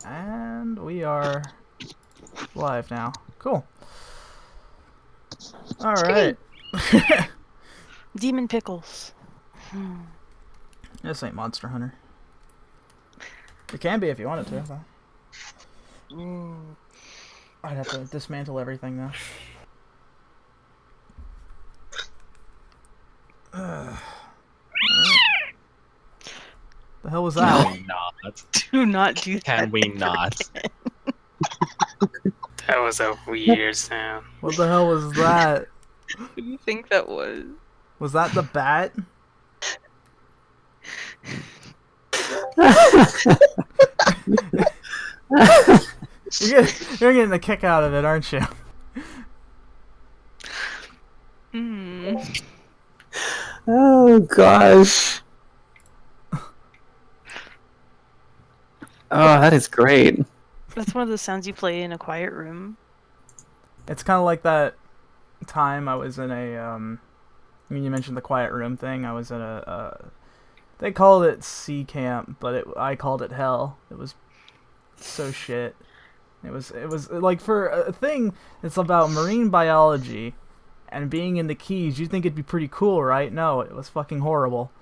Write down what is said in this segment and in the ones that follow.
And we are live now. Cool. Alright. Demon pickles. This ain't Monster Hunter. It can be if you wanted to, though. I'd have to dismantle everything, though. The hell was that? Can we not? Do not do that. Can we not? That was a weird sound. What the hell was that? What do you think that was? Was that the bat? You're getting a kick out of it, aren't you? Oh gosh. Oh, that is great. That's one of the sounds you play in a quiet room. It's kind of like that time I was in a, I mean, you mentioned the quiet room thing. I was in they called it sea camp, but I called it hell. It was so shit. It was like, for a thing that's about marine biology and being in the Keys, you'd think it'd be pretty cool, right? No, it was fucking horrible.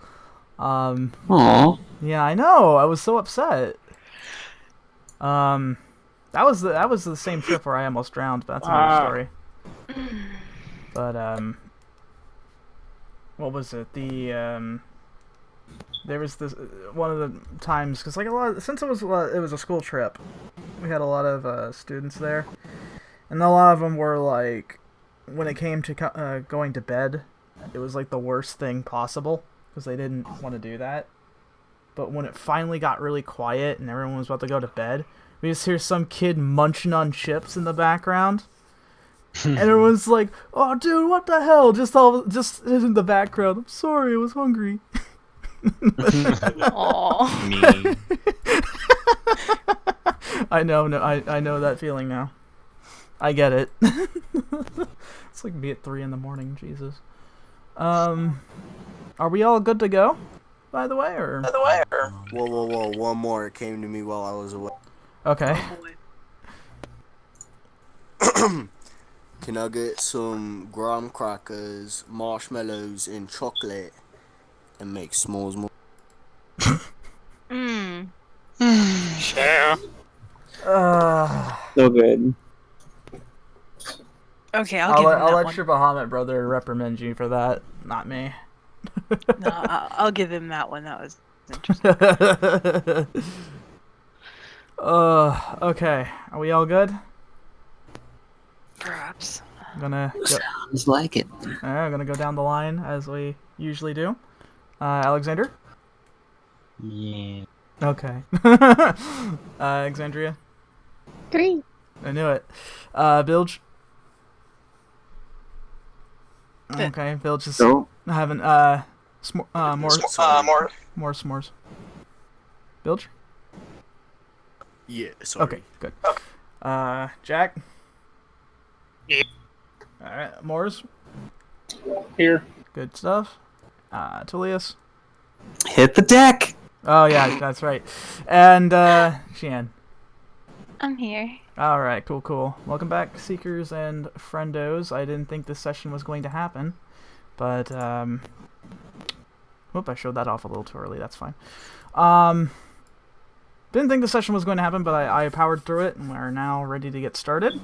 Aww. Yeah, I know. I was so upset. That was the same trip where I almost drowned, but that's another story. But what was it? There was this one of the times, because like since it was a school trip, we had a lot of students there, and a lot of them were like, when it came to going to bed, it was like the worst thing possible because they didn't want to do that. But when it finally got really quiet and everyone was about to go to bed, we just hear some kid munching on chips in the background. And everyone's like, "Oh, dude, what the hell?" Just in the background. I'm sorry, I was hungry. Aww. Me. I know that feeling now. I get it. It's like me at 3 a.m. Jesus. Are we all good to go? By the way, or Whoa. One more. It came to me while I was away. okay. Can I get some graham crackers, marshmallows, and chocolate and make s'mores more? Sure. So good. Okay, I'll give him that let one. your Bahamut brother reprimand you for that, not me. No, I'll give him that one. That was interesting. Okay. Are we all good? Perhaps. I'm gonna go, Sounds like it. I'm gonna go down the line as we usually do. Alexander? Yeah. Okay. Alexandria? 3. I knew it. Bilge? Okay, Bilge is So, having, more s'mores. Bilge? Yeah, sorry. Okay, good. Jack? Yeah. Alright, Moors? Here. Good stuff. Tullius? hit the deck. Oh, yeah, that's right. And, Shan? I'm here. Alright, cool. Welcome back, Seekers and Friendos. I didn't think this session was going to happen, but, whoop, I showed that off a little too early, that's fine. Didn't think the session was going to happen, but I powered through it, and we're now ready to get started.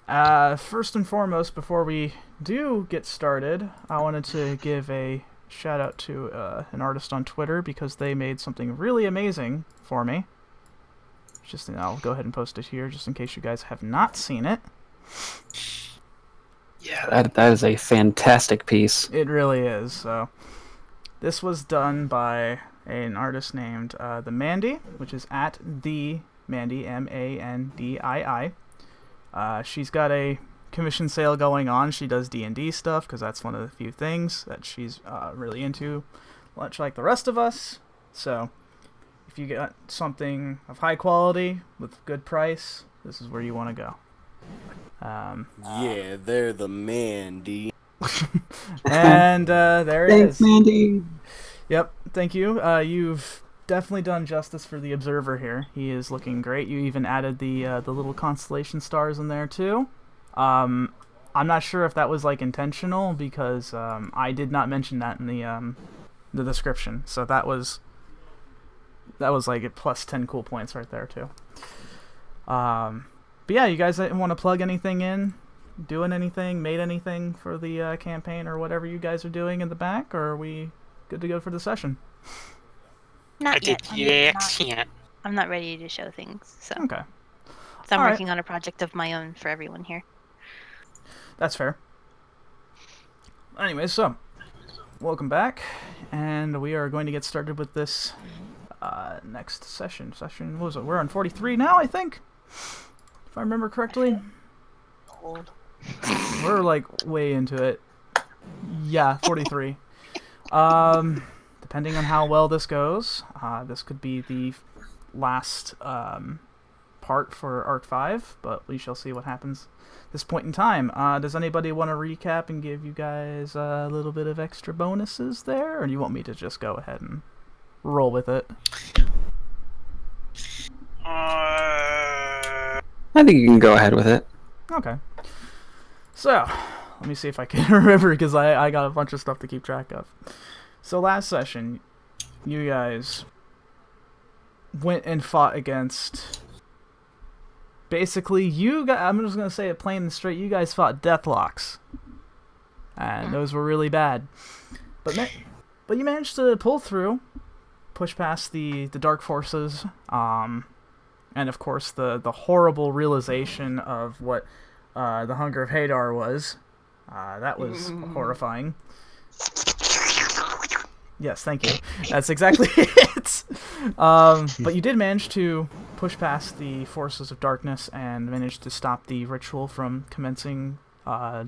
First and foremost, before we do get started, I wanted to give a shout out to an artist on Twitter, because they made something really amazing for me. I'll go ahead and post it here, just in case you guys have not seen it. Yeah, that is a fantastic piece. It really is. So, this was done by an artist named the Mandy, which is at the Mandy, Mandii. She's got a commission sale going on. She does D&D stuff because that's one of the few things that she's really into, much like the rest of us. So, if you got something of high quality with good price, this is where you want to go. Yeah, they're the Mandy. And there it Thanks, is. Mandy. Yep, thank you. You've definitely done justice for the observer here. He is looking great. You even added the little constellation stars in there too. I'm not sure if that was like intentional because I did not mention that in the description. So that was like a plus 10 cool points right there too. But yeah, you guys want to plug anything in? Doing anything? Made anything for the campaign or whatever you guys are doing in the back? Or are we good to go for the session? Not I yet. did the accent. I'm not ready to show things. So, Okay. I'm All right. working on a project of my own for everyone here. That's fair. Anyway, so welcome back, and we are going to get started with this next session. What was it? We're on 43 now, I think, if I remember correctly. Old. We're like way into it. Yeah, 43. Depending on how well this goes, this could be the last part for Arc 5, but we shall see what happens this point in time. Does anybody want to recap and give you guys a little bit of extra bonuses there, or do you want me to just go ahead and roll with it? I think you can go ahead with it. Okay. So, let me see if I can remember, because I got a bunch of stuff to keep track of. So last session, you guys went and fought against... Basically, I'm just going to say it plain and straight, you guys fought deathlocks. And those were really bad. But you managed to pull through, push past the dark forces, and of course the horrible realization of what the Hunger of Hadar was. That was horrifying. Yes, thank you. That's exactly it. But you did manage to push past the forces of darkness and managed to stop the ritual from commencing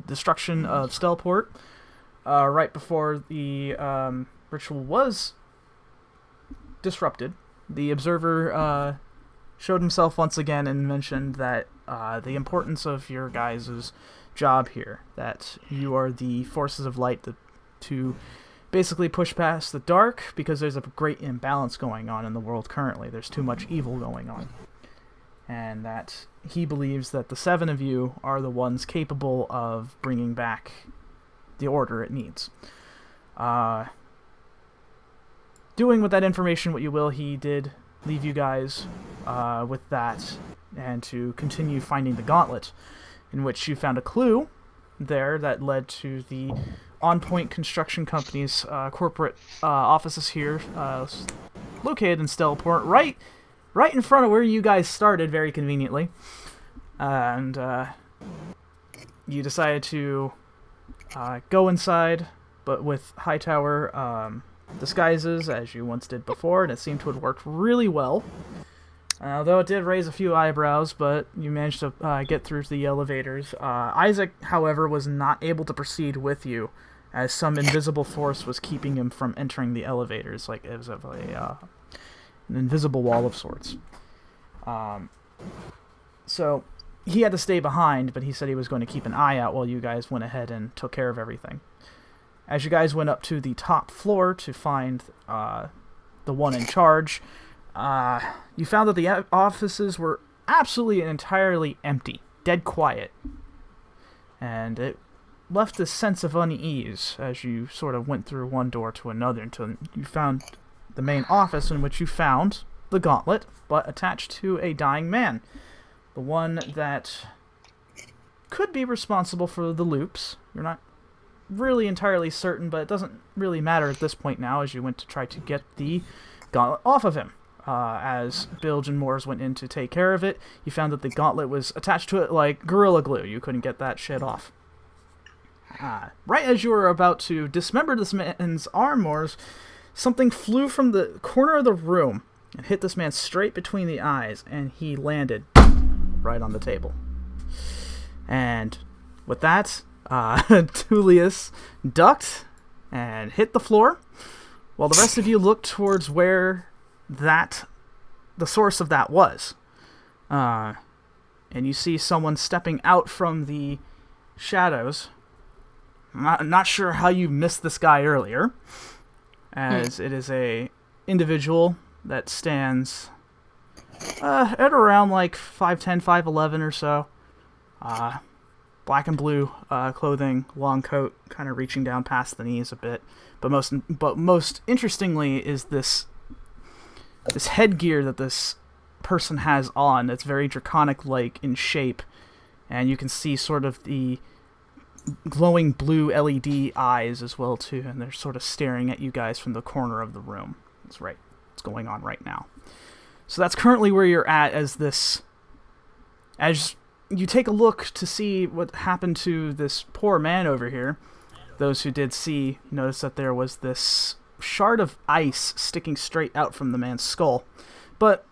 destruction of Stelport. Right before the ritual was disrupted, the observer showed himself once again and mentioned that the importance of your guys' job here, that you are the forces of light to basically push past the dark, because there's a great imbalance going on in the world currently. There's too much evil going on. And that he believes that the 7 of you are the ones capable of bringing back the order it needs. Doing with that information what you will, he did leave you guys with that, and to continue finding the gauntlet, in which you found a clue there that led to the On Point Construction Company's corporate offices here, located in Stelport, right in front of where you guys started, very conveniently. And you decided to go inside, but with Hightower disguises, as you once did before, and it seemed to have worked really well. Though it did raise a few eyebrows, but you managed to get through to the elevators. Isaac, however, was not able to proceed with you, as some invisible force was keeping him from entering the elevators, like it was an invisible wall of sorts. So he had to stay behind, but he said he was going to keep an eye out while you guys went ahead and took care of everything. As you guys went up to the top floor to find the one in charge, you found that the offices were absolutely and entirely empty, dead quiet. And it left a sense of unease as you sort of went through one door to another until you found the main office, in which you found the gauntlet, but attached to a dying man. The one that could be responsible for the loops. You're not really entirely certain, but it doesn't really matter at this point now, as you went to try to get the gauntlet off of him. As Bilg and Moores went in to take care of it, you found that the gauntlet was attached to it like Gorilla Glue. You couldn't get that shit off. Right as you were about to dismember this man's arm, Moores, something flew from the corner of the room and hit this man straight between the eyes, and he landed right on the table. And with that, Tullius ducked and hit the floor, while the rest of you looked towards where the source of that was. And you see someone stepping out from the shadows. I'm not sure how you missed this guy earlier, as it is a individual that stands at around like 5'10", 5'11" or so. Black and blue clothing, long coat, kind of reaching down past the knees a bit. But most interestingly is this headgear that this person has on. It's very draconic-like in shape, and you can see sort of the glowing blue LED eyes as well too, and they're sort of staring at you guys from the corner of the room. That's right. It's going on right now. So that's currently where you're at as you take a look to see what happened to this poor man over here. Those who did see notice that there was this shard of ice sticking straight out from the man's skull. But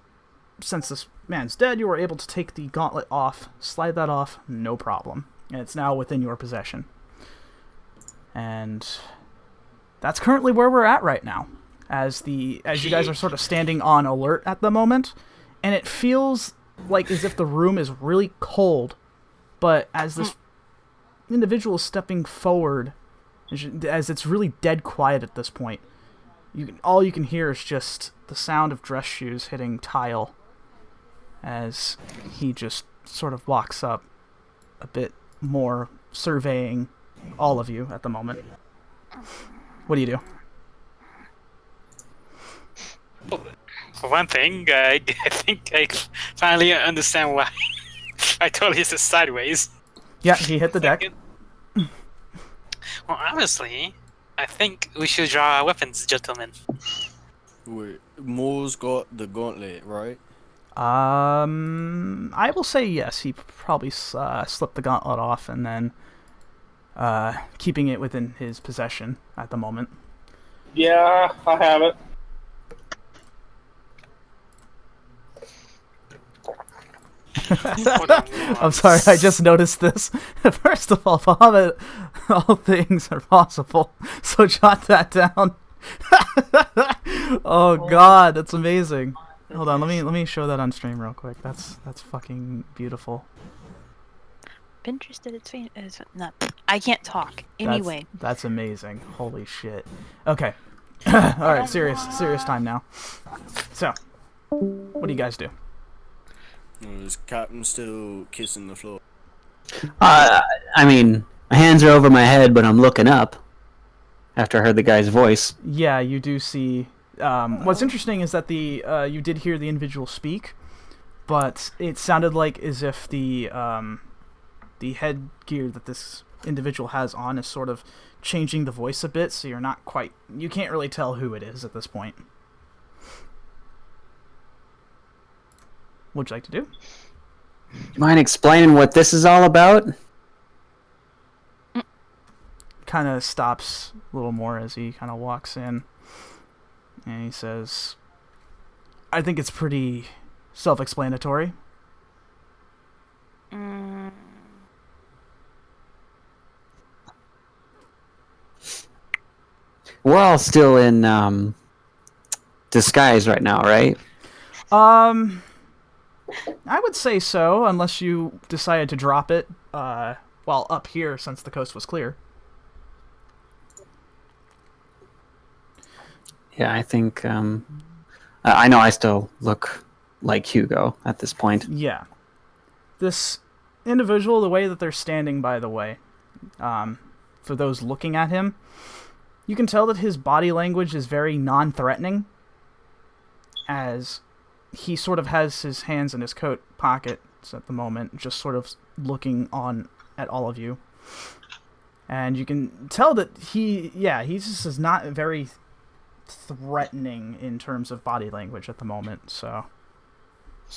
since this man's dead, you were able to take the gauntlet off, slide that off, no problem. And it's now within your possession. And that's currently where we're at right now. As you guys are sort of standing on alert at the moment, and it feels like as if the room is really cold, but as this individual is stepping forward, as it's really dead quiet at this point, all you can hear is just the sound of dress shoes hitting tile as he just sort of walks up a bit more, surveying all of you at the moment. What do you do? For one thing, I think I finally understand why I told you to sideways. Yeah, he hit the deck. Well, honestly, I think we should draw our weapons, gentlemen. Wait, Moore's got the gauntlet, right? I will say yes. He probably slipped the gauntlet off and then keeping it within his possession at the moment. Yeah, I have it. I'm sorry, I just noticed this. First of all, Bahamut, all things are possible, so jot that down. Oh god, that's amazing. Hold on, let me show that on stream real quick. That's fucking beautiful. Pinterest at its not. I can't talk. Anyway. That's amazing. Holy shit. Okay. Alright, serious time now. So, what do you guys do? Is Captain still kissing the floor? I mean, my hands are over my head, but I'm looking up after I heard the guy's voice. Yeah, you do see. What's interesting is that you did hear the individual speak, but it sounded like as if the headgear that this individual has on is sort of changing the voice a bit, so you can't really tell who it is at this point. What'd you like to do? Do you mind explaining what this is all about? Kind of stops a little more as he kind of walks in, and he says, I think it's pretty self-explanatory. We're all still in disguise right now, right? I would say so, unless you decided to drop it while up here since the coast was clear. Yeah, I think I know I still look like Hugo at this point. Yeah. This individual, the way that they're standing, by the way, for those looking at him, you can tell that his body language is very non-threatening, as he sort of has his hands in his coat pockets at the moment, just sort of looking on at all of you. And you can tell that he just is not very threatening in terms of body language at the moment, so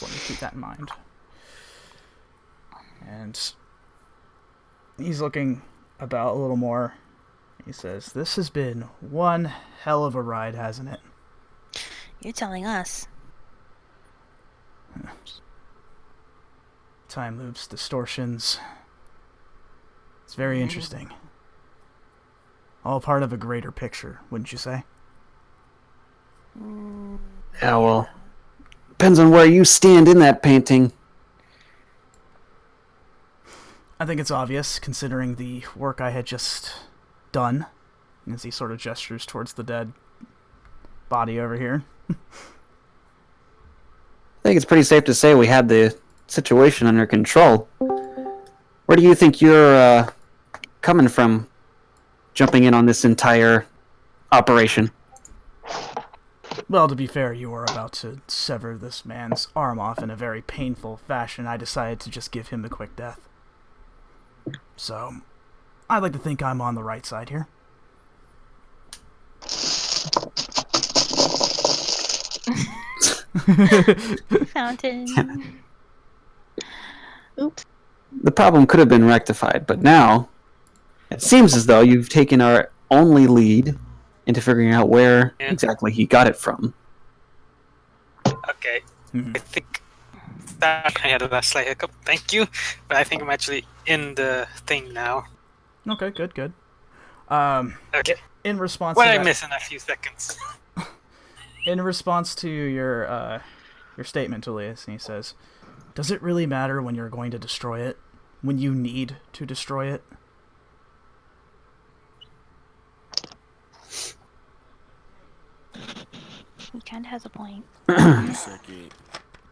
let me keep that in mind. And he's looking about a little more. He says, "This has been one hell of a ride, hasn't it?" You're telling us. Time loops, distortions. It's very interesting. All part of a greater picture, wouldn't you say? Yeah, well, depends on where you stand in that painting. I think it's obvious, considering the work I had just done, as he sort of gestures towards the dead body over here. think it's pretty safe to say we had the situation under control. Where do you think you're coming from, jumping in on this entire operation? Well, to be fair, you were about to sever this man's arm off in a very painful fashion. I decided to just give him a quick death. So, I'd like to think I'm on the right side here. Fountain. Oops. The problem could have been rectified, but now it seems as though you've taken our only lead into figuring out where exactly he got it from. Okay. I think that I had a slight hiccup. Thank you. But I think I'm actually in the thing now. Okay, good. Okay. In response What to did I that, miss in a few seconds? in response to your statement, Julius, he says, "Does it really matter when you're going to destroy it? When you need to destroy it?" He kind of has a point.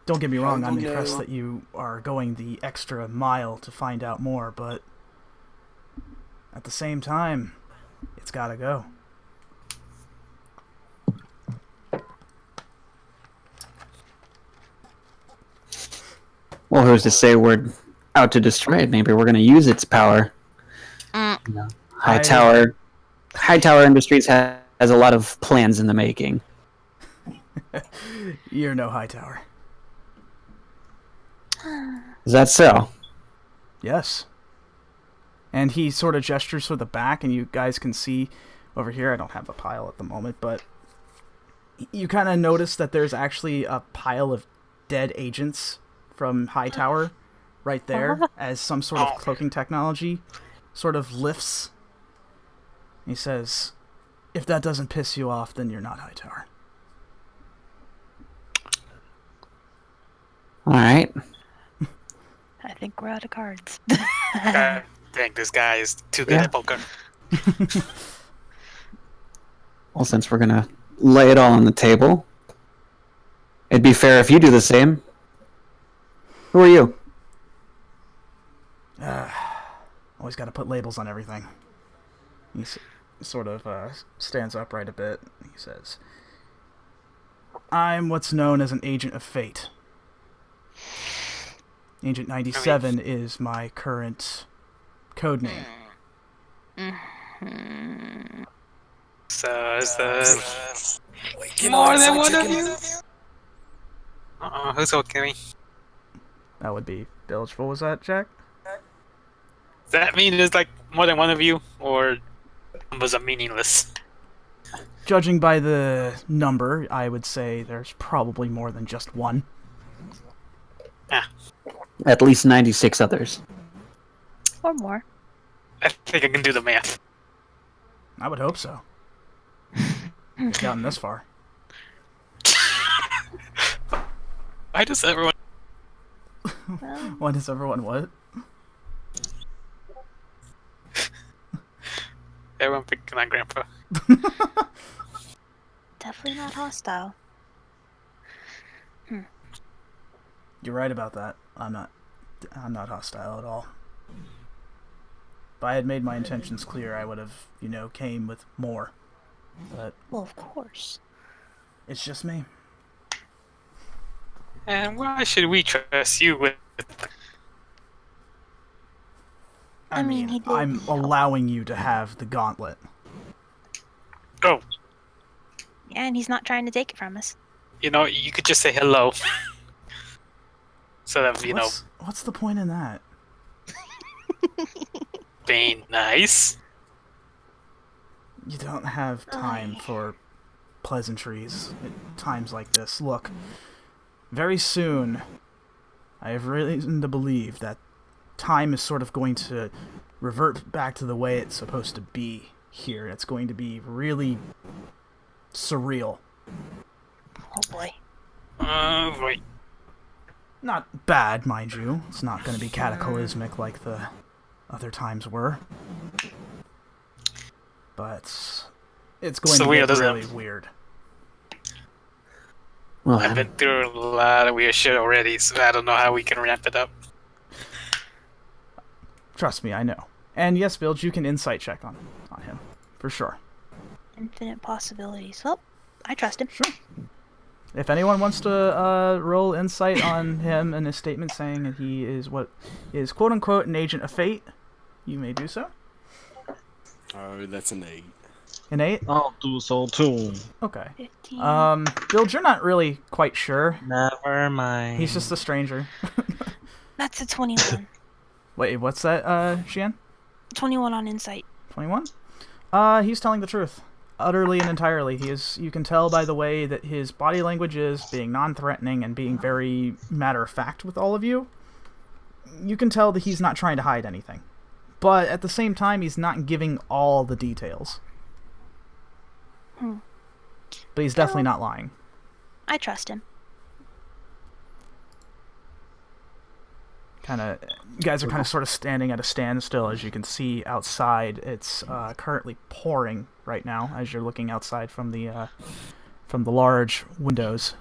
Don't get me wrong, I'm No. impressed that you are going the extra mile to find out more, but at the same time, it's gotta go. Well, who's to say we're out to destroy it? Maybe we're going to use its power. You know, Hightower Industries has a lot of plans in the making. You're no Hightower. Is that so? Yes. And he sort of gestures for the back, and you guys can see over here. I don't have a pile at the moment, but you kind of notice that there's actually a pile of dead agents from Hightower right there, as some sort of cloaking technology sort of lifts. He says, "If that doesn't piss you off, then you're not Hightower." All right. I think we're out of cards. I think this guy is too good at poker. Well, since we're going to lay it all on the table, it'd be fair if you do the same. Who are you? Always got to put labels on everything. He sort of stands upright a bit. He says, "I'm what's known as an agent of fate. Agent 97 is my current code name." So is there more than one of you? Who's okay? That would be Bilg. What was that, Jack? Does that mean there's like more than one of you, or numbers are meaningless? Judging by the number, I would say there's probably more than just one. At least 96 others. Or more. I think I can do the math. I would hope so. We've gotten this far. Why does everyone? Why does everyone what? Everyone picking on Grandpa. Definitely not hostile. You're right about that. I'm not hostile at all. If I had made my intentions clear, I would have, came with more. But Well, of course. it's just me. And why should we trust you with? I mean, he mean, did I'm help. allowing you to have the gauntlet. Oh, Yeah, and he's not trying to take it from us. you could just say hello. So that What's the point in that? being nice. You don't have time for pleasantries at times like this. Look, very soon, I have reason to believe that time is sort of going to revert back to the way it's supposed to be here. It's going to be really surreal. Oh boy. Wait. Not bad, mind you. It's not going to be cataclysmic like the other times were. But it's going to weird, get isn't it? really weird. Well, I've then, been through a lot of weird shit already, so I don't know how we can ramp it up. Trust me, I know. And yes, Bilge, you can insight check on him. For sure. Infinite possibilities. Well, I trust him. Sure. If anyone wants to roll insight on him and his statement saying that he is what is quote-unquote an agent of fate, you may do so. Oh, that's an 8. An 8? I'll do so too. Okay. 15. Bilge, you're not really quite sure. Never mind. He's just a stranger. That's a 21. Wait, what's that, Xian? 21 on insight. 21? He's telling the truth. Utterly and entirely. You can tell by the way that his body language is, being non-threatening and being very matter-of-fact with all of you. You can tell that he's not trying to hide anything. But at the same time, he's not giving all the details. But he's definitely not lying. I trust him. You guys are kind of sort of standing at a standstill. As you can see outside, it's currently pouring right now as you're looking outside from the large windows,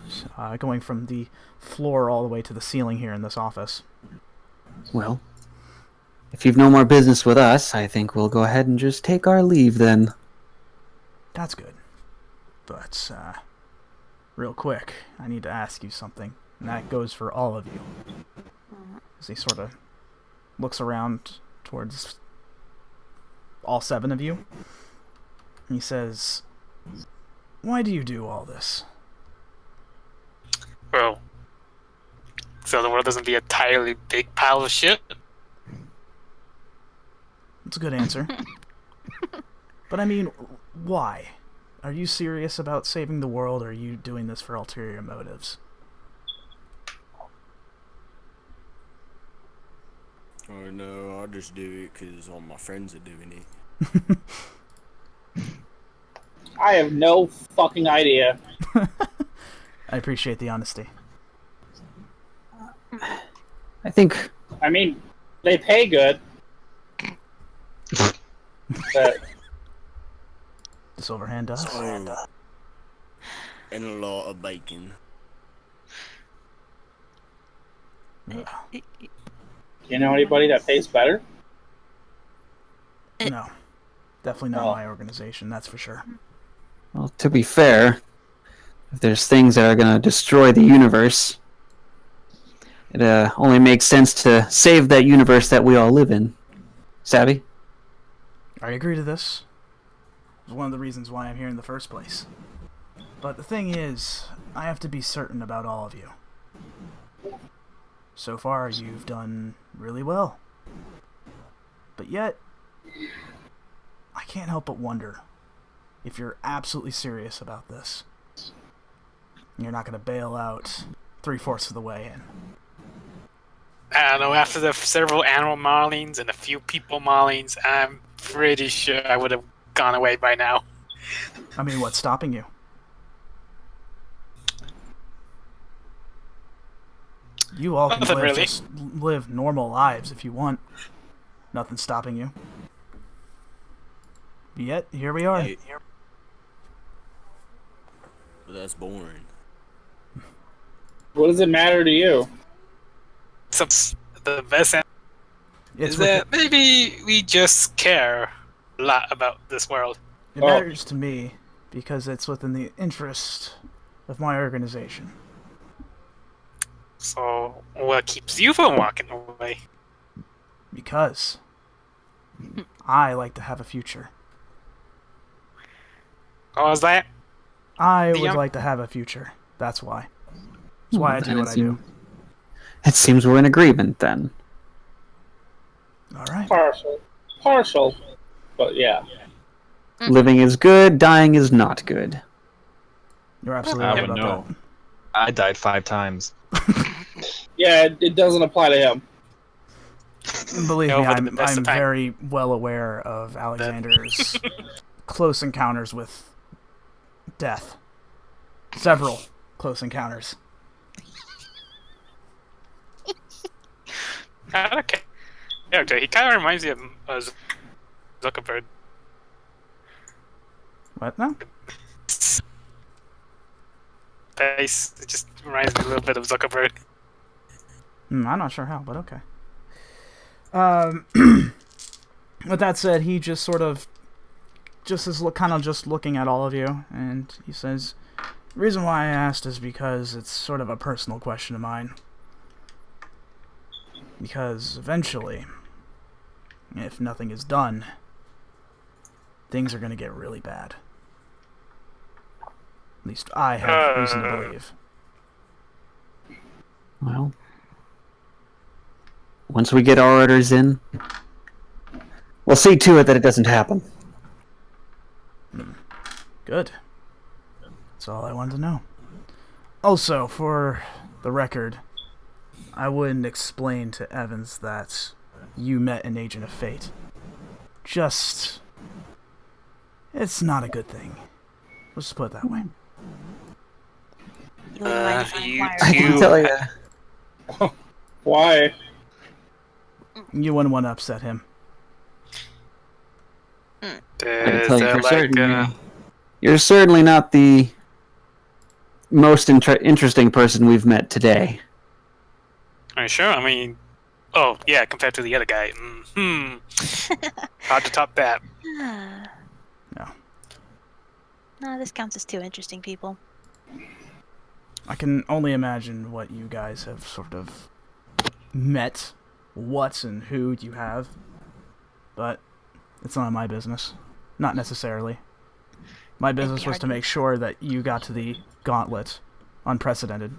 going from the floor all the way to the ceiling here in this office. well, if you've no more business with us, I think we'll go ahead and just take our leave then. That's good. But, real quick, I need to ask you something, and that goes for all of you. As he sort of looks around towards all 7 of you. And he says, why do you do all this? Well, so the world doesn't be a entirely big pile of shit. It's a good answer. But I mean, why? Are you serious about saving the world, or are you doing this for ulterior motives? Oh no, I'll just do it because all my friends are doing it. I have no fucking idea. I appreciate the honesty. I think I mean, they pay good. But The Silverhand does. Oh, and a lot of bacon. Ugh. you know anybody that pays better? No. Definitely not Oh. my organization, that's for sure. Well, to be fair, if there's things that are going to destroy the universe, it only makes sense to save that universe that we all live in. Savvy? I agree to this. It's one of the reasons why I'm here in the first place. But the thing is, I have to be certain about all of you. So far, you've done really well. But yet, I can't help but wonder if you're absolutely serious about this. You're not going to bail out 3/4 of the way in. I don't know, after the several animal maulings and a few people maulings, I'm pretty sure I would have gone away by now. I mean, what's stopping you? You all can Nothing live, really. just live normal lives if you want. Nothing's stopping you. But yet, here we are. Hey. But that's boring. What does it matter to you? Some the best answer It's is with that maybe we just care a lot about this world. It Oh. matters to me because it's within the interest of my organization. So what keeps you from walking away? Because I like to have a future. What was that? I would Yeah. like to have a future. That's why. That's why I do what I do. It seems we're in agreement then. All right. Partial. But yeah. Living is good, dying is not good. You're absolutely I right would about know. I died 5 times. Yeah, it doesn't apply to him. that. Believe me, Over the best I'm of time. very well aware of Alexander's close encounters with death. Several close encounters. Okay. Yeah, okay. He kind of reminds me of Zuckerberg. What now? But face. It just reminds me a little bit of Zuckerberg. I'm not sure how, but okay. With that said, he just sort of just is kind of just looking at all of you, and he says, "The reason why I asked is because it's sort of a personal question of mine. Because eventually, if nothing is done, things are going to get really bad. At least I have reason to believe." Well, once we get our orders in, we'll see to it that it doesn't happen. Good. That's all I wanted to know. Also, for the record, I wouldn't explain to Evans that you met an agent of fate. Just... it's not a good thing. Let's just put it that way. You wouldn't mind if I you inquired? I can tell you. Why? You wouldn't want to upset him. I can tell you for like, certain. You're certainly not the most interesting person we've met today. are you sure? I mean, oh yeah, compared to the other guy. Hard to top that. No. No, this counts as two interesting people. I can only imagine what you guys have sort of met, what and who you have, but it's none of my business. Not necessarily. My business was to make sure that you got to the gauntlet, unprecedented.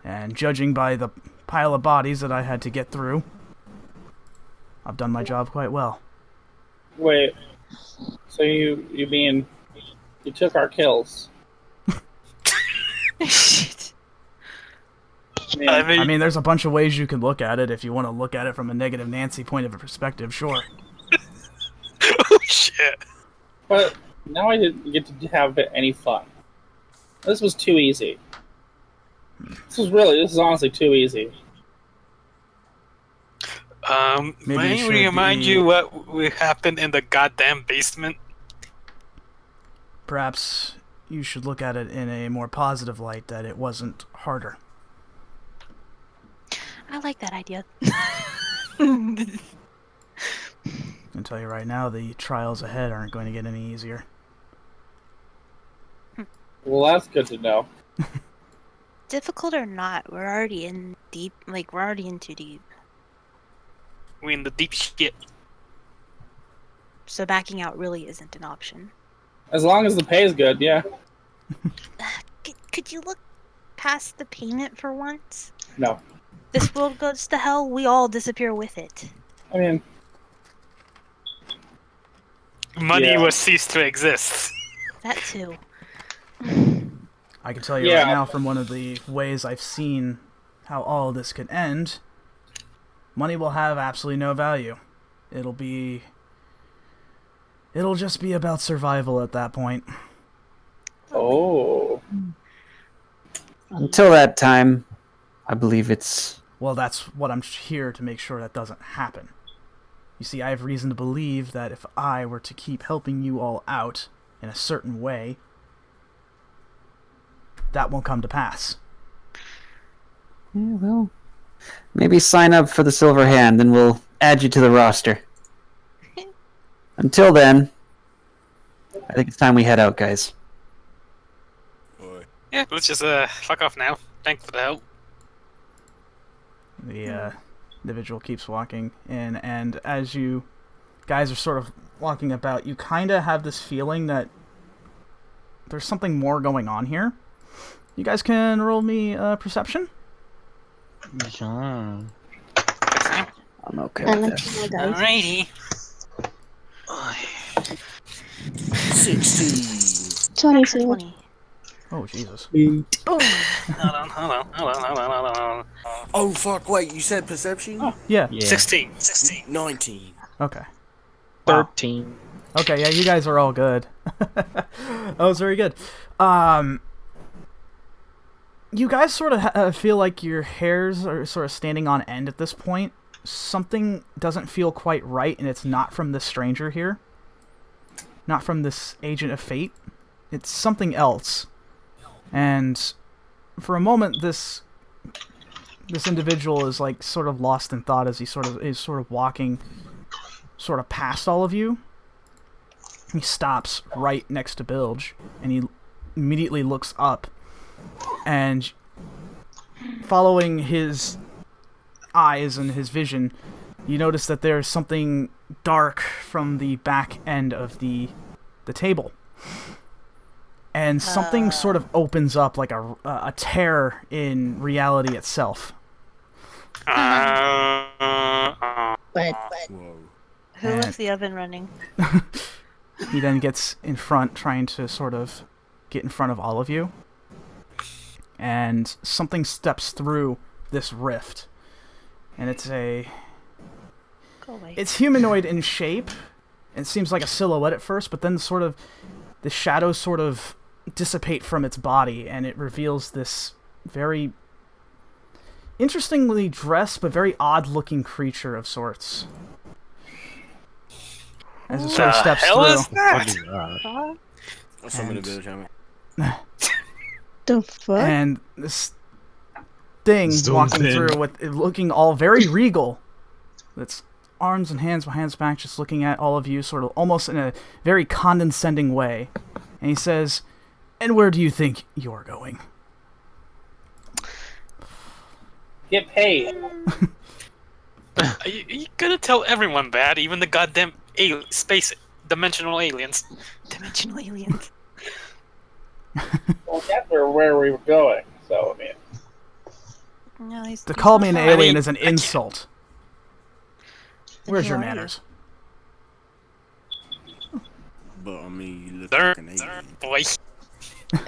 And judging by the pile of bodies that I had to get through, I've done my job quite well. Wait. So you mean you took our kills? Shit. I mean, there's a bunch of ways you can look at it. If you want to look at it from a negative Nancy point of perspective, sure. Oh shit. But now I didn't get to have any fun. This was too easy. This is honestly too easy. Maybe May you I should remind be- you what happened in the goddamn basement? Perhaps you should look at it in a more positive light, that it wasn't harder. I like that idea. I can tell you right now, the trials ahead aren't going to get any easier. Well, that's good to know. Difficult or not, we're already in deep. Like, we're already in too deep. We're in the deep shit. So backing out really isn't an option. As long as the pay is good, yeah. Could you look past the payment for once? No. This world goes to hell, we all disappear with it. I mean, Money Yeah. will cease to exist. That too. I can tell you Yeah. right now, from one of the ways I've seen how all of this could end, money will have absolutely no value. It'll just be about survival at that point. oh. Until that time, I believe it's... Well, that's what I'm here to make sure that doesn't happen. You see, I have reason to believe that if I were to keep helping you all out in a certain way, that won't come to pass. Yeah, well, maybe sign up for the Silver Hand, and we'll add you to the roster. Until then, I think it's time we head out, guys. Yeah, let's just fuck off now. Thanks for the help. The individual keeps walking in, and as you guys are sort of walking about, you kind of have this feeling that there's something more going on here. You guys can roll me perception. Yeah. I'm okay And with let's this. see my dice. Alrighty. 16. 22. 20. Oh, Jesus. Boom. Hold on. Oh, fuck, wait, you said perception? Yeah. 16. 19. Okay. Wow. 13. Okay, yeah, you guys are all good. That was very good. You guys sort of feel like your hairs are sort of standing on end at this point. Something doesn't feel quite right, and it's not from this stranger here. Not from this agent of fate. It's something else. And for a moment, this individual is like sort of lost in thought as he is walking sort of past all of you. He stops right next to Bilge, and he immediately looks up, and following his eyes and his vision, you notice that there's something dark from the back end of the table. And something sort of opens up like a tear in reality itself. But Whoa. Who left the oven running? He then gets in front, trying to sort of get in front of all of you. And something steps through this rift. And it's Go away. It's humanoid in shape. It seems like a silhouette at first, but then the shadows sort of dissipate from its body, and it reveals this very interestingly dressed but very odd-looking creature of sorts. As it sort of steps hell through. is that? What's some of the Bilge helmet? the fuck? And this thing It's doing walking thin. through with it looking all very regal. Its arms and hands behind its back, just looking at all of you, sort of almost in a very condescending way. And he says, "And where do you think you're going?" Get paid. Are you gonna tell everyone that? Even the goddamn space dimensional aliens. Dimensional aliens. Well, that's where we were going. So, I mean, No, To call me an not- alien mean, is an I can't- insult. Where's Who your are you? manners? But I mean, you look There, like an alien. boy.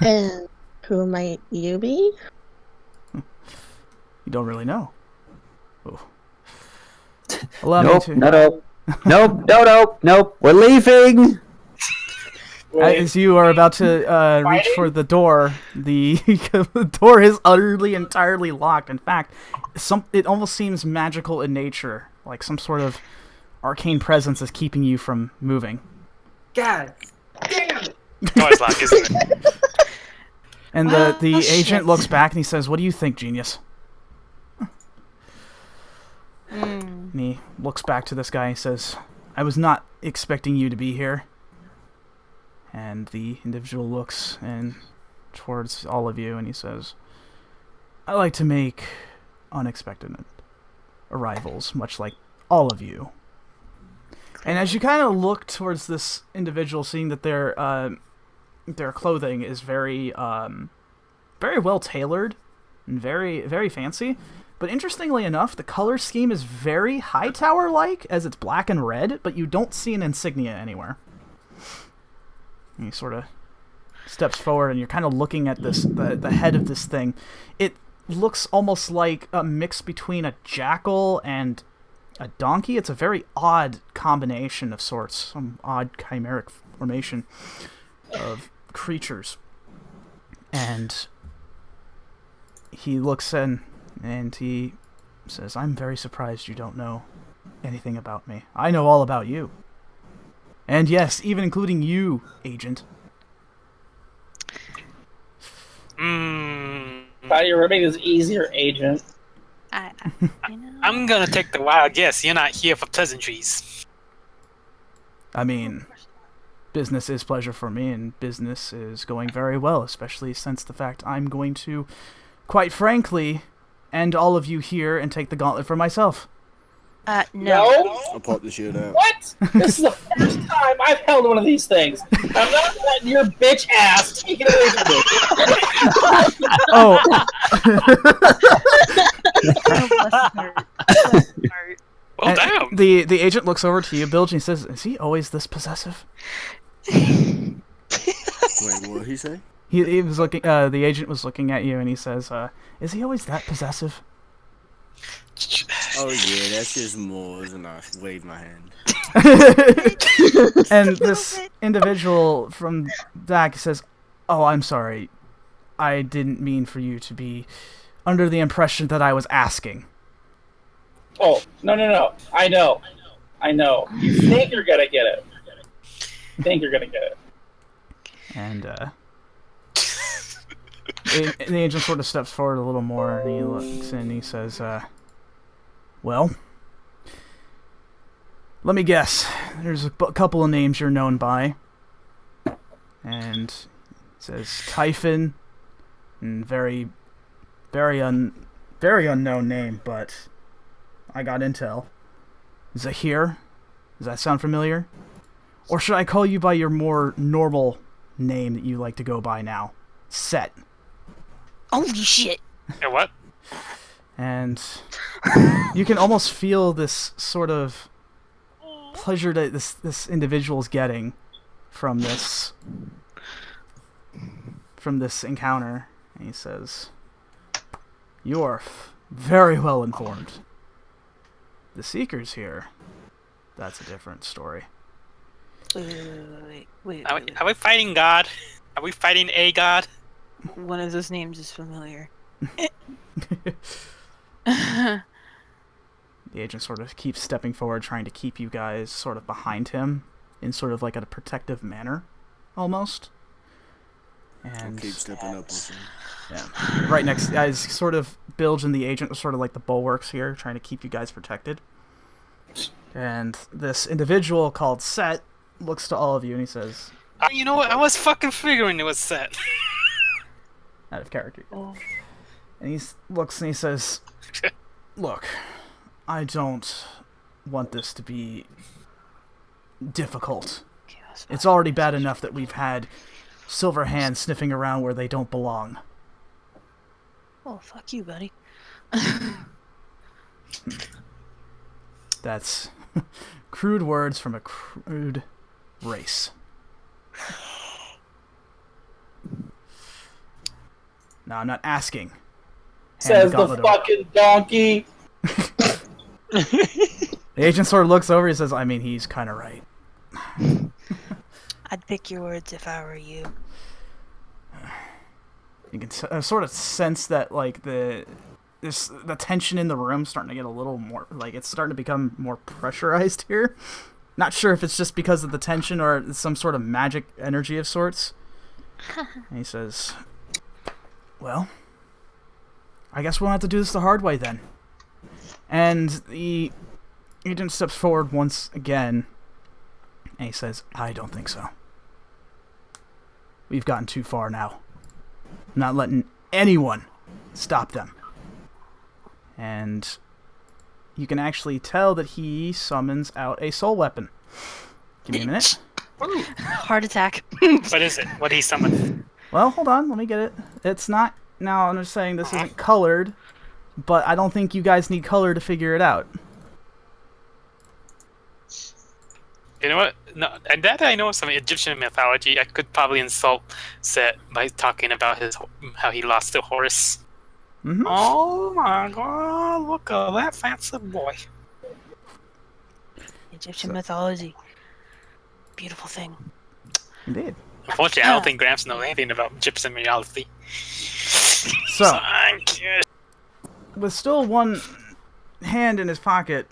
And who might you be? You don't really know. Oh. Allow Nope, me to. nope. We're leaving. As you are about to reach Fighting? for the door, the door is utterly, entirely locked. In fact, it almost seems magical in nature, like some sort of arcane presence is keeping you from moving. God damn it! Always lock, isn't it? And the agent looks back and he says, "What do you think, genius?" And he looks back to this guy and says, "I was not expecting you to be here." And the individual looks towards all of you and he says, "I like to make unexpected arrivals, much like all of you." And as you kind of look towards this individual, seeing that their clothing is very well tailored and very, very fancy. But interestingly enough, the color scheme is very Hightower-like, as it's black and red, but you don't see an insignia anywhere. And he sort of steps forward, and you're kind of looking at the head of this thing. It looks almost like a mix between a jackal and a donkey. It's a very odd combination of sorts, some odd chimeric formation of creatures. And he looks in and he says, "I'm very surprised you don't know anything about me. I know all about you. And yes, even including you, Agent." Thought you were making this easier, Agent. I'm gonna take the wild guess. You're not here for pleasantries. I mean, business is pleasure for me, and business is going very well, especially since the fact I'm going to, quite frankly, end all of you here and take the gauntlet for myself. No. No? I'll pop the shit out. What? This is the first time I've held one of these things. I'm not letting your bitch ass take it away from me. Oh, Well, and damn. the agent looks over to you, Bilge, and he says, "Is he always this possessive?" Wait, what did he say? He was looking. The agent was looking at you, and he says, "Is he always that possessive?" Oh yeah, that's just Moors, and I wave my hand. And this individual from DAC says, "Oh, I'm sorry. I didn't mean for you to be under the impression that I was asking." Oh, no. I know. You think you're gonna get it. You think you're gonna get it. And the agent sort of steps forward a little more, and he looks and he says, well, let me guess. There's a couple of names you're known by. And it says Typhon, and very unknown name, but I got intel. Zahir, does that sound familiar? Or should I call you by your more normal name that you like to go by now? Set. Holy shit! Yeah, what? And you can almost feel this sort of pleasure that this individual's getting from this encounter. And he says, "You are very well informed. The Seekers here, that's a different story." Wait. Are we fighting God? Are we fighting a God? One of those names is familiar. The agent sort of keeps stepping forward, trying to keep you guys sort of behind him in sort of like a protective manner, almost. And I'll keep stepping up with him. yeah, right next, guys, sort of Bilge and the agent are sort of like the bulwarks here, trying to keep you guys protected. And this individual called Set looks to all of you and he says, You know what? I was fucking figuring it was Set. out of character. Oh. And he looks and he says, "Look, I don't want this to be difficult. It's already bad enough that we've had silver hands sniffing around where they don't belong." Oh, fuck you, buddy. That's crude words from a crude race. No, I'm not asking. Hand Says the gauntlet over. fucking donkey. The agent sort of looks over. He says, "I mean, he's kind of right." I'd pick your words if I were you. You can sort of sense that, like, the tension in the room starting to get a little more, like, it's starting to become more pressurized here. Not sure if it's just because of the tension or some sort of magic energy of sorts. And he says, "Well, I guess we'll have to do this the hard way then." And the agent steps forward once again, and he says, "I don't think so. We've gotten too far now. I'm not letting anyone stop them." And you can actually tell that he summons out a soul weapon. Give me a minute. Heart attack. What is it? What he summoned? Well, hold on, let me get it. It's not... Now, I'm just saying this isn't colored, but I don't think you guys need color to figure it out. You know what? No, and that I know some Egyptian mythology. I could probably insult Set by talking about how he lost to Horus. Mm-hmm. Oh my god, look at that fancy boy. Egyptian mythology. Beautiful thing. Indeed. Unfortunately, I don't think Gramps knows anything about Egyptian mythology. So, Thank you. with still one hand in his pocket,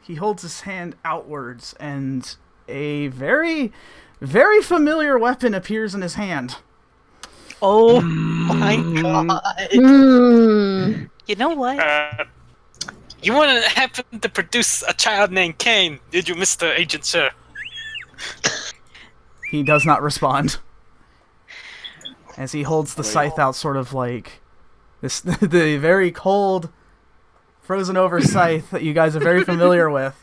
he holds his hand outwards, and a very, very familiar weapon appears in his hand. Oh my god. Mm. You know what? You wouldn't happen to produce a child named Cain, did you, Mr. Agent Sir? He does not respond. As he holds the scythe out, sort of like this, the very cold, frozen over scythe that you guys are very familiar with,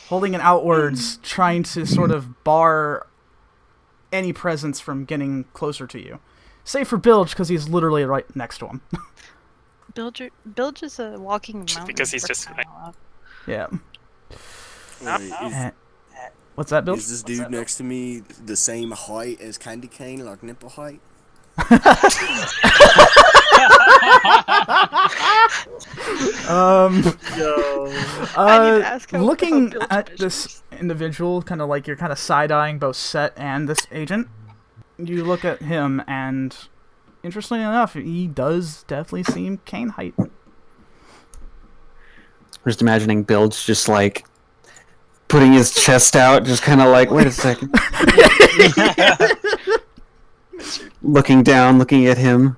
holding it outwards, trying to sort of bar any presence from getting closer to you. Save for Bilge, because he's literally right next to him. Bilge is a walking mountain. Because he's just like... Yeah. Wait, What's that, Bilge? is this dude next to me the same height as Candy Cane, like nipple height? Looking at this individual, kind of like you're kind of side-eyeing both Set and this agent, you look at him, and interestingly enough, he does definitely seem Kane height. I'm just imagining Bilge just like putting his chest out, just kind of like, wait a second. Looking down, looking at him.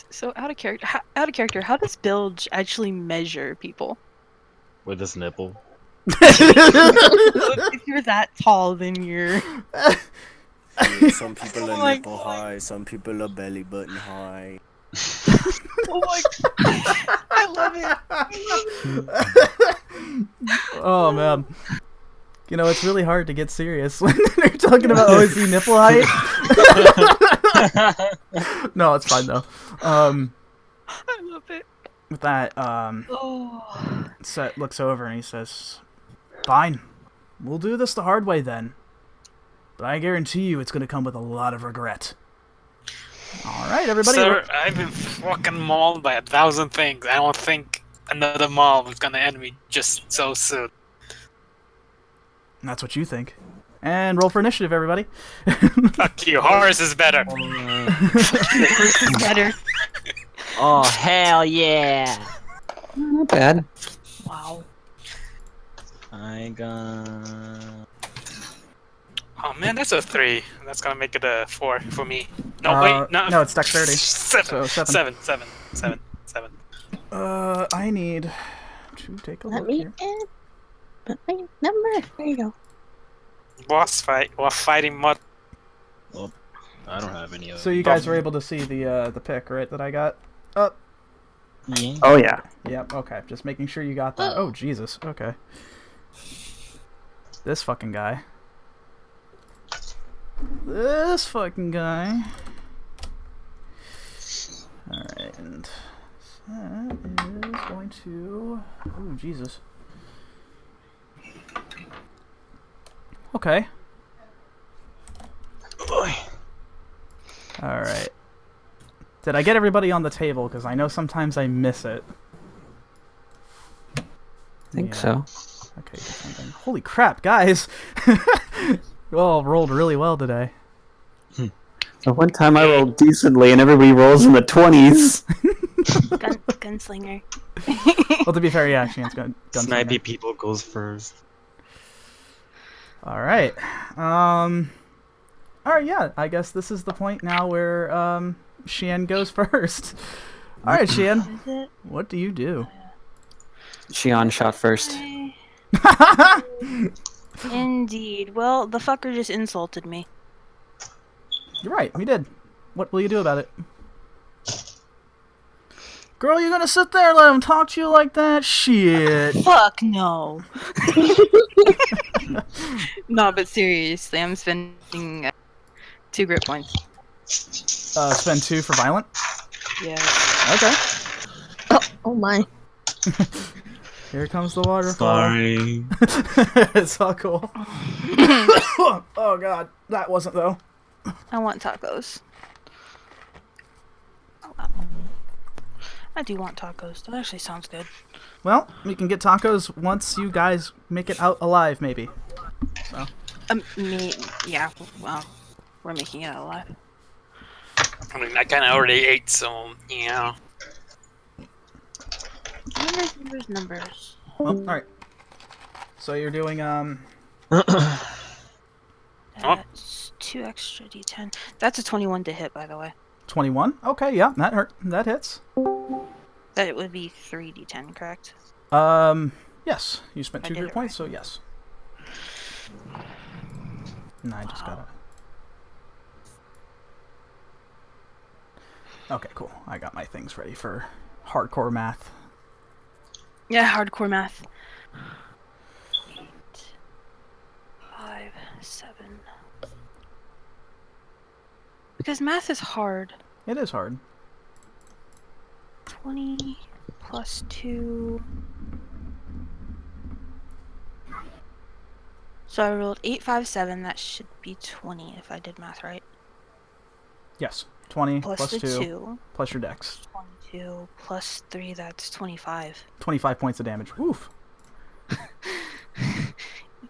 So out of character, how does Bilge actually measure people? With his nipple. If you're that tall, then you're. Yeah, some people Oh are my nipple high, some people are belly button high. Oh my! I love it. Oh man. You know, it's really hard to get serious when they're talking about OSC nipple height. No, it's fine though. I love it. With that, Oh. Set looks over and he says, "Fine, we'll do this the hard way then. But I guarantee you it's going to come with a lot of regret." All right, everybody. Sir, I've been fucking mauled by 1,000 things. I don't think another maul is gonna end me just so soon. That's what you think. And roll for initiative, everybody. Fuck you, Horus is better. This is better. Oh, hell yeah. Not bad. Wow. I got... Oh man, that's a 3. That's gonna make it a 4 for me. No, wait, no, it's dexterity. 7. So 7. 7. I need to take a Let look me here. in. Put my number. There you go. Boss fight while fighting mud. I don't have any of So you guys were able to see the pick, right, that I got? Oh, Yeah. Oh yeah. yep, okay. Just making sure you got that. Oh, Jesus, okay. This fucking guy. This fucking guy. Alright, and that is going to... Oh, Jesus. Okay. Alright. Did I get everybody on the table? Because I know sometimes I miss it. I think Yeah. so. Okay, something. Holy crap, guys! You all rolled really well today. The one time I rolled decently and everybody rolls in the 20s. Gunslinger. Well, to be fair, yeah, Shane's gun. Snipey people goes first. All right. All right, yeah. I guess this is the point now where Sheehan goes first. All right, Sheehan. Is it? What do you do? Shion shot first. Indeed. Well, the fucker just insulted me. You're right. We did. What will you do about it? Girl, you gonna sit there and let him talk to you like that? Shit. Fuck no. No, but seriously, I'm spending 2 grit points. Spend 2 for violent. Yeah. Okay. Oh my. Here comes the waterfall. Sorry. It's all cool. Oh god, that wasn't though. I want tacos. Oh, wow. I do want tacos. That actually sounds good. Well, we can get tacos once you guys make it out alive, maybe. So. Yeah. Well, we're making it out alive. I mean, I kind of already ate, so yeah. Numbers. Well, all right. So you're doing That's 2 extra d10. That's a 21 to hit, by the way. 21. Okay, yeah, that hurt. That hits. That it would be 3 d10, correct? Yes. You spent I 2 did grit it points, so yes. And I just got it. Okay, cool. I got my things ready for hardcore math. Yeah, hardcore math. 8, 5, 7. Because math is hard. It is hard. 20 plus 2. So I rolled 8, 5, 7. That should be 20 if I did math right. Yes. 20 Plus plus the 2 2. plus your dex. 22 plus 3, that's 25. 25 points of damage. Oof.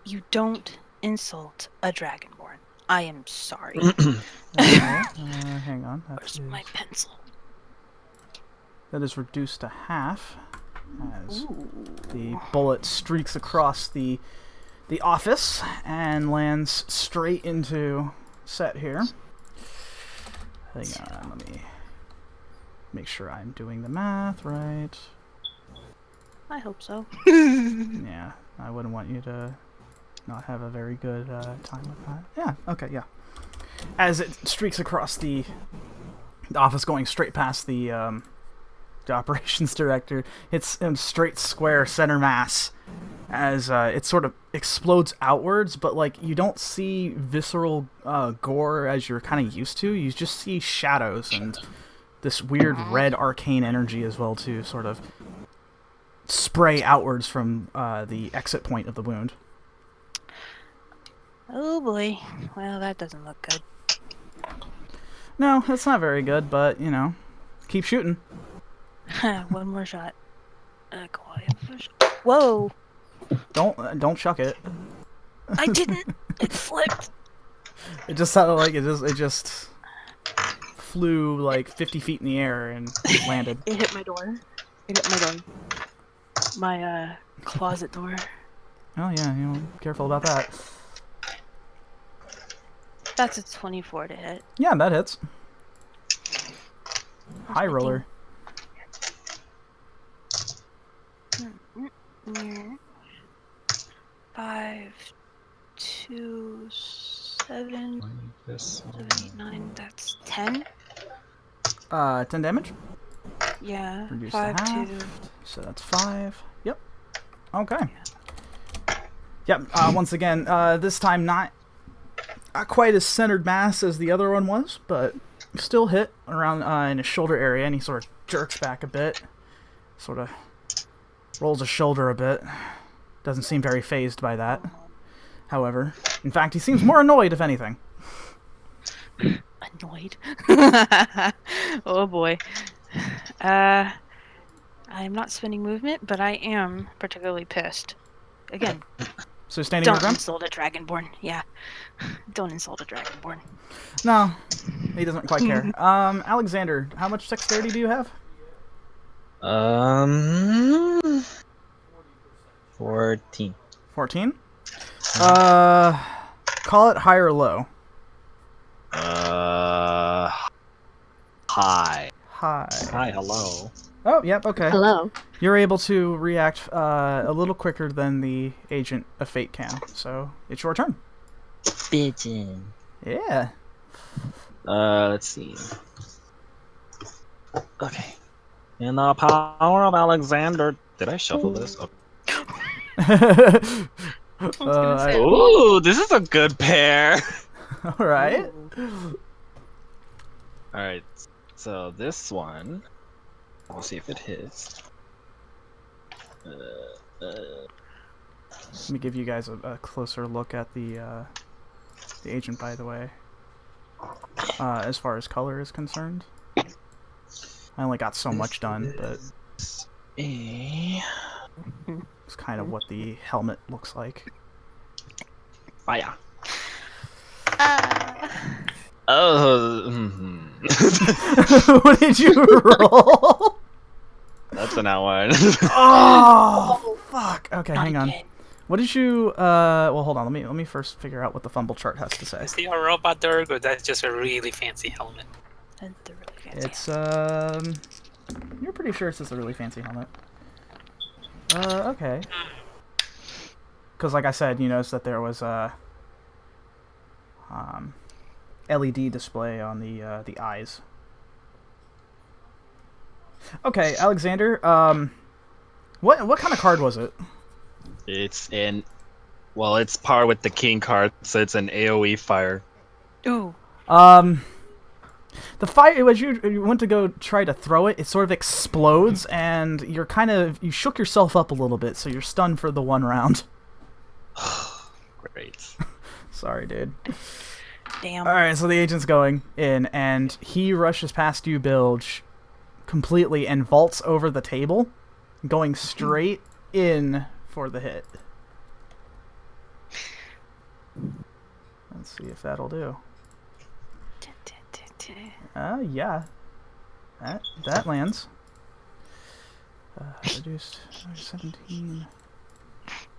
You don't insult a dragonborn. I am sorry. Okay, hang on. Where's my pencil? That is reduced to half as Ooh. the bullet streaks across the office and lands straight into Set here. Hang on, let me make sure I'm doing the math right. I hope so. Yeah, I wouldn't want you to not have a very good time with that. Yeah, okay, yeah. As it streaks across the office, going straight past the operations director, it's in straight square center mass as it sort of explodes outwards, but like you don't see visceral gore as you're kind of used to. You just see shadows and this weird red arcane energy as well too, sort of spray outwards from the exit point of the wound. Oh boy. Well, that doesn't look good. No, that's not very good, but you know, keep shooting. One more shot. Quiet. Whoa! Don't chuck it. I didn't. It slipped. It just sounded like it just flew like 50 feet in the air and landed. It hit my door. It hit my door. My closet door. Oh yeah, you know, careful about that. That's a 24 to hit. Yeah, that hits. High roller. 5, 2, 7, 7, 8, 9. That's 10. 10 damage. Yeah. Reduce 5, to half. 2. So that's 5. Yep. Okay. Yep. Once again, this time not quite as centered mass as the other one was, but still hit around in his shoulder area, and he sort of jerks back a bit, sort of rolls his shoulder a bit. Doesn't seem very fazed by that. However, in fact, he seems more annoyed, if anything. Annoyed? Oh boy. I'm not spending movement, but I am particularly pissed. Again, So standing your don't ground? insult a dragonborn. Yeah. Don't insult a dragonborn. No, he doesn't quite care. Alexander, how much dexterity do you have? 14. 14? Call it high or low. Hi. High. Hi, hello. Oh, yep, okay. Hello. You're able to react a little quicker than the Agent of Fate can, so it's your turn. Bitchin'. Yeah. Let's see. Okay. In the power of Alexander. Did I shuffle this? Oh. Ooh, this is a good pair. Alright. Alright, so this one. We'll see if it hits. Let me give you guys a closer look at the agent, by the way. As far as color is concerned. I only got so much done, but it's kind of what the helmet looks like. Fire. Oh. What did you roll? That's an outline. Oh, fuck. Okay, Not hang on. again. What did you? Well, hold on. Let me first figure out what the fumble chart has to say. Is he a robot dog or that's just a really fancy helmet? And they're really fancy. It's You're pretty sure it's just a really fancy helmet. Okay. Because, like I said, you noticed that there was a LED display on the eyes. Okay, Alexander. What kind of card was it? It's it's par with the king card, so it's an AoE fire. Ooh. The fire, as you went to go try to throw it, it sort of explodes, and you shook yourself up a little bit, so you're stunned for the one round. Great. Sorry, dude. Damn. Alright, so the agent's going in, and he rushes past you, Bilge, completely, and vaults over the table, going straight in for the hit. Let's see if that'll do. Yeah. That lands. Reduced 17.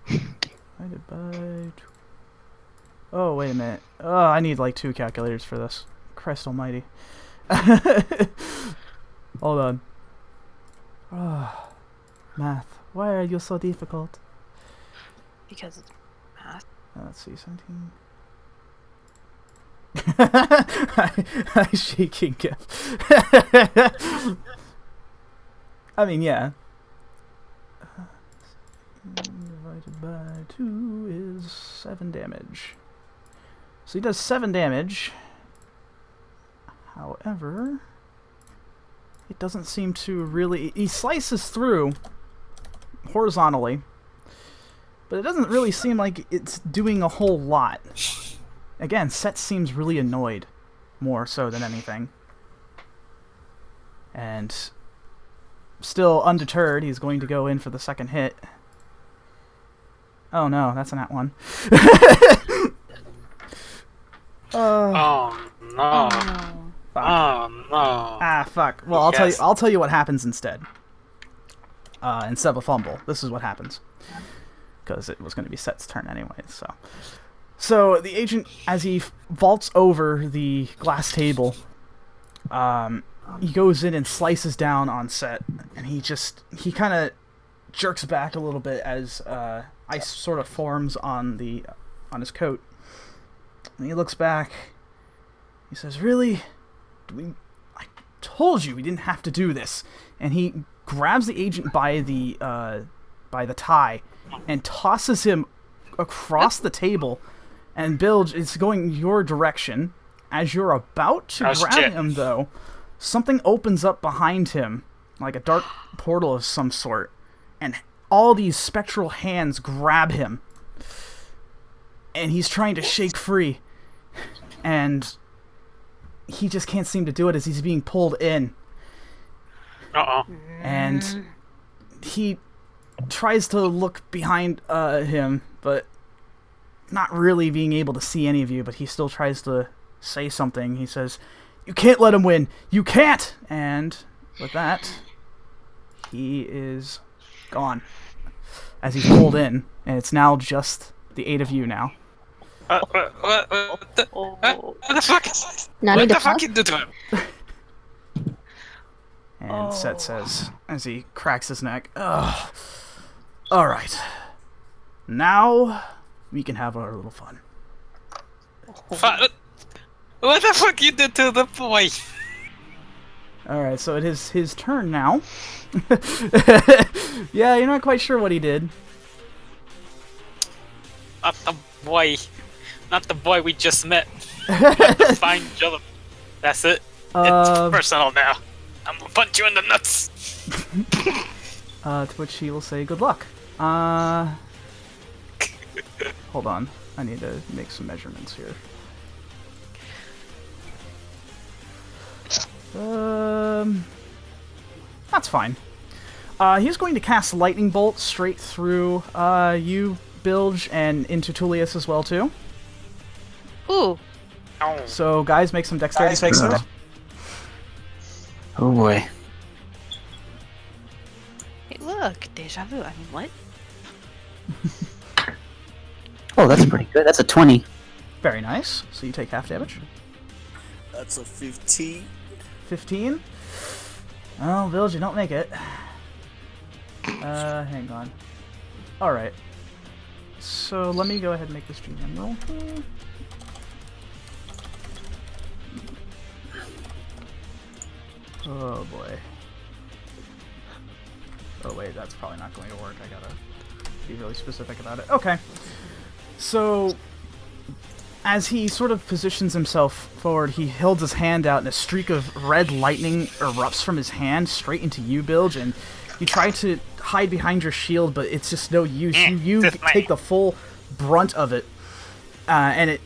Divided by... Oh, wait a minute. Oh, I need like 2 calculators for this. Christ almighty. Hold on. Ah, math. Why are you so difficult? Because it's math. Let's see, 17. I'm shaking. I mean, yeah. Divided by 2 is 7 damage. So he does 7 damage. However, it doesn't seem to really... He slices through horizontally, but it doesn't really seem like it's doing a whole lot. Again, Set seems really annoyed, more so than anything. And still undeterred, he's going to go in for the second hit. Oh no, that's a nat 1. Oh no. Fuck. Oh no. Ah, fuck. Well, I'll tell you what happens instead. Instead of a fumble, this is what happens. Because it was going to be Set's turn anyway, so... So, the agent, as he vaults over the glass table, he goes in and slices down on Set, and he kind of jerks back a little bit as ice sort of forms on his coat. And he looks back, he says, "Really? I told you we didn't have to do this." And he grabs the agent by the tie and tosses him across the table. And Bilge is going your direction. As you're about to grab him, though, something opens up behind him, like a dark portal of some sort, and all these spectral hands grab him. And he's trying to shake free. And he just can't seem to do it as he's being pulled in. Uh-oh. And he tries to look behind him, but not really being able to see any of you, but he still tries to say something. He says, "You can't let him win! You can't!" And with that, he is gone. As he's pulled in, and it's now just the 8 of you now. What the fuck is this? Not What the a fuck you do to him? And Set says, as he cracks his neck, "Ugh. Alright. Now we can have our little fun." What the fuck you did to the boy? Alright, so it is his turn now. Yeah, you're not quite sure what he did. Not the boy. Not the boy we just met. Fine, Jillum. That's it. It's personal now. I'm gonna punch you in the nuts. To which he will say, "Good luck." Hold on. I need to make some measurements here. That's fine. He's going to cast Lightning Bolt straight through you, Bilge, and into Tullius as well, too. Ooh. So, guys, make some dexterity checks. Oh boy. Hey, look, deja vu. I mean, what? Oh, that's pretty good. That's a 20. Very nice. So you take half damage. That's a 15. 15? Oh, Bilge, you don't make it. Hang on. Alright. So let me go ahead and make this GM roll. Oh boy. Oh wait, that's probably not going to work. I gotta be really specific about it. Okay. So, as he sort of positions himself forward, he holds his hand out and a streak of red lightning erupts from his hand straight into you, Bilge, and you try to hide behind your shield, but it's just no use. You take the full brunt of it, and it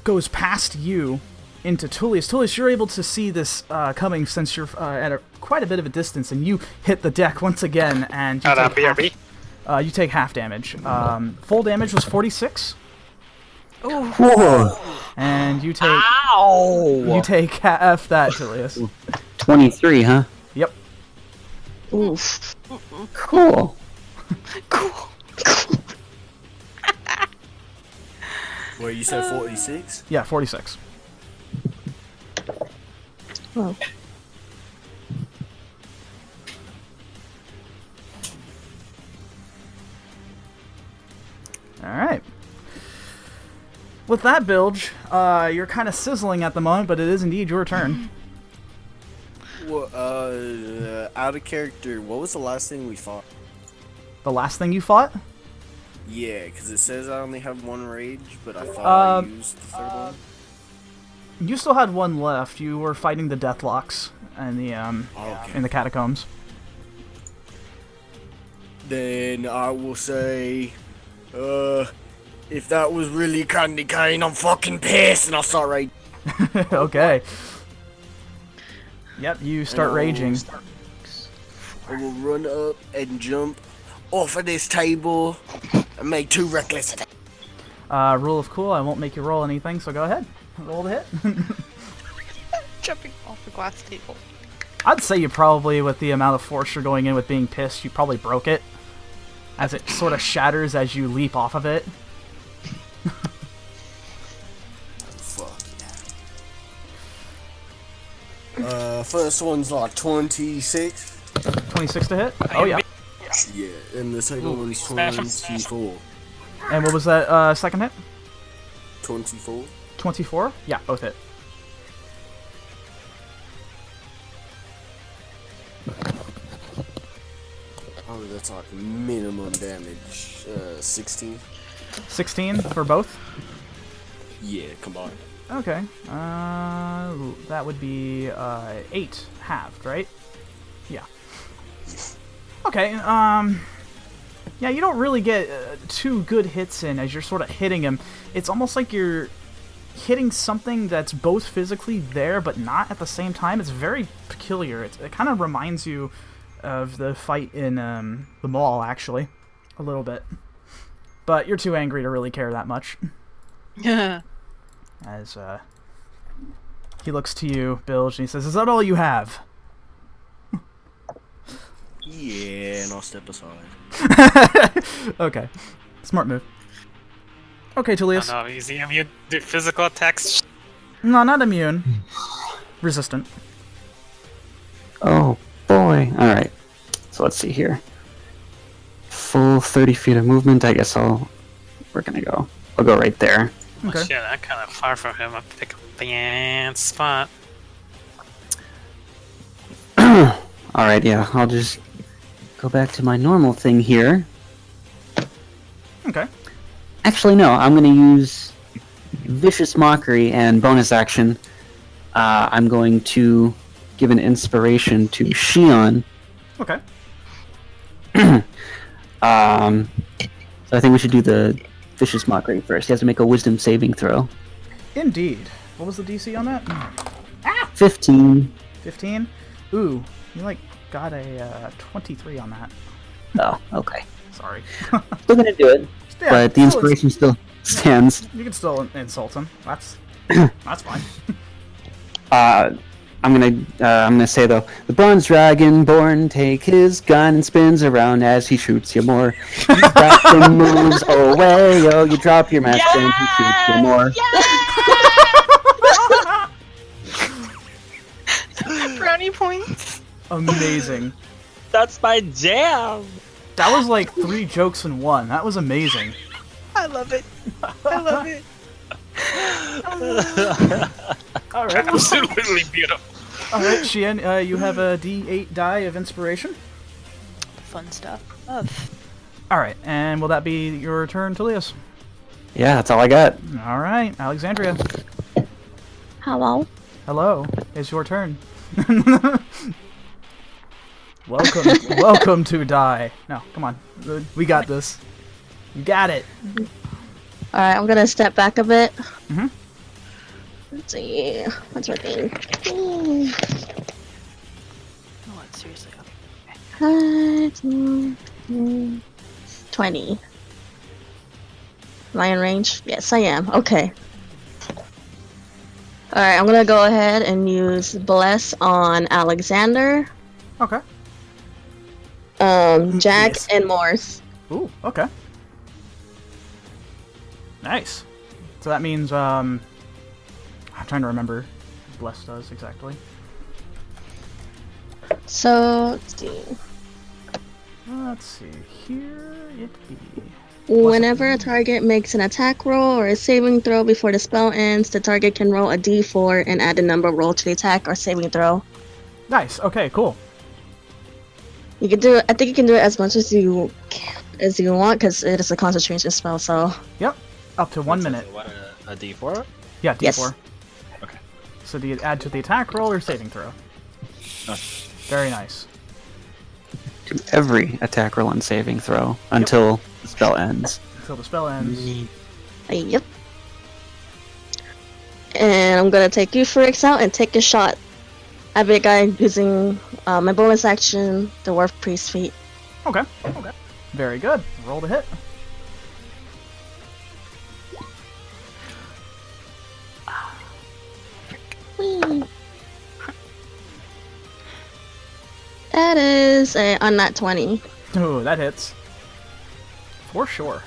goes past you into Tullius. Tullius, you're able to see this coming since you're at quite a bit of a distance, and you hit the deck once again, and you take half damage. Full damage was 46. Whoa! And you take... Ow! You take half that, Tullius. 23, huh? Yep. Oof. Cool. Cool. Where you said 46? Yeah, 46. Well, Alright. With that, Bilge, you're kind of sizzling at the moment, but it is indeed your turn. Well, out of character, what was the last thing we fought? The last thing you fought? Yeah, because it says I only have one rage, but I thought I used the third one. You still had one left. You were fighting the Deathlocks in the in the catacombs. Then I will say, if that was really candy cane, I'm fucking pissed, and I'll start raging. Okay. Yep, you start raging. I will run up and jump off of this table and make 2 reckless attacks. Rule of cool, I won't make you roll anything, so go ahead. Roll the hit. Jumping off the glass table. I'd say you probably, with the amount of force you're going in with being pissed, you probably broke it. As it sort of shatters as you leap off of it. Fuck yeah. First one's like 26. 26 to hit? Oh yeah. Yeah, and the second one's 24. And what was that second hit? 24. 24? Yeah, both hit. Oh, that's like minimum damage. 16. 16 for both? Yeah, combined. Okay. That would be 8 halved, right? Yeah. Okay, yeah, you don't really get 2 good hits in as you're sort of hitting him. It's almost like you're hitting something that's both physically there but not at the same time. It's very peculiar. It kind of reminds you of the fight in the mall, actually, a little bit. But you're too angry to really care that much. As he looks to you, Bilge, and he says, "Is that all you have?" Yeah, and I'll step aside. Okay. Smart move. Okay, Tullius. Oh no, is he immune to physical attacks? No, not immune. Resistant. Oh boy. Alright. So let's see here. Full 30 feet of movement. I guess I'll go right there. Okay. Shit, I'm kind of far from him. I'll pick a bad spot. Alright, yeah. I'll just go back to my normal thing here. Okay. Actually, no. I'm going to use Vicious Mockery and bonus action. I'm going to give an inspiration to Shion. Okay. So I think we should do the Vicious Mockery first. You have to make a Wisdom saving throw. Indeed. What was the DC on that? 15. 15? Ooh, you got a 23 on that. Oh, okay. Sorry. Still gonna do it, Yeah, but the inspiration still stands. You can still insult him. That's fine. I'm gonna say though, the bronze dragonborn take his gun and spins around as he shoots you more. He's got the moves away, yo. You drop your mask and he shoots you more. Brownie points. Amazing. That's my jam. That was like 3 jokes in one. That was amazing. I love it. I love it. All right. Absolutely beautiful. All right, Xian, you have a D8 die of inspiration. Fun stuff. Love. All right, and will that be your turn, Tullius? Yeah, that's all I got. All right, Alexandria. Hello. Hello, it's your turn. Welcome to die. No, come on, we got this. You got it. Alright, I'm gonna step back a bit. Mhm. Let's see. What's my thing? Oh, seriously. Okay. 20. Am I in range? Yes, I am. Okay. Alright, I'm gonna go ahead and use Bless on Alexander, Okay. Jack, Yes. and Morse. Ooh, okay. Nice. So that means, I'm trying to remember what Bless does exactly. So, let's see. Let's see, here it be. Whenever a target makes an attack roll or a saving throw before the spell ends, the target can roll a d4 and add the number rolled to the attack or saving throw. Nice. Okay, cool. You can do it. I think you can do it as much as you want because it is a concentration spell. So Yep. Up to 1 minute. What, a D4? Yeah, D4. Yes. Okay. So do you add to the attack roll or saving throw? Okay. Very nice. To every attack roll and saving throw until the spell ends. Until the spell ends. yep. And I'm gonna take you Freaks out and take a shot at big guy using my bonus action, the Dwarf Priest feat. Okay. Very good. Roll to hit. Whee. That is a unnat 20. Ooh, that hits. For sure.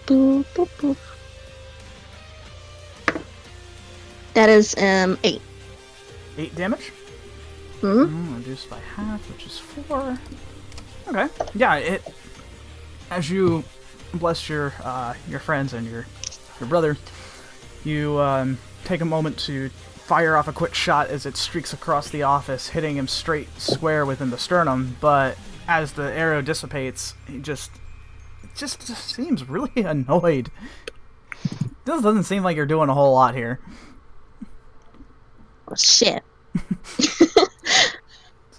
Boop, boop, boop. That is 8. 8 damage. Reduced by half, which is 4. Okay. Yeah, as you bless your friends and your brother, you take a moment to fire off a quick shot as it streaks across the office, hitting him straight square within the sternum. But as the arrow dissipates, he just seems really annoyed. This doesn't seem like you're doing a whole lot here. Oh, shit.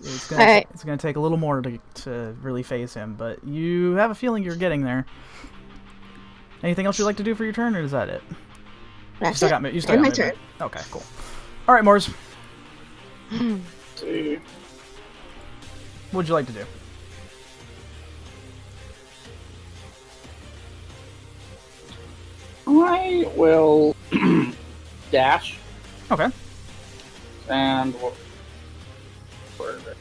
So it's gonna take a little more to really phase him, but you have a feeling you're getting there. Anything else you'd like to do for your turn, or is that it? That's you still it. got you still got my movement. turn. Okay, cool. All right, Mors. See. What'd you like to do? I will dash Okay. and where is it?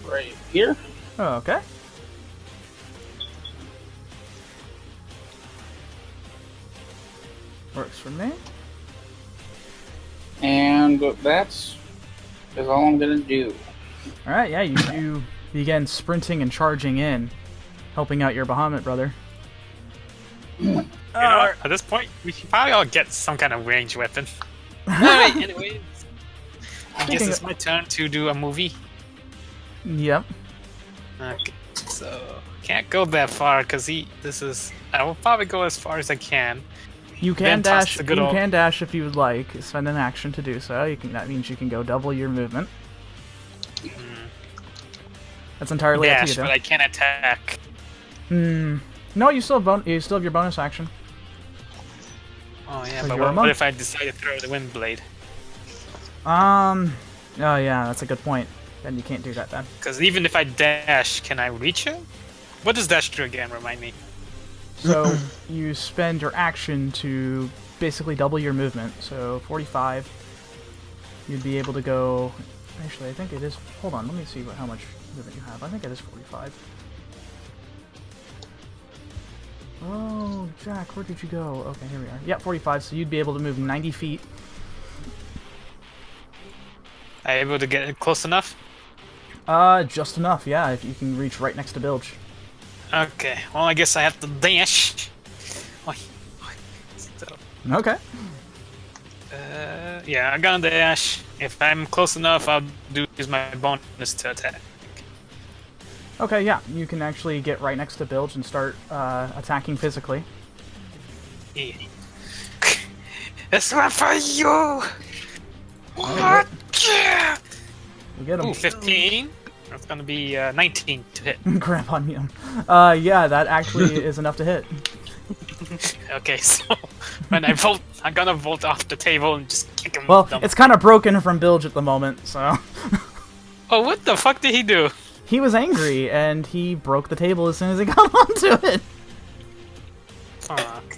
Right here. Okay. Works for me. And that's all I'm gonna do. All right, yeah, you begin sprinting and charging in, helping out your Bahamut brother. You know what? At this point, we should probably all get some kind of ranged weapon. Alright, anyways. I guess it's my turn to do a movie. Yep. Okay, so can't go that far because I will probably go as far as I can. You can Then toss dash. the You good old- can dash if you would like. Spend an action to do so. That means you can go double your movement. That's entirely up to you, Dash, though. but I can't attack. No, you still have your bonus action. Oh yeah, So but you're a what monk. if I decide to throw the wind blade? Oh yeah, that's a good point. Then you can't do that then. Because even if I dash, can I reach him? What does dash do again? Remind me. So you spend your action to basically double your movement. So 45. You'd be able to go. Actually, I think it is. Hold on, let me see how much movement you have. I think it is 45. Oh, Jack, where did you go? Okay, here we are. Yep, 45. So you'd be able to move 90 feet. Are you able to get close enough? Just enough. Yeah, if you can reach right next to Bilge. Okay, well I guess I have to dash. Oi, oi. So, Okay. yeah, I'm gonna dash. If I'm close enough, I'll use my bonus to attack. Okay, yeah, you can actually get right next to Bilge and start attacking physically. Yeah. This one for you! Alright, Yeah! you get him. Ooh, 15. That's gonna be 19 to hit. Crap on you. Yeah, that actually is enough to hit. Okay, so when I vault, I'm gonna vault off the table and just kick him. Well, dump. it's kind of broken from Bilge at the moment, so... Oh, what the fuck did he do? He was angry, and he broke the table as soon as he got onto it. Fuck.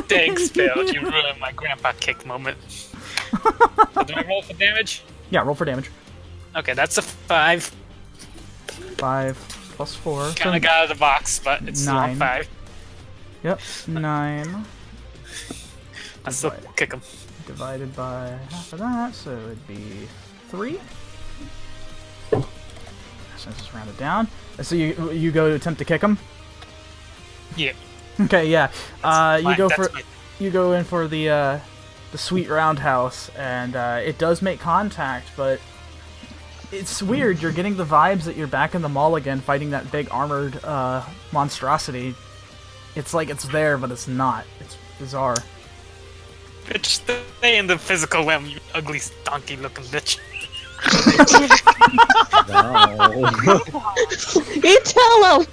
Thanks, Bill. You ruined my grandpa kick moment. So do I roll for damage? Yeah, roll for damage. Okay, that's a 5. 5 plus 4. Kinda got out of the box, but it's still 9. 5. Yep, 9. I still kick him. Divided by half of that, so it'd be 3. Since it's rounded down. So you go to attempt to kick him? Yeah. Okay, yeah. You go in for the sweet roundhouse, and it does make contact, but it's weird. You're getting the vibes that you're back in the mall again, fighting that big armored monstrosity. It's like it's there, but it's not. It's bizarre. Bitch, stay in the physical realm, you ugly, donkey-looking bitch. You tell him!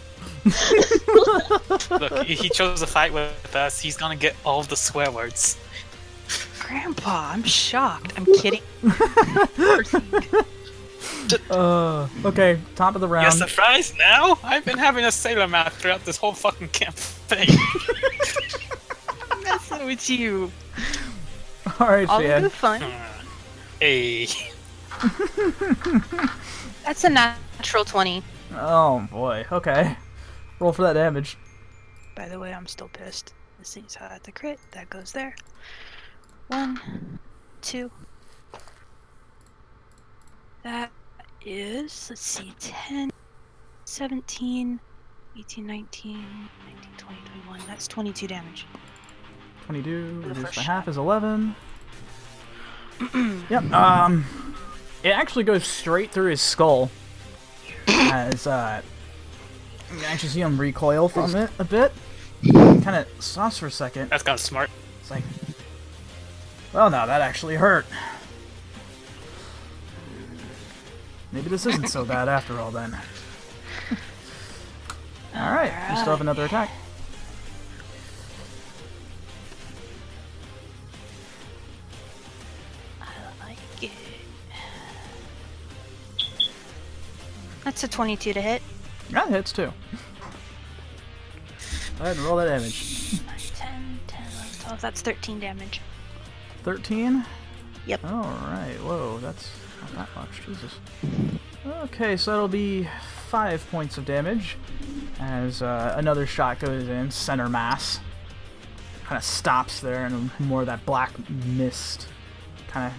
Look, he chose to fight with us. He's gonna get all the swear words. Grandpa, I'm shocked. I'm kidding. Okay, top of the round. You're surprised now? I've been having a sailor math throughout this whole fucking campaign. I'm messing with you. Alright, All Chad. of the fun. Hey. That's a natural 20. Oh boy, okay. Roll for that damage. By the way, I'm still pissed. This thing's hot at the crit. That goes there. 1, 2. That is, let's see, 10, 17, 18, 19, 19, 20, 21. That's 22 damage. 22, For the reduced first by half shot. is 11. Yep, it actually goes straight through his skull. As, you can actually see him recoil from it a bit. Kind of stops for a second. That's kind of smart. It's like, well, no, that actually hurt. Maybe this isn't so bad after all, then. Alright, you still have another attack. I like it. That's a 22 to hit. That hits, too. Go ahead and roll that damage. 9, 10, 11, 12. That's 13 damage. 13? Yep. Alright, whoa, that's not that much, Jesus. Okay, so that'll be 5 points of damage as another shot goes in, center mass. Kind of stops there, and more of that black mist kind of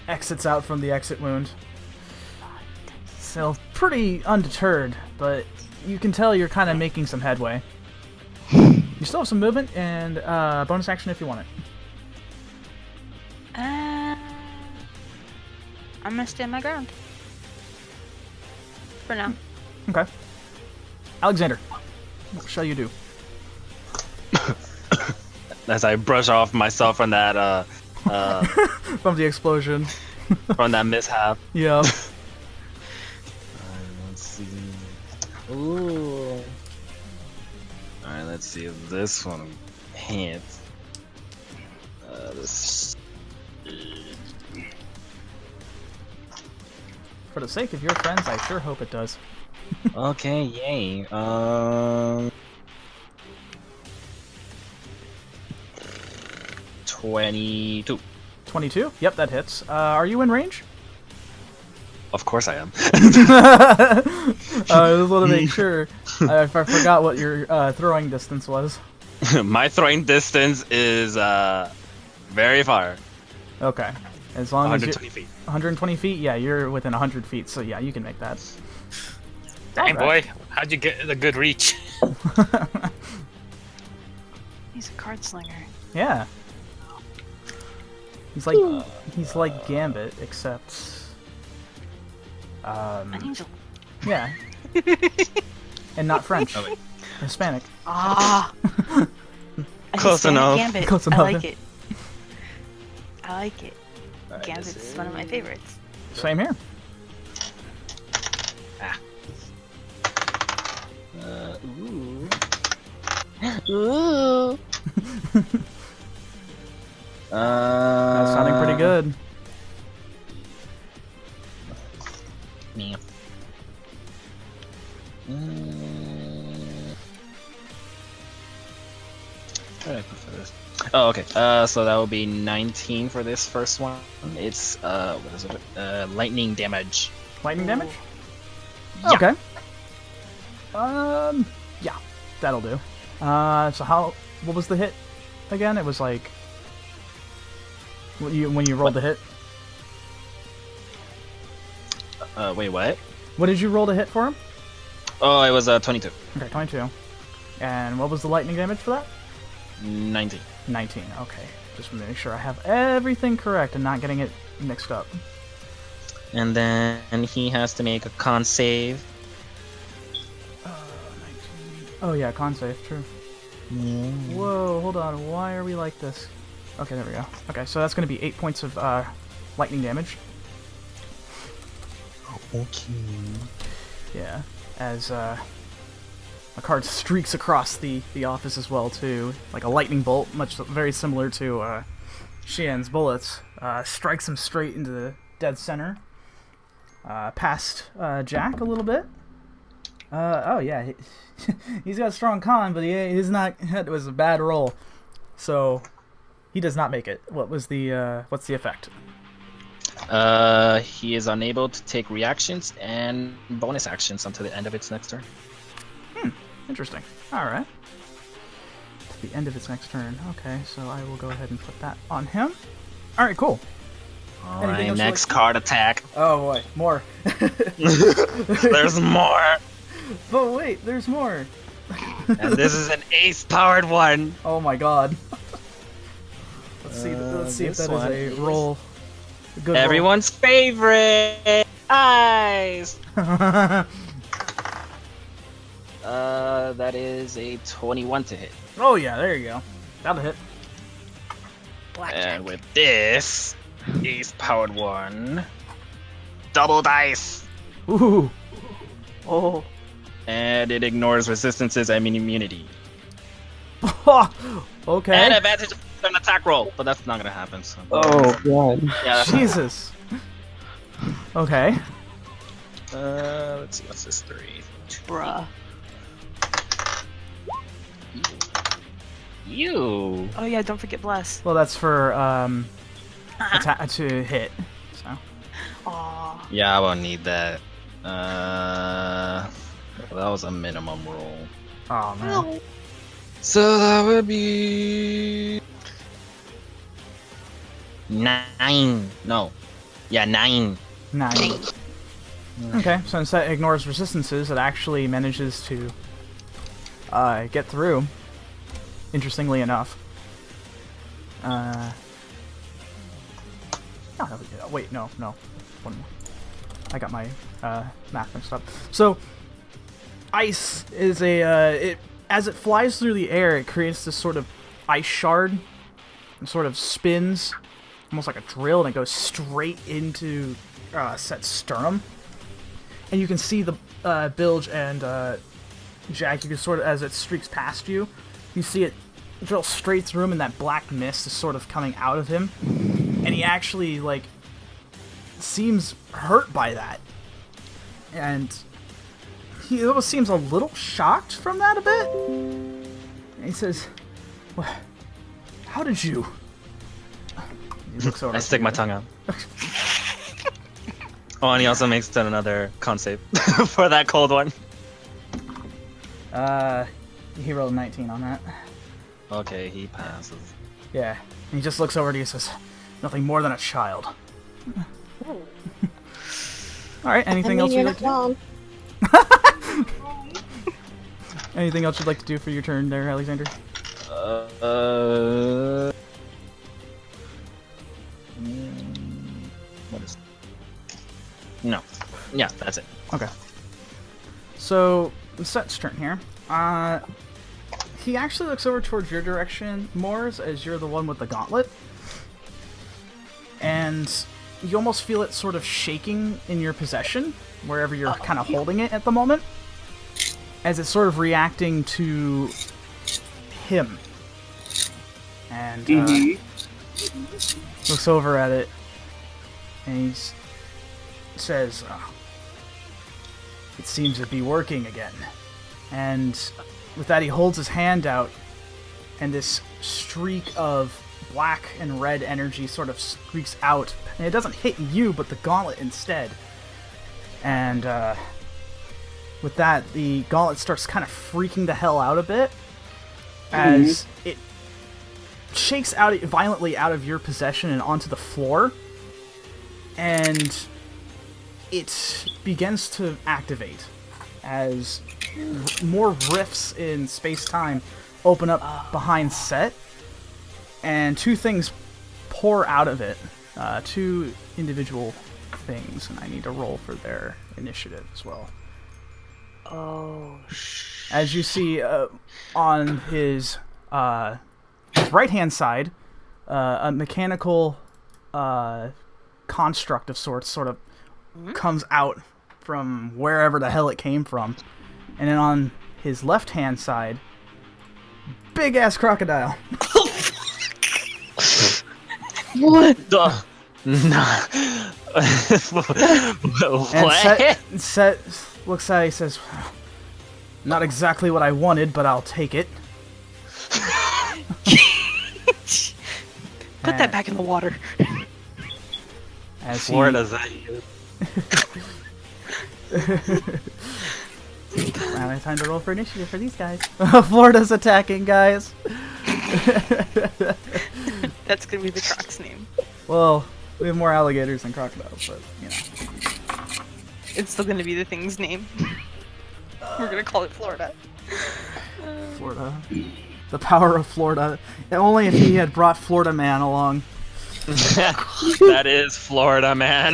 exits out from the exit wound. Still pretty undeterred, but you can tell you're kind of making some headway. You still have some movement and bonus action if you want it. I'm gonna stand my ground. For now. Okay. Alexander, what shall you do? As I brush off myself from that From the explosion. from that mishap. Yeah. Let's see. Ooh. Alright, let's see if this one hits. This. For the sake of your friends, I sure hope it does. Okay, yay. 22. 22? Yep, that hits. Are you in range? Of course I am. I just want to make sure. I forgot what your throwing distance was. My throwing distance is very far. Okay. As long as 120 feet. 120 feet? Yeah, you're within 100 feet, so yeah, you can make that. Dang, Alright. boy. How'd you get a good reach? He's a card slinger. Yeah. He's like Gambit, except An angel. yeah. And not French. Oh, wait. Hispanic. Ah. A Close Hispanic enough. Gambit. Close I enough. like it. I like it. Alright, Gambit's this one of my favorites. Same here. Ooh. Ooh. That's sounding pretty good. Yeah. Where did I put for this? Oh, okay. So that will be 19 for this first one. It's what is it? Lightning damage. Lightning damage? Yeah. Okay. Yeah, that'll do. So what was the hit again? It was like When you rolled the hit? Wait, what? What did you roll to hit for him? Oh, it was 22. Okay, 22. And what was the lightning damage for that? 19. 19, okay. Just want to make sure I have everything correct and not getting it mixed up. And then he has to make a con save. 19. Oh yeah, con save, true. Whoa, hold on. Why are we like this? Okay, there we go. Okay, so that's going to be 8 points of lightning damage. Okay. Yeah, as a card streaks across the office as well too, like a lightning bolt, very similar to Xian's bullets. Strikes him straight into the dead center, past Jack a little bit. Oh yeah, he's got a strong con, but he's not. It was a bad roll, so he does not make it. What's the effect? He is unable to take reactions and bonus actions until the end of its next turn. Interesting. Alright. To the end of its next turn. Okay, so I will go ahead and put that on him. Alright, cool. Alright, next card attack. Oh boy, more. There's more! But wait, there's more. And this is an ace-powered one. Oh my god. Let's see if that is a roll. A good Everyone's favorite! Eyes! That is a 21 to hit. Oh yeah, there you go. That'll hit. Blackjack. And with this, ace-powered one, double dice! Ooh. Oh. And it ignores resistances and immunity. Okay. And advantage on an attack roll, but that's not gonna happen. So. Oh god. Yeah, that's Jesus. Okay. Let's see, what's this 3? Bruh. You. Oh yeah, don't forget bless. Well, that's for to hit. So. Aw. Yeah, I won't need that. That was a minimum roll. Oh man. So that would be 9. No. Yeah, 9. 9. Okay, so instead it ignores resistances, it actually manages to get through. Interestingly enough. Oh, wait, no. One more. I got my math mixed up. So, ice is as it flies through the air, it creates this sort of ice shard and sort of spins, almost like a drill, and it goes straight into Set's sternum. And you can see the Bilge and Jack, you can sort of, as it streaks past you, you see it drill straight through him, and that black mist is sort of coming out of him. And he actually, like, seems hurt by that. And he almost seems a little shocked from that a bit. And he says, well, how did you... He looks over. I stick my tongue out. Oh, and he also makes another con save for that cold one. He rolled a 19 on that. Okay, he passes. Yeah. And he just looks over to you and says, nothing more than a child. Alright, anything else you'd like to do? Anything else you'd like to do for your turn there, Alexander? What is... No. Yeah, that's it. Okay. So, Set's turn here. He actually looks over towards your direction, Mors, as you're the one with the gauntlet. And you almost feel it sort of shaking in your possession, wherever you're kind of holding it at the moment, as it's sort of reacting to him. And looks over at it, and he says, it seems to be working again. And with that, he holds his hand out, and this streak of black and red energy sort of streaks out. And it doesn't hit you, but the gauntlet instead. And with that, the gauntlet starts kind of freaking the hell out a bit, as it shakes out violently out of your possession and onto the floor, and it begins to activate as more rifts in space-time open up behind Set, and two things pour out of it. Two individual things, and I need to roll for their initiative as well. Oh, As you see on his right-hand side, a mechanical construct of sorts sort of comes out from wherever the hell it came from. And then on his left-hand side, big-ass crocodile. What? No. And Set looks at it, he says, not exactly what I wanted, but I'll take it. Put that back in the water. As Florida's at Now it's time to roll for initiative for these guys. Florida's attacking, guys. That's gonna be the croc's name. Well, we have more alligators than crocodiles, but, you know. It's still gonna be the thing's name. We're gonna call it Florida. Florida. The power of Florida. Only if he had brought Florida Man along. That is Florida Man.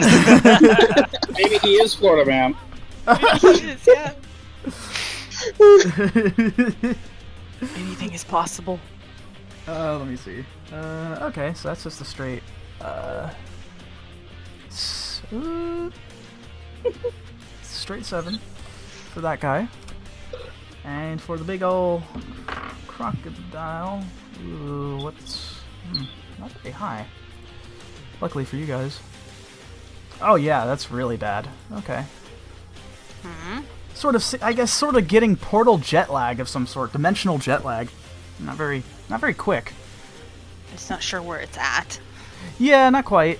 Maybe he is Florida Man. Yeah. Anything is possible. Let me see. Okay, so that's just a straight, straight 7 for that guy. And for the big ol' crocodile, ooh, what's, not very high. Luckily for you guys. Oh yeah, that's really bad. Okay. Sort of, I guess, sort of getting portal jet lag of some sort, dimensional jet lag. Not very quick. It's not sure where it's at. Yeah, not quite.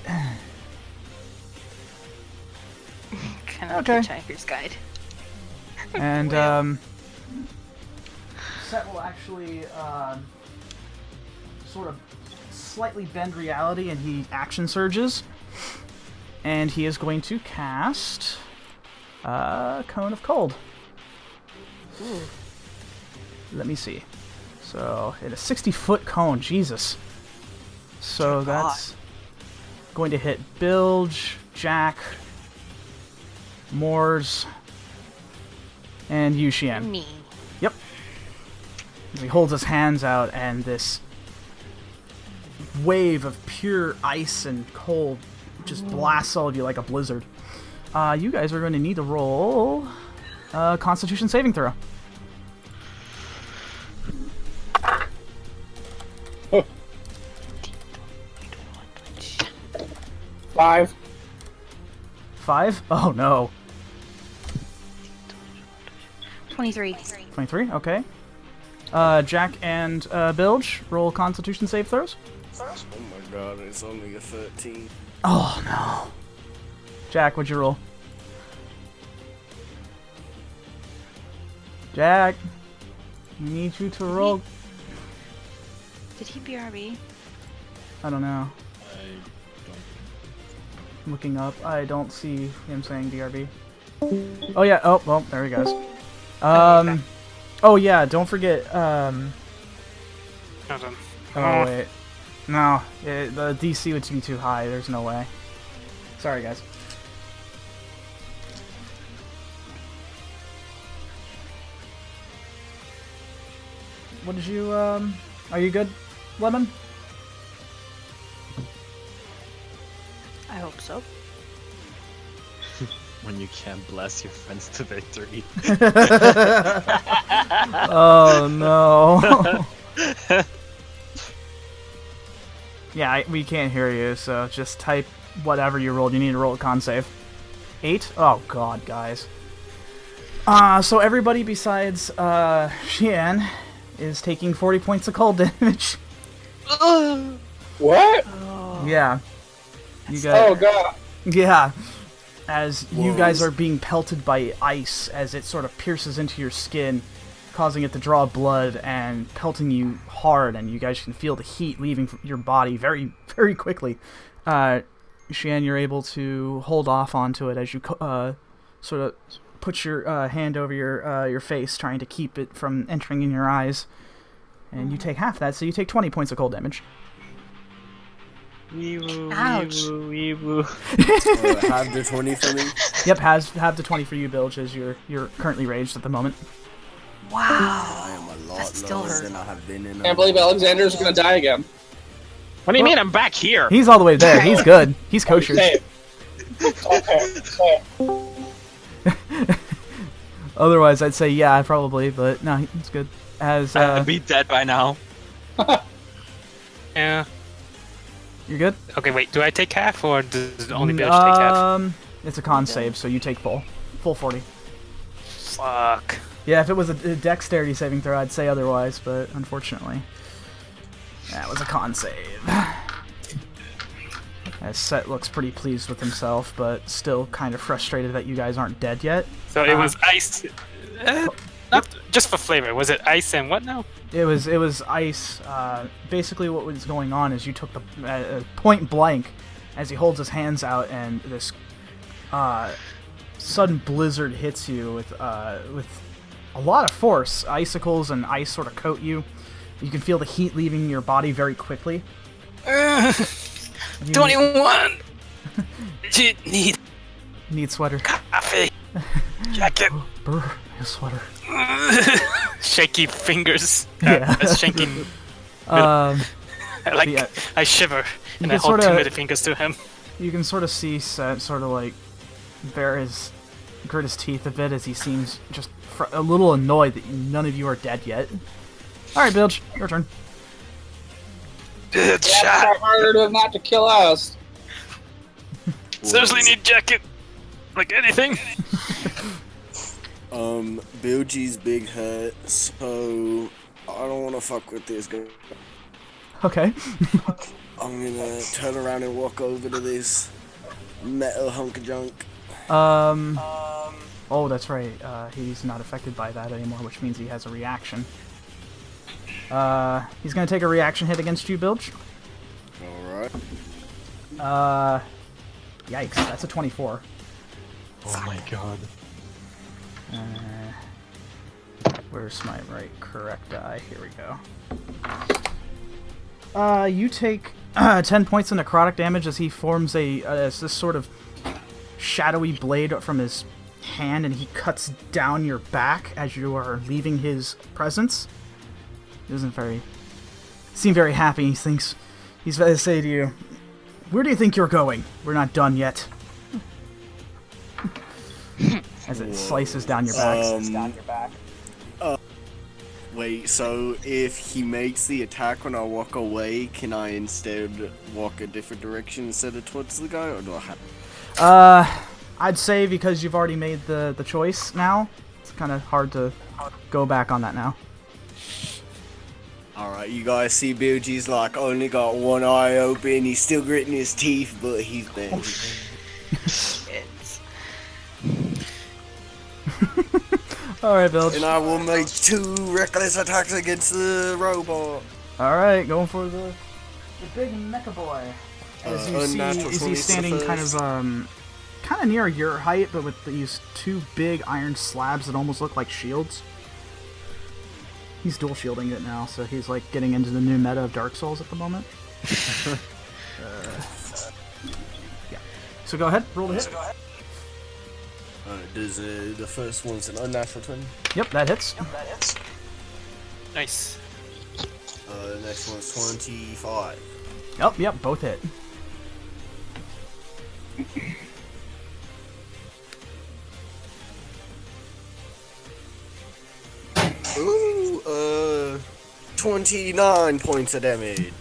Kind of Okay. Hitchhiker's Guide. And Set will actually sort of slightly bend reality, and he action surges, and he is going to cast Cone of Cold. Ooh. Let me see. So, hit a 60-foot cone. Jesus. So that's going to hit Bilge, Jack, Moors, and Yuxian. Me. Yep. He holds his hands out, and this wave of pure ice and cold just blasts all of you like a blizzard. You guys are going to need to roll a Constitution saving throw. Five. 5? Oh no. 23. 23, okay. Jack and Bilge, roll Constitution save throws. Oh my god, it's only a 13. Oh no. Jack, what'd you roll? Jack, I need you to roll. Did he BRB? I don't know. Looking up, I don't see him saying DRB. Oh yeah, oh, well, there he goes. Oh yeah, don't forget, Hold on. oh wait. No, the DC would be too high, there's no way. Sorry guys. What did you, are you good, Lemon? I hope so. When you can't bless your friends to victory. Oh no. Yeah, we can't hear you, so just type whatever you rolled. You need to roll a con save. 8? Oh god, guys. So everybody besides Xian is taking 40 points of cold damage. What? Yeah. You Oh guys, god. yeah. As you guys are being pelted by ice as it sort of pierces into your skin, causing it to draw blood and pelting you hard, and you guys can feel the heat leaving your body very, very quickly. Shan, you're able to hold off onto it as you sort of put your hand over your face, trying to keep it from entering in your eyes. And you take half that, so you take 20 points of cold damage. Ouch. Have the 20 for me. Yep, have the 20 for you, Bilge, as you're currently raged at the moment. I Wow. am a lot That still lower hurt. than I have been in. Can't believe Alexander's gonna die again. What do you mean? I'm back here. He's all the way there. He's good. He's kosher. Say it. Okay, say it. Otherwise, I'd say yeah, probably, but no, it's good. As I'd be dead by now. Yeah. you're good. Okay, wait. Do I take half, or does only Bilge take half? It's a con save, so you take full 40. Fuck. Yeah, if it was a dexterity saving throw, I'd say otherwise, but unfortunately, that was a con save. As Set looks pretty pleased with himself, but still kind of frustrated that you guys aren't dead yet. So it was ice. Not just for flavor. Was it ice and what now? It was ice. Basically, what was going on is you took the point blank as he holds his hands out, and this sudden blizzard hits you with a lot of force. Icicles and ice sort of coat you. You can feel the heat leaving your body very quickly. 21. Did you need sweater. coffee? Jacket. Brr, your sweater. Shaky fingers. Yeah. Shaking. Yeah. I shiver and can I hold two sorta- middle fingers to him. You can sort of see Set sort of like grit his teeth a bit as he seems just a little annoyed that none of you are dead yet. Alright, Bilge, your turn. Good Try shot. harder to not to kill us. Seriously need jacket. Like anything. Bilge's big hurt, so I don't want to fuck with this guy. Okay. I'm gonna turn around and walk over to this metal hunk of junk. Oh, that's right. He's not affected by that anymore, which means he has a reaction. He's gonna take a reaction hit against you, Bilge. Alright. Yikes, that's a 24. Oh my god. Where's my correct die? Here we go. You take 10 points of necrotic damage as he forms this sort of shadowy blade from his hand, and he cuts down your back as you are leaving his presence. He doesn't seem very happy. He's going to say to you, "Where do you think you're going? We're not done yet." As it slices down your back. Wait, so if he makes the attack when I walk away, can I instead walk a different direction instead of towards the guy, or do I have... I'd say because you've already made the choice now, it's kind of hard to go back on that now. Alright, you guys see Bilge's like only got one eye open, he's still gritting his teeth, but he's dead. Alright, Bilge. And I will make 2 reckless attacks against the robot. Alright, going for the big mecha boy. As you see, unnatural is he 20 standing kind of near your height, but with these 2 big iron slabs that almost look like shields. He's dual shielding it now, so he's like getting into the new meta of Dark Souls at the moment. Yeah. So go ahead, roll the hit. Does the first one's an unnatural 20? Yep, that hits. Nice. The next one's 25. Yep, both hit. Ooh, 29 points of damage.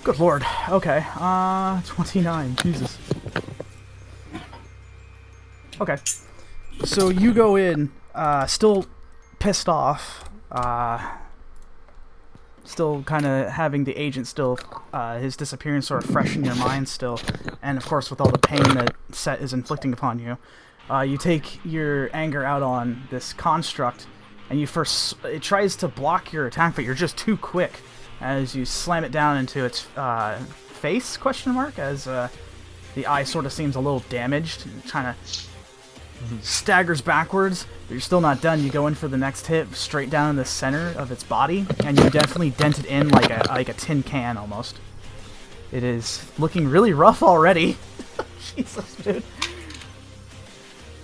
Good lord. Okay. 29. Jesus. Okay. So you go in, still pissed off, still kind of having the agent still, his disappearance sort of fresh in your mind still, and of course with all the pain that Set is inflicting upon you, you take your anger out on this construct and it tries to block your attack, but you're just too quick as you slam it down into its face, question mark, as the eye sort of seems a little damaged, kind of staggers backwards, but you're still not done. You go in for the next hit, straight down in the center of its body, and you definitely dent it in like a tin can, almost. It is looking really rough already. Jesus, dude.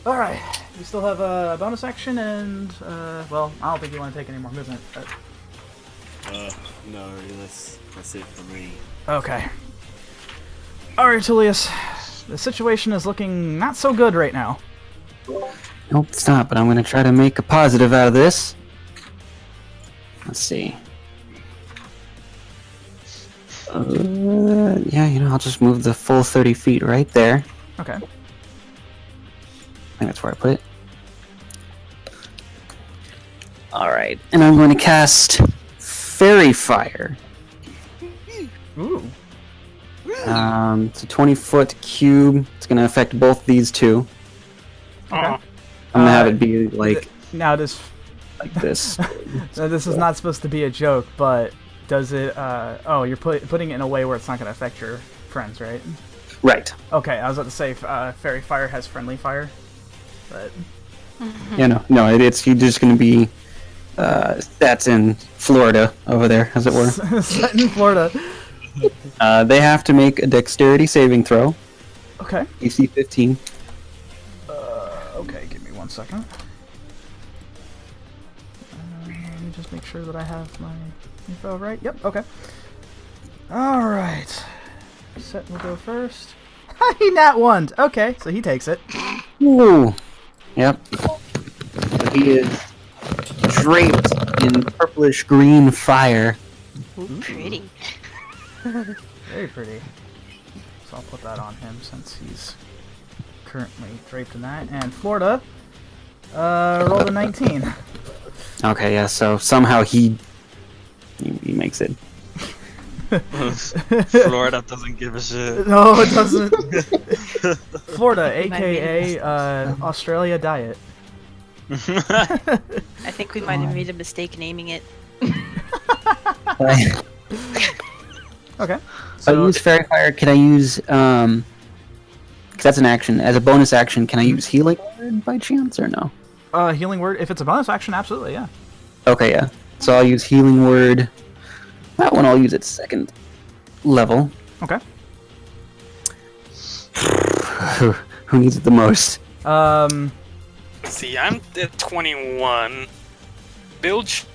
Alright, you still have a bonus action, and, well, I don't think you want to take any more movement. But... no, that's it for me. Okay. Alright, Tullius. The situation is looking not so good right now. Nope, it's not, but I'm going to try to make a positive out of this. Let's see. Yeah, I'll just move the full 30 feet right there. Okay. I think that's where I put it. Alright, and I'm going to cast Fairy Fire. Ooh. It's a 20-foot cube. It's going to affect both these two. Okay. I'm going to have it be like... Now, this... like this. So this is not supposed to be a joke, but does it... oh, you're putting it in a way where it's not going to affect your friends, right? Right. Okay, I was about to say Fairy Fire has Friendly Fire, but... Yeah, no, it's just going to be... that's in Florida over there, as it were. Set in Florida. They have to make a dexterity saving throw. Okay. AC 15. Okay, give me 1 second. Let me just make sure that I have my info right. Yep, okay. Alright. Set will go first. He nat 1! Okay, so he takes it. Ooh. Yep. So he is draped in purplish green fire. Ooh, pretty. Very pretty. So I'll put that on him since he's currently draped in that. And Florida rolled a 19. Okay, yeah, so somehow he makes it. Florida doesn't give a shit. No, it doesn't. Florida, aka Australia Diet. I think we might have made a mistake naming it. Okay. So I use Fairy Fire. Can I use because that's an action. As a bonus action, can I use Healing Word by chance or no? Healing Word. If it's a bonus action, absolutely, yeah. Okay, yeah. So I'll use Healing Word. That one I'll use at second level. Okay. Who needs it the most? See, I'm at 21. Bilge?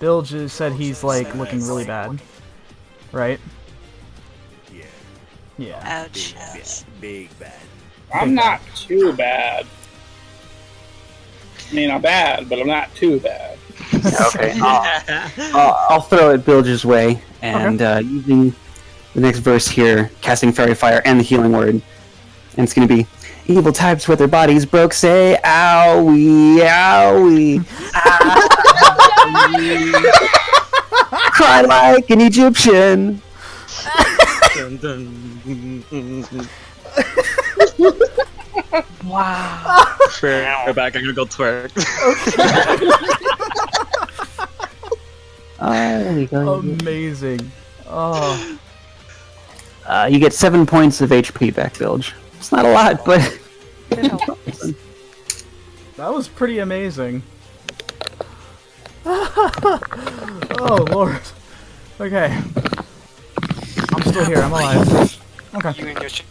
Bilge said he's like looking really bad. Right? Yeah. Yeah. Ouch. Big bad. I'm not too bad. I mean, I'm bad, but I'm not too bad. Okay. I'll throw it Bilge's way, and using the next verse here, casting Fairy Fire and the Healing Word, and it's gonna be evil types with their bodies broke say owie owie, owie. Cry like an Egyptian. Wow. Fair back, I'm gonna go twerk. There we go. Amazing. Oh. You get 7 points of HP back, Bilge. It's not a lot, but... That was pretty amazing. Oh, Lord. Okay. I'm still here, I'm alive. Okay. You and your shit.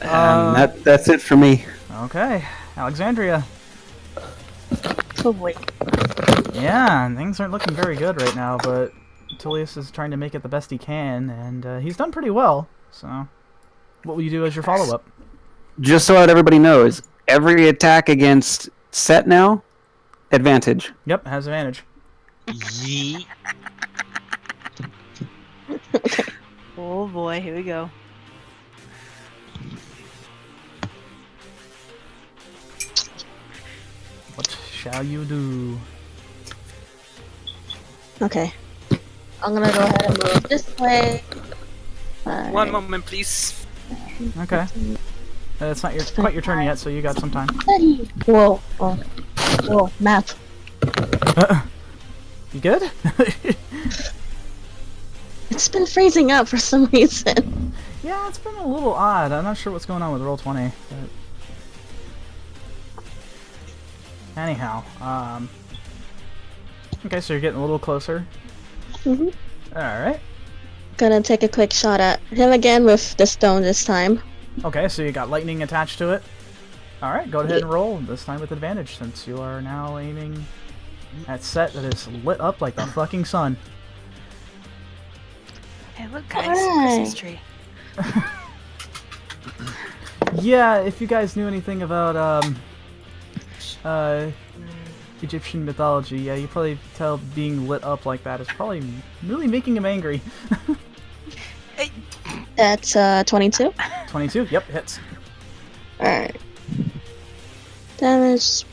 That's it for me. Okay. Alexandria. Oh boy. Yeah, things aren't looking very good right now, but Tullius is trying to make it the best he can, and he's done pretty well, so... What will you do as your follow-up? Just so that everybody knows, every attack against Set now, advantage. Yep, has advantage. Yeet. Oh boy, here we go. What shall you do? Okay. I'm gonna go ahead and move this way. One moment, please. Okay. It's not quite your turn yet, so you got some time. Whoa. Oh. Whoa, map. You good? It's been freezing up for some reason. Yeah, it's been a little odd. I'm not sure what's going on with Roll20. But... Anyhow, okay, so you're getting a little closer. Mhm. Alright. Gonna take a quick shot at him again with the stone this time. Okay, so you got lightning attached to it. Alright, go ahead and roll, this time with advantage, since you are now aiming at set that is lit up like the fucking sun. Hey, look, guys, Christmas tree. Yeah, if you guys knew anything about Egyptian mythology, yeah, you probably tell being lit up like that is probably really making him angry. That's 22. 22? Yep, hits. Alright. Damage.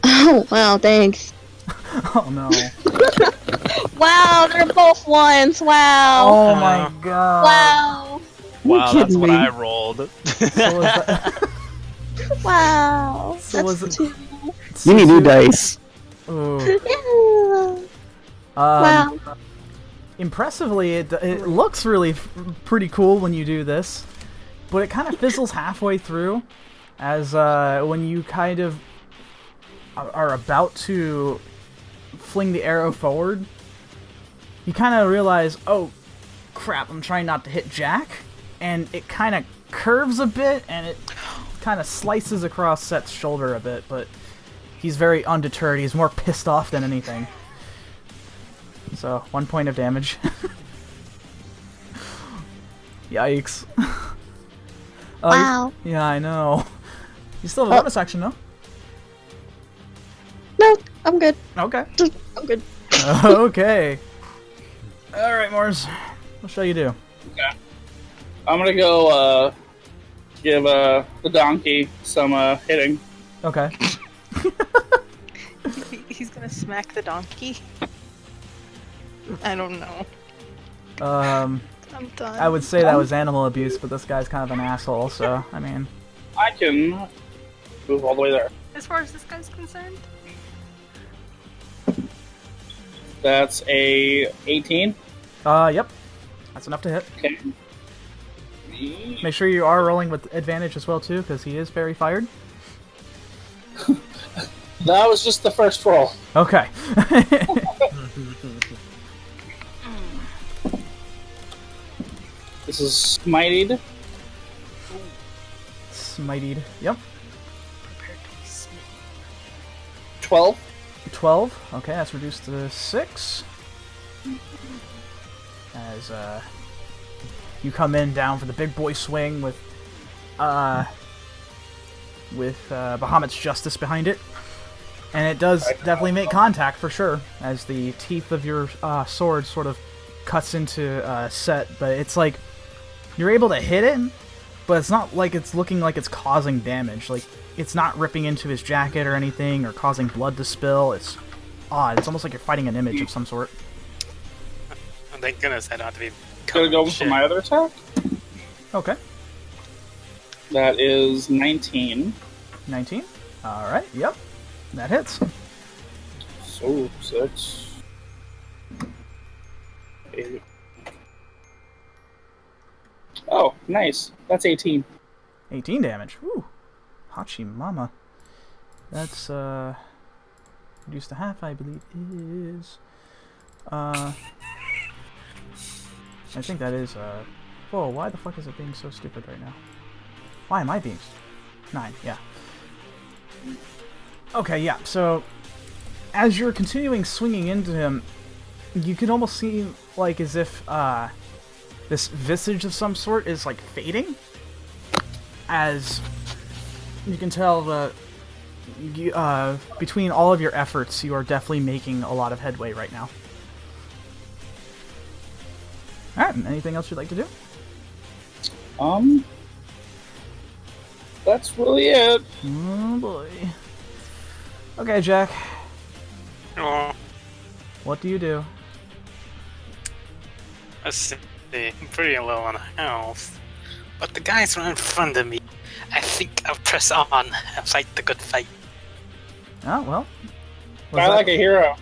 Oh, wow, thanks. Oh no. Wow, they're both ones. Wow. Oh my god. Wow. Wow, that's kidding what me? I rolled. So was that... Wow. So That's was it- 2. You need new dice. Ooh. Yeah. Wow. Wow. Impressively, it looks really pretty cool when you do this, but it kind of fizzles halfway through, as when you kind of are about to fling the arrow forward, you kind of realize, oh crap, I'm trying not to hit Jack, and it kind of curves a bit, and it kind of slices across Set's shoulder a bit, but he's very undeterred. He's more pissed off than anything. So, 1 point of damage. Yikes. Wow. Yeah, I know. You still have a bonus action, though? No, I'm good. Okay. I'm good. Okay. Alright, Mors. What shall you do? Okay. I'm gonna go give the donkey some hitting. Okay. He's gonna smack the donkey. I don't know. I'm done. I would say that was animal abuse, but this guy's kind of an asshole, so, I mean... I can move all the way there. As far as this guy's concerned, That's a 18. Yep. That's enough to hit. Okay. Make sure you are rolling with advantage as well, too, because he is very fired. That was just the first roll. Okay. This is smited. Smited. Yep. prepared to be smitten. 12. 12. Okay, that's reduced to 6. As you come in down for the big boy swing with Bahamut's Justice behind it. And it does definitely make contact for sure, as the teeth of your sword sort of cuts into Set, but it's like you're able to hit it, but it's not like it's looking like it's causing damage. Like, it's not ripping into his jacket or anything or causing blood to spill. It's odd. It's almost like you're fighting an image of some sort. Oh, thank goodness I don't have to be. Gonna go shit. for my other attack. Okay. That is 19. 19. Alright, yep. That hits. So, 6. 8. Oh, nice. That's 18. 18 damage. Woo. Hachi mama. That's, reduced to half, I believe, is... I think that is, whoa, why the fuck is it being so stupid right now? Why am I being... 9, yeah. Okay, yeah, so... As you're continuing swinging into him, you can almost see, like, as if, this visage of some sort is, like, fading. As you can tell, between all of your efforts, you are definitely making a lot of headway right now. Alright, anything else you'd like to do? That's really it. Oh boy. Okay, Jack. Oh, What do you do? let's see. I'm pretty low on health. But the guy's right in front of me. I think I'll press on and fight the good fight. Oh well. I like a hero.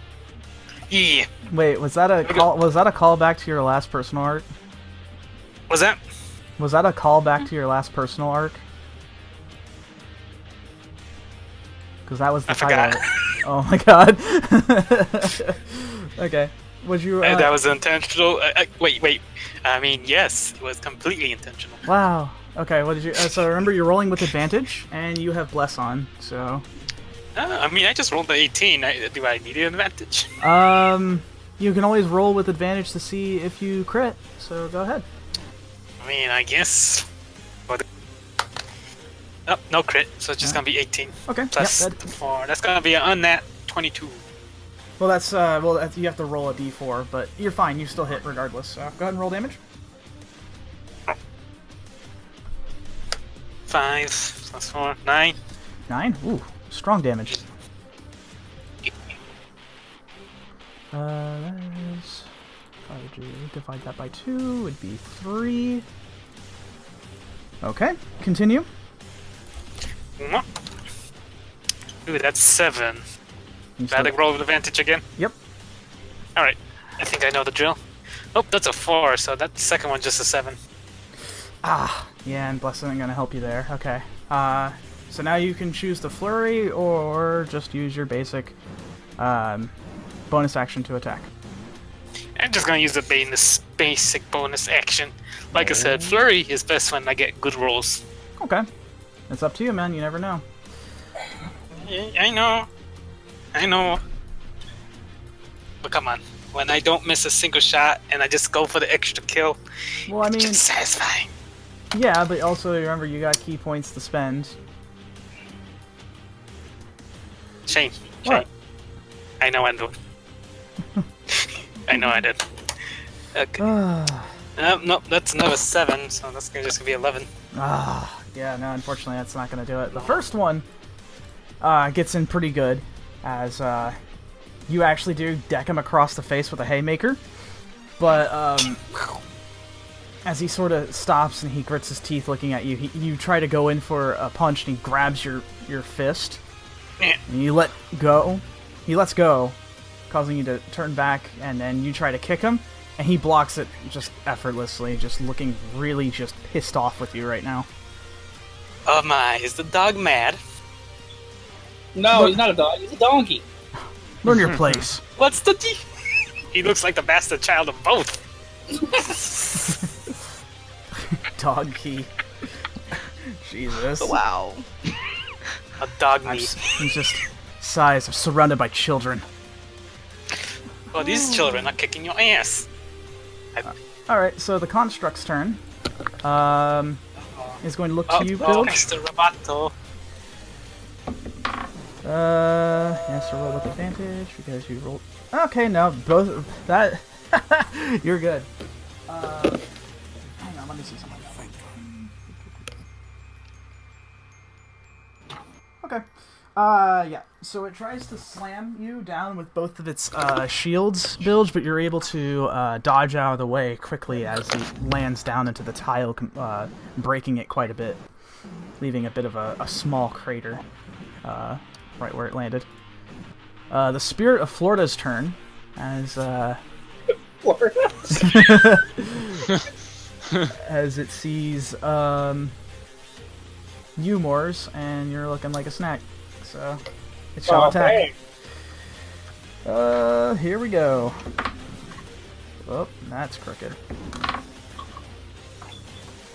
Yeah. Wait, was that a call? Was that a callback to your last personal arc? Was that? Was that a callback to your last personal arc? Because that was the I title. forgot. Oh my god. Okay. Would you? That was intentional. Wait. I mean, yes, it was completely intentional. Wow. Okay. What did you? So remember, you're rolling with advantage, and you have bless on. So. I mean, I just rolled the 18. Do I need an advantage? You can always roll with advantage to see if you crit. So go ahead. I mean, I guess. Oh, no crit, so it's just gonna be 18. Okay. Plus Yep, 4. That's gonna be an unnat 22. Well, you have to roll a d4, but you're fine. You still hit regardless. So go ahead and roll damage. 5 plus 4, 9. 9. Ooh, strong damage. That is. How would you divide that by 2? Would be 3. Okay, continue. Ooh, that's 7. You Bad still- roll with advantage again? Yep. Alright, I think I know the drill. Oh, that's a 4, so that second one just a 7. Ah, yeah, and bless isn't gonna help you there. Okay. So now you can choose the flurry or just use your basic bonus action to attack. I'm just gonna use the basic bonus action. Like I said, flurry is best when I get good rolls. Okay. It's up to you, man. You never know. I know. But come on, when I don't miss a single shot and I just go for the extra kill, Well, I mean, it's just satisfying. yeah, but also remember you got key points to spend. Shane. What? I know I do. I know I did. Okay. Nope, that's another 7, so that's just gonna be 11. Yeah, no, unfortunately that's not gonna do it. The first one gets in pretty good, as you actually do deck him across the face with a haymaker, but as he sort of stops and he grits his teeth looking at you, you try to go in for a punch and he grabs your fist, and you let go. He lets go, causing you to turn back, and then you try to kick him, and he blocks it just effortlessly, just looking really just pissed off with you right now. Oh my, is the dog mad? No, he's not a dog. He's a donkey. Learn your place. What's the He looks like the bastard child of both. Dog key. Jesus. Wow. A dog I'm, meat. I'm just sighs. I'm surrounded by children. Well, these children are kicking your ass. Alright, so the construct's turn. Is going to look to you, Oh, Bilg. Mr. Roboto. Yes, to roll with advantage because you rolled. Okay, no, both that. You're good. Hang on, let me see something. Okay. Yeah. So it tries to slam you down with both of its shields, Bilge, but you're able to dodge out of the way quickly as it lands down into the tile, breaking it quite a bit, leaving a bit of a small crater right where it landed. The Spirit of Florida's turn, as as it sees you, Moors, and you're looking like a snack. So it shall attack. Here we go. Oh, that's crooked.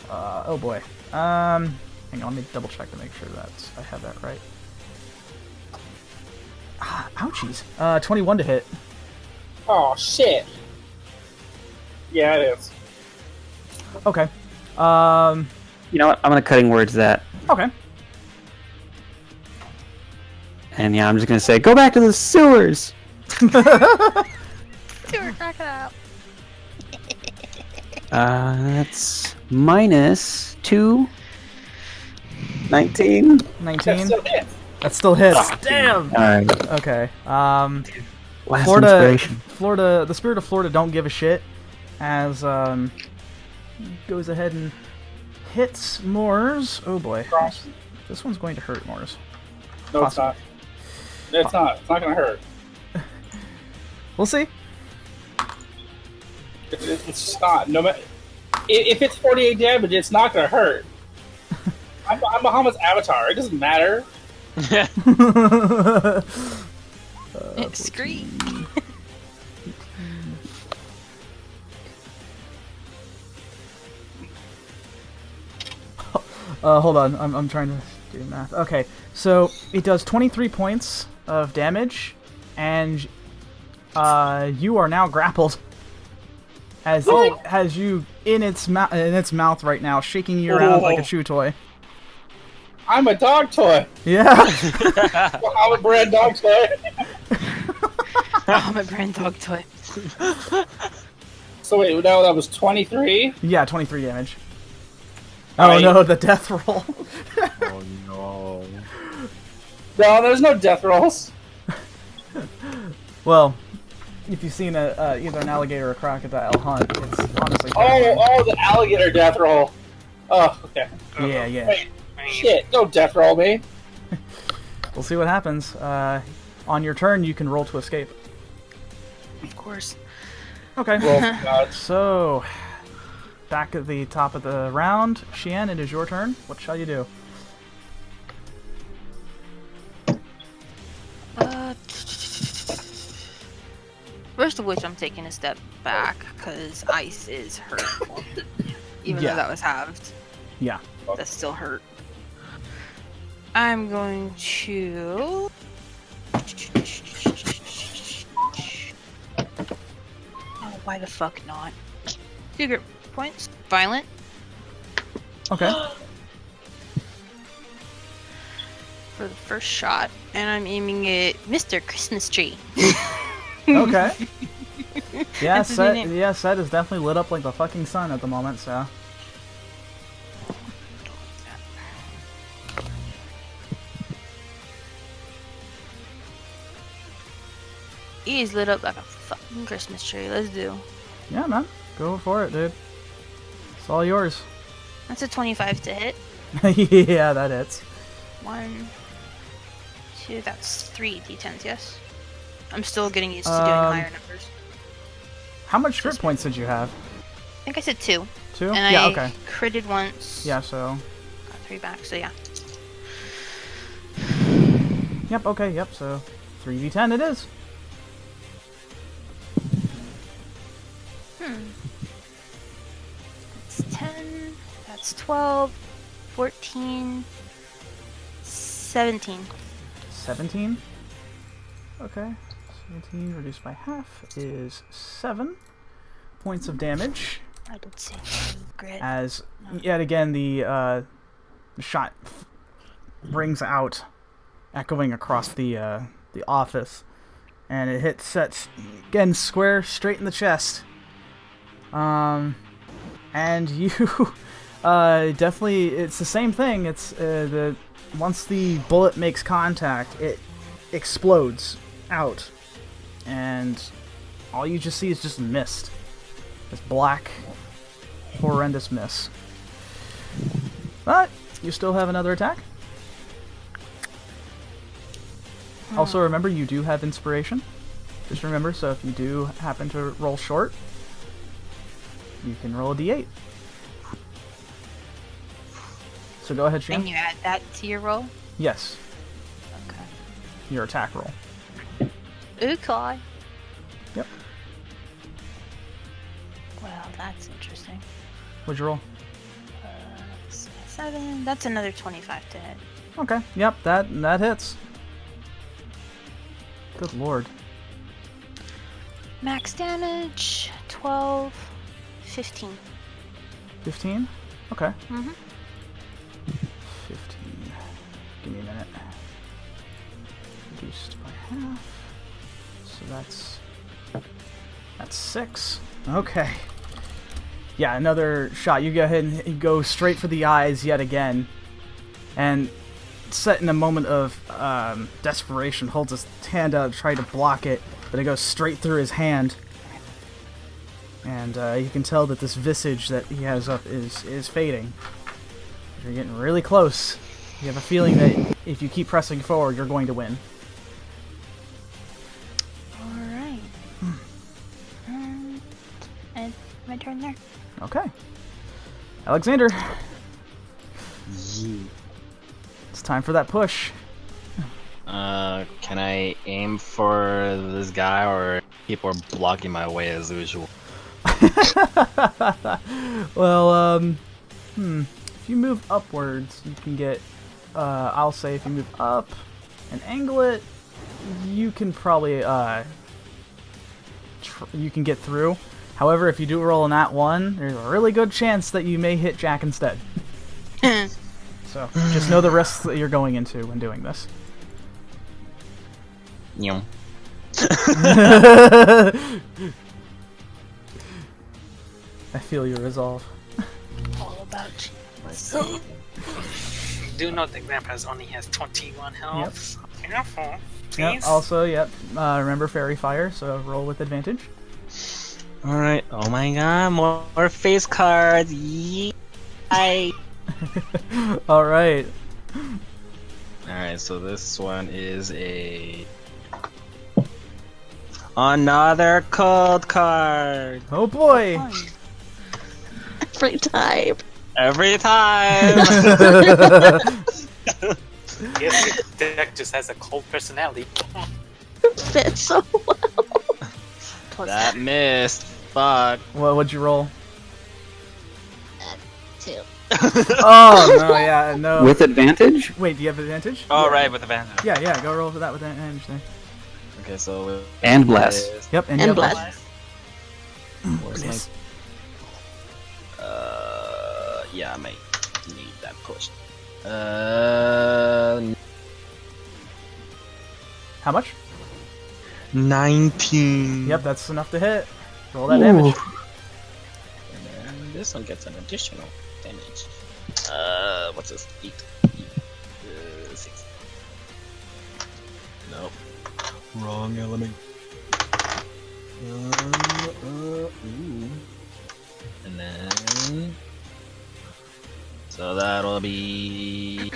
Oh boy. Hang on, let me double check to make sure I have that right. Ouchies. 21 to hit. Oh, shit. Yeah, it is. Okay. You know what? I'm gonna cutting words that. Okay. And yeah, I'm just gonna say, go back to the sewers! Sewer crocodile. That's -2. 19. 19. Still hits. That still hits. Damn! Alright. Okay. Last Florida, inspiration. the Spirit of Florida don't give a shit, as goes ahead and hits Moors. Oh boy. This one's going to hurt Moors. No, it's not. It's not. It's not going to hurt. We'll see. It's just not. No matter. If it's 48 damage, it's not going to hurt. I'm Bahamut's avatar. It doesn't matter. Scream. Hold on. I'm trying to do math. Okay, so it does 23 points of damage, and you are now grappled. As it has you in its mouth right now, shaking you around like a chew toy. I'm a dog toy. Yeah. Bahamut brand dog toy. Bahamut brand dog toy. So wait, now that was 23? Yeah, 23 damage. Right. Oh no, the death roll. Oh no. No, there's no death rolls. Well, if you've seen either an alligator or a crocodile hunt, it's honestly. Oh, the alligator death roll. Oh, okay. Yeah. Wait, shit, don't death roll me. We'll see what happens. On your turn, you can roll to escape. Of course. Okay. Roll for God. So, back at the top of the round, Xian, it is your turn. What shall you do? First of which, I'm taking a step back because ice is hurtful. Even Yeah. though that was halved, Yeah. that still hurt. I'm going to. Oh, why the fuck not? 2 grip points. Violent. Okay. For the first shot, and I'm aiming at Mr. Christmas Tree. Okay. Yeah, That's his new name. Set is definitely lit up like the fucking sun at the moment, so. He's lit up like a fucking Christmas tree. Let's do. Yeah, man. Go for it, dude. It's all yours. That's a 25 to hit. Yeah, that hits. 1, 2, that's 3 d10s, yes? I'm still getting used to doing higher numbers. How much grip points did you have? I think I said 2. 2? And Yeah, I okay. critted once. Yeah, so. Got 3 back, so yeah. Yep, okay, yep, so 3d10 it is. That's 10, that's 12, 14, 17. 17? Okay. 17 reduced by half is 7 points of damage. I did say grit. As yet again the shot rings out, echoing across the office, and it hits Sets again square straight in the chest. And you definitely, it's the same thing. It's once the bullet makes contact, it explodes out, and all you just see is just mist. This black, horrendous mist. But you still have another attack. Also, remember, you do have inspiration. Just remember, so if you do happen to roll short, you can roll a d8. So go ahead, Shane. And you add that to your roll? Yes, Okay. your attack roll. Okay. Yep. Well, that's interesting. What'd you roll? 7. That's another 25 to hit. Okay, yep, that hits. Good lord. Max damage 12, 15. 15? Okay. Mm-hmm. 15. Give me a minute. Reduced by half. So that's 6. Okay. Yeah, another shot. You go ahead and you go straight for the eyes yet again. And Set in a moment of desperation holds his hand out to try to block it, but it goes straight through his hand. And you can tell that this visage that he has up is fading. You're getting really close. You have a feeling that if you keep pressing forward, you're going to win. Alright. And my turn there. Okay. Alexander. Yeah. It's time for that push. Can I aim for this guy, or people are blocking my way as usual? Well, if you move upwards, you can get, I'll say if you move up and angle it, you can probably, you can get through. However, if you do roll a nat 1, there's a really good chance that you may hit Jack instead. So, just know the risks that you're going into when doing this. Yum. I feel your resolve. All about you. Do note that Grandpa's only has 21 health. So careful, please. Yep, also, remember Fairy Fire, so roll with advantage. Alright, oh my god, more face cards! Yee! Alright. Alright, so this one is another cold card! Oh boy! Every time. Every time! Yes, the deck just has a cold personality. Fits so well. That missed. Fuck. What'd you roll? 2. Oh, no, yeah, no. With advantage? Wait, do you have advantage? Oh, right, with the advantage. Yeah, go roll for that with advantage there. Okay, so... And bless. Yep, and And you have bless. Where's my... Bless. Yeah, I might need that push. How much? 19. Yep, that's enough to hit. Roll that damage. And then this one gets an additional damage. What's this? 8. 6. Nope. Wrong element. Ooh. And then... So that'll be...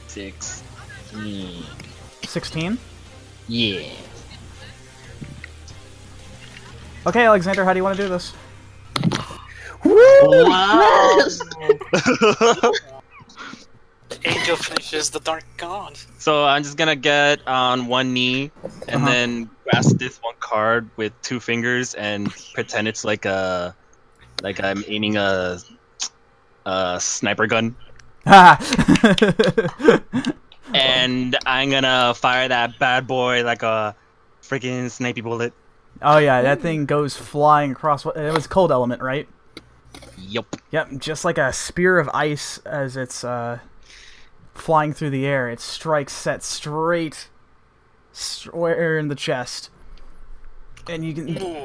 16. 16? Yeah. Okay, Alexander, how do you want to do this? Wow! The angel finishes the dark god. So I'm just gonna get on one knee and then grasp this one card with 2 fingers and pretend it's like I'm aiming a sniper gun. And I'm gonna fire that bad boy like a freaking snipey bullet. Oh yeah, that thing goes flying across. It was cold element, right? Yup. Yep, just like a spear of ice as it's flying through the air. It strikes set straight square in the chest, and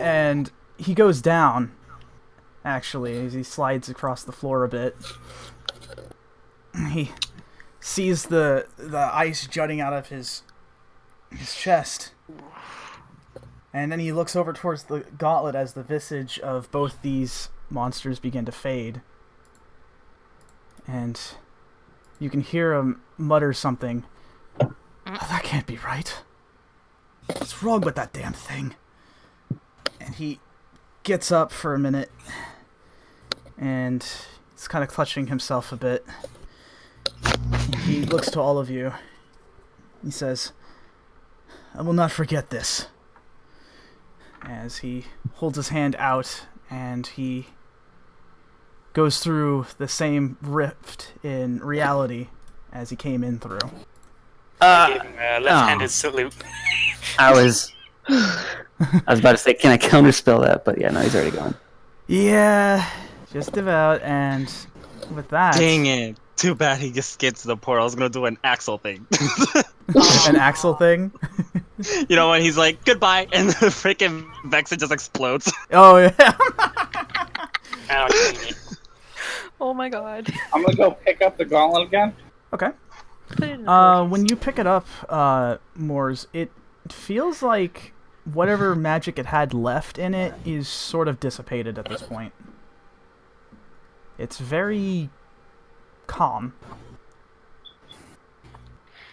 and he goes down. Actually, as he slides across the floor a bit, he sees the ice jutting out of his chest. And then he looks over towards the gauntlet as the visage of both these monsters begin to fade. And you can hear him mutter something. Oh, that can't be right. What's wrong with that damn thing? And he gets up for a minute. And he's kind of clutching himself a bit. And he looks to all of you. He says, "I will not forget this." As he holds his hand out and he goes through the same rift in reality as he came in through. I gave him a left-handed salute. I was about to say, can I counterspell that? But yeah, no, he's already gone. Yeah, just about. And with that... Dang it. Too bad he just gets to the portal. I was gonna do an Axel thing. An Axel thing? You know, when he's like, goodbye, and the freaking Vexen just explodes. Oh, yeah. Oh my god. I'm gonna go pick up the gauntlet again. Okay. Put it in the When you pick it up, Moors, it feels like whatever magic it had left in it is sort of dissipated at this point. It's very calm.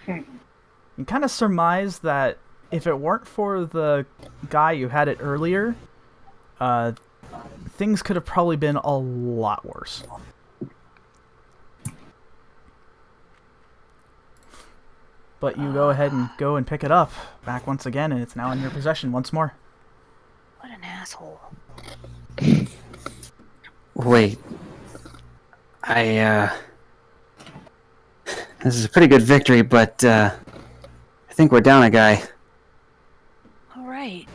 You kind of surmise that if it weren't for the guy you had it earlier, things could have probably been a lot worse. But you go ahead and go and pick it up back once again, and it's now in your possession once more. What an asshole. Wait. This is a pretty good victory, but, I think we're down a guy. Alright.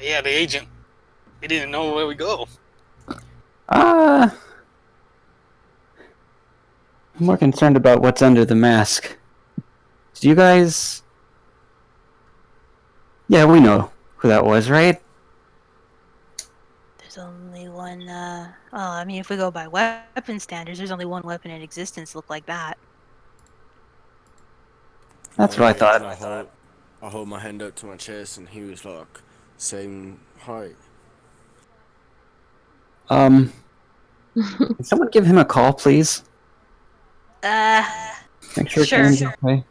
Yeah, the agent. He didn't know where we go. I'm more concerned about what's under the mask. Do you guys... Yeah, we know who that was, right? There's only one, well, I mean, if we go by weapon standards, there's only one weapon in existence look like that. That's what I thought. I hold my hand up to my chest, and he was like, same height. Can someone give him a call, please? Make sure Sure. Karen's okay.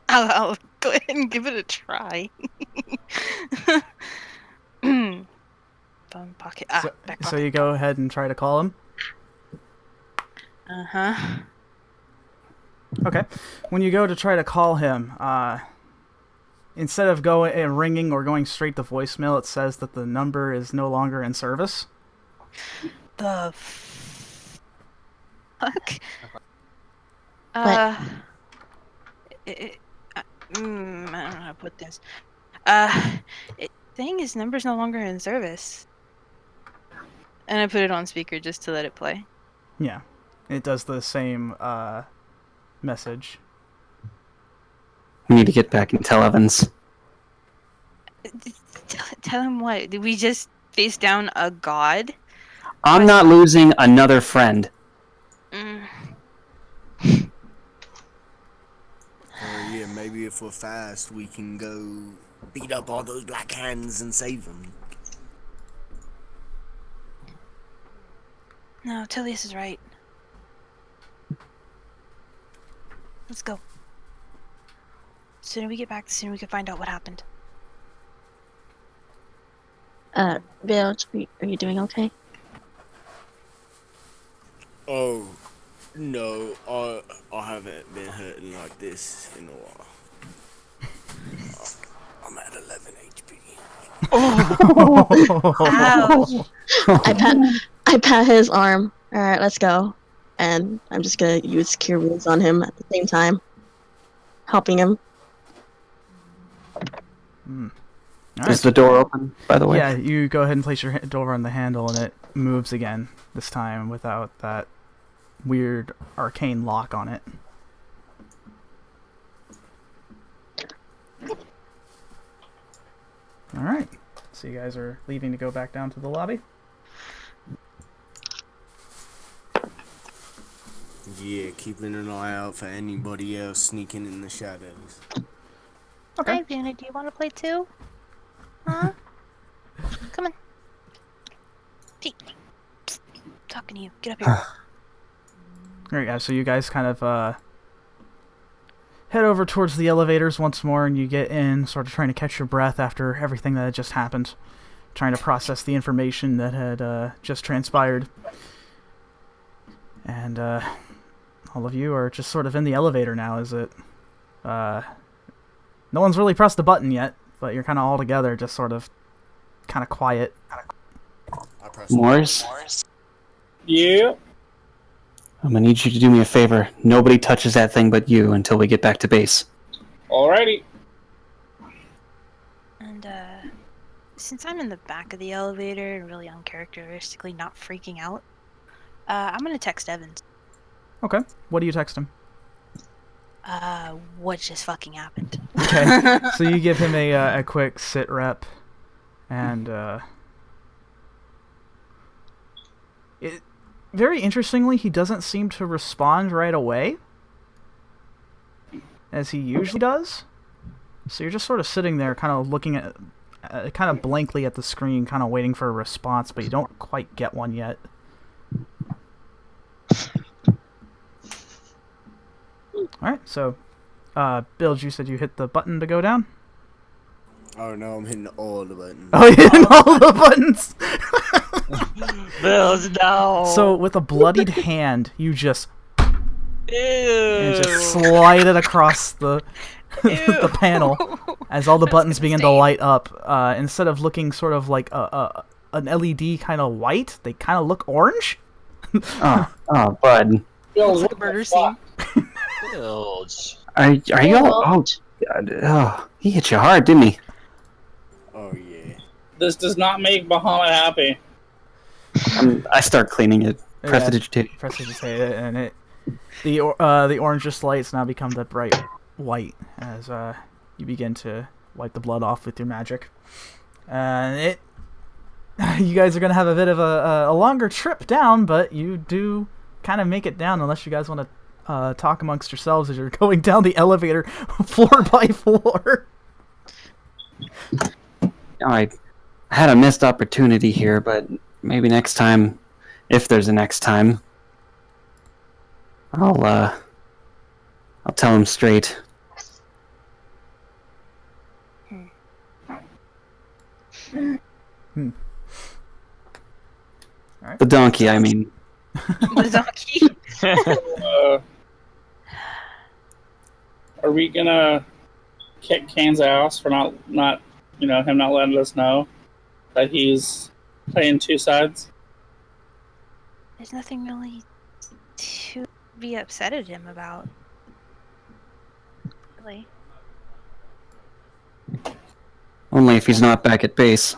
I'll go ahead and give it a try. Phone pocket. So, Back so pocket. you go ahead and try to call him. Uh-huh. Okay. When you go to try to call him, instead of going and ringing or going straight to voicemail, it says that the number is no longer in service. The fuck? I don't know how to put this. Saying his number's no longer in service. And I put it on speaker just to let it play. Yeah. It does the same message. We need to get back and tell Evans. Tell him what? Did we just face down a god? I'm not losing another friend. Or yeah, maybe if we're fast, we can go beat up all those black hands and save them. No, Tullius is right. Let's go. The sooner we get back, the sooner we can find out what happened. Bilg, are you doing okay? Oh, no, I haven't been hurting like this in a while. I'm at 11 HP. Ouch. I pat his arm. Alright, let's go. And I'm just gonna use Cure Wounds on him at the same time. Helping him. Is the door open, by the way? Yeah, you go ahead and place your door on the handle, and it moves again, this time without that weird arcane lock on it. Alright, so you guys are leaving to go back down to the lobby? Yeah, keeping an eye out for anybody else sneaking in the shadows. Okay. Hi, Vanna, do you want to play too? Huh? Come on. Pete. Psst. Talking to you. Get up here. Alright, guys, so you guys kind of head over towards the elevators once more, and you get in, sort of trying to catch your breath after everything that had just happened. Trying to process the information that had just transpired. And all of you are just sort of in the elevator now, is it? No one's really pressed the button yet, but you're kind of all together, just sort of kind of quiet. Morris? Yeah. I'm gonna need you to do me a favor. Nobody touches that thing but you until we get back to base. Alrighty. And, since I'm in the back of the elevator and really uncharacteristically not freaking out, I'm gonna text Evans. Okay. What do you text him? What just fucking happened? Okay. So you give him a quick sit rep, and very interestingly, he doesn't seem to respond right away, as he usually does. So you're just sort of sitting there, kind of looking at, kind of blankly at the screen, kind of waiting for a response, but you don't quite get one yet. Alright, so, Bilge, you said you hit the button to go down? Oh no, I'm hitting all the buttons. Oh, you hitting all the buttons! Bilge, no. So, with a bloodied hand, you just... Ew. And just slide it across the the panel as all the buttons begin to light up. Instead of looking sort of like an LED kind of white, they kind of look orange. Oh, bud. Bilge, It's a murder scene. Bilge. Are you all... Oh, God. Oh, he hit you hard, didn't he? Oh yeah. This does not make Bahamut happy. I start cleaning it. Prestidigitate. Prestidigitate it, and the orangish lights now become the bright white as you begin to wipe the blood off with your magic. And you guys are gonna have a bit of a longer trip down, but you do kind of make it down, unless you guys want to talk amongst yourselves as you're going down the elevator floor by floor. I had a missed opportunity here, but maybe next time, if there's a next time, I'll tell him straight. Alright. The donkey, I mean. The donkey. Are we gonna kick Kane's ass for not him not letting us know that he's playing two sides? There's nothing really to be upset at him about. Really. Only if he's not back at base.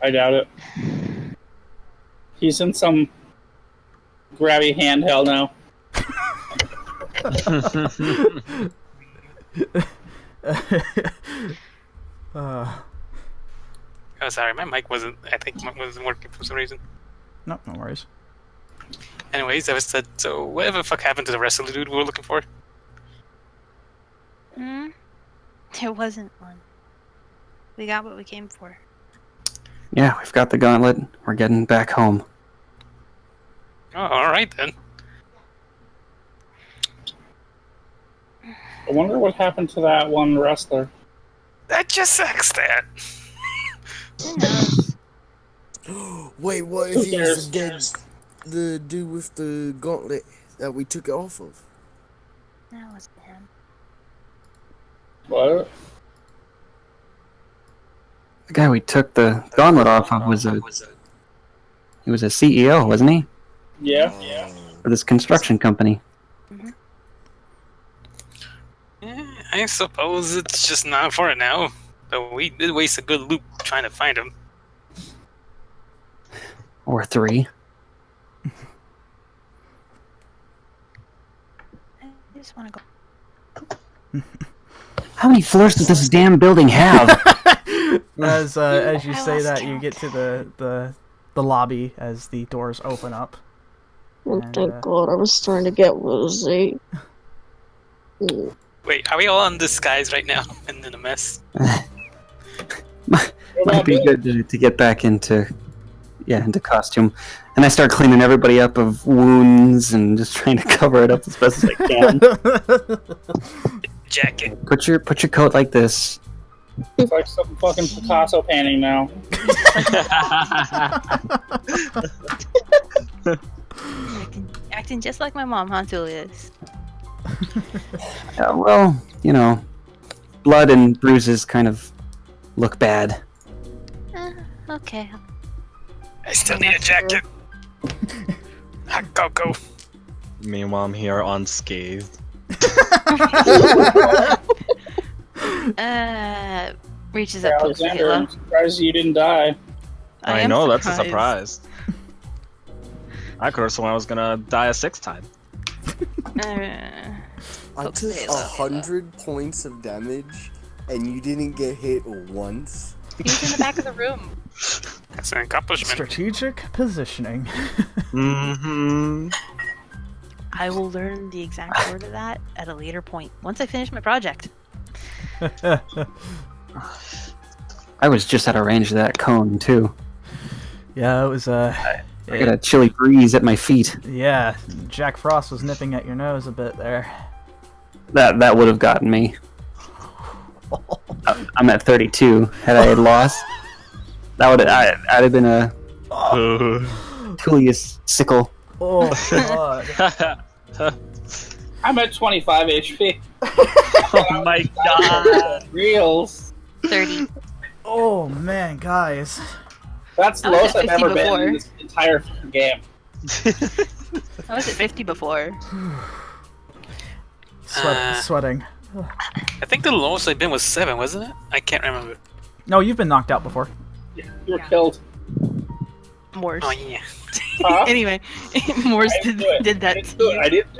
I doubt it. He's in some grabby handheld now. Oh, sorry, my mic wasn't working for some reason. No worries. Anyways, I was said, so whatever the fuck happened to the rest of the dude we were looking for? There wasn't one. We got what we came for. Yeah, we've got the gauntlet. We're getting back home. Oh, alright then. I wonder what happened to that one wrestler. That just sucks, that. Who knows? Wait, what if he was dead? The dude with the gauntlet that we took it off of? That wasn't him. What? The guy we took the gauntlet off of was a CEO, wasn't he? Yeah. For this construction company. I suppose it's just not for it now. But we did waste a good loop trying to find him. Or 3. I just want to go. How many floors does this damn building have? As you say that, you get to the lobby as the doors open up. Oh, And, thank God, I was starting to get woozy. Wait, are we all in disguise right now and in a mess? Might be good to get back into costume. And I start cleaning everybody up of wounds and just trying to cover it up as best as I can. Jacket. Put your coat like this. It's like some fucking Picasso painting now. Acting just like my mom, huh, Julius? Yeah, well, blood and bruises kind of look bad. Okay. I still need a jacket. Hot cocoa. Meanwhile, I'm here unscathed. Reaches up close to Alexander, I'm Halo. surprised you didn't die. I am know, that's a surprised. surprise. I could have sworn I was gonna die a 6th time. I Close took to Halo. 100 points of damage, and you didn't get hit once. He's in the back of the room. That's an accomplishment. Strategic positioning. Mm-hmm. I will learn the exact word of that at a later point, once I finish my project. I was just out of range of that cone, too. Yeah, it was I got a chilly breeze at my feet. Yeah, Jack Frost was nipping at your nose a bit there. That would have gotten me. I'm at 32. Had I lost, I'd have been a Tullius sickle. Oh god. I'm at 25 HP. Oh my god. Reals. 30. Oh man, guys. That's the I was lowest at I've 50 ever been before. in this entire game. I was at 50 before. Sweating. I think the lowest I've been was 7, wasn't it? I can't remember. No, you've been knocked out before. You were killed. Morse. Oh yeah. Huh? Anyway, Morse I didn't do it. did that I didn't to do you. it. I didn't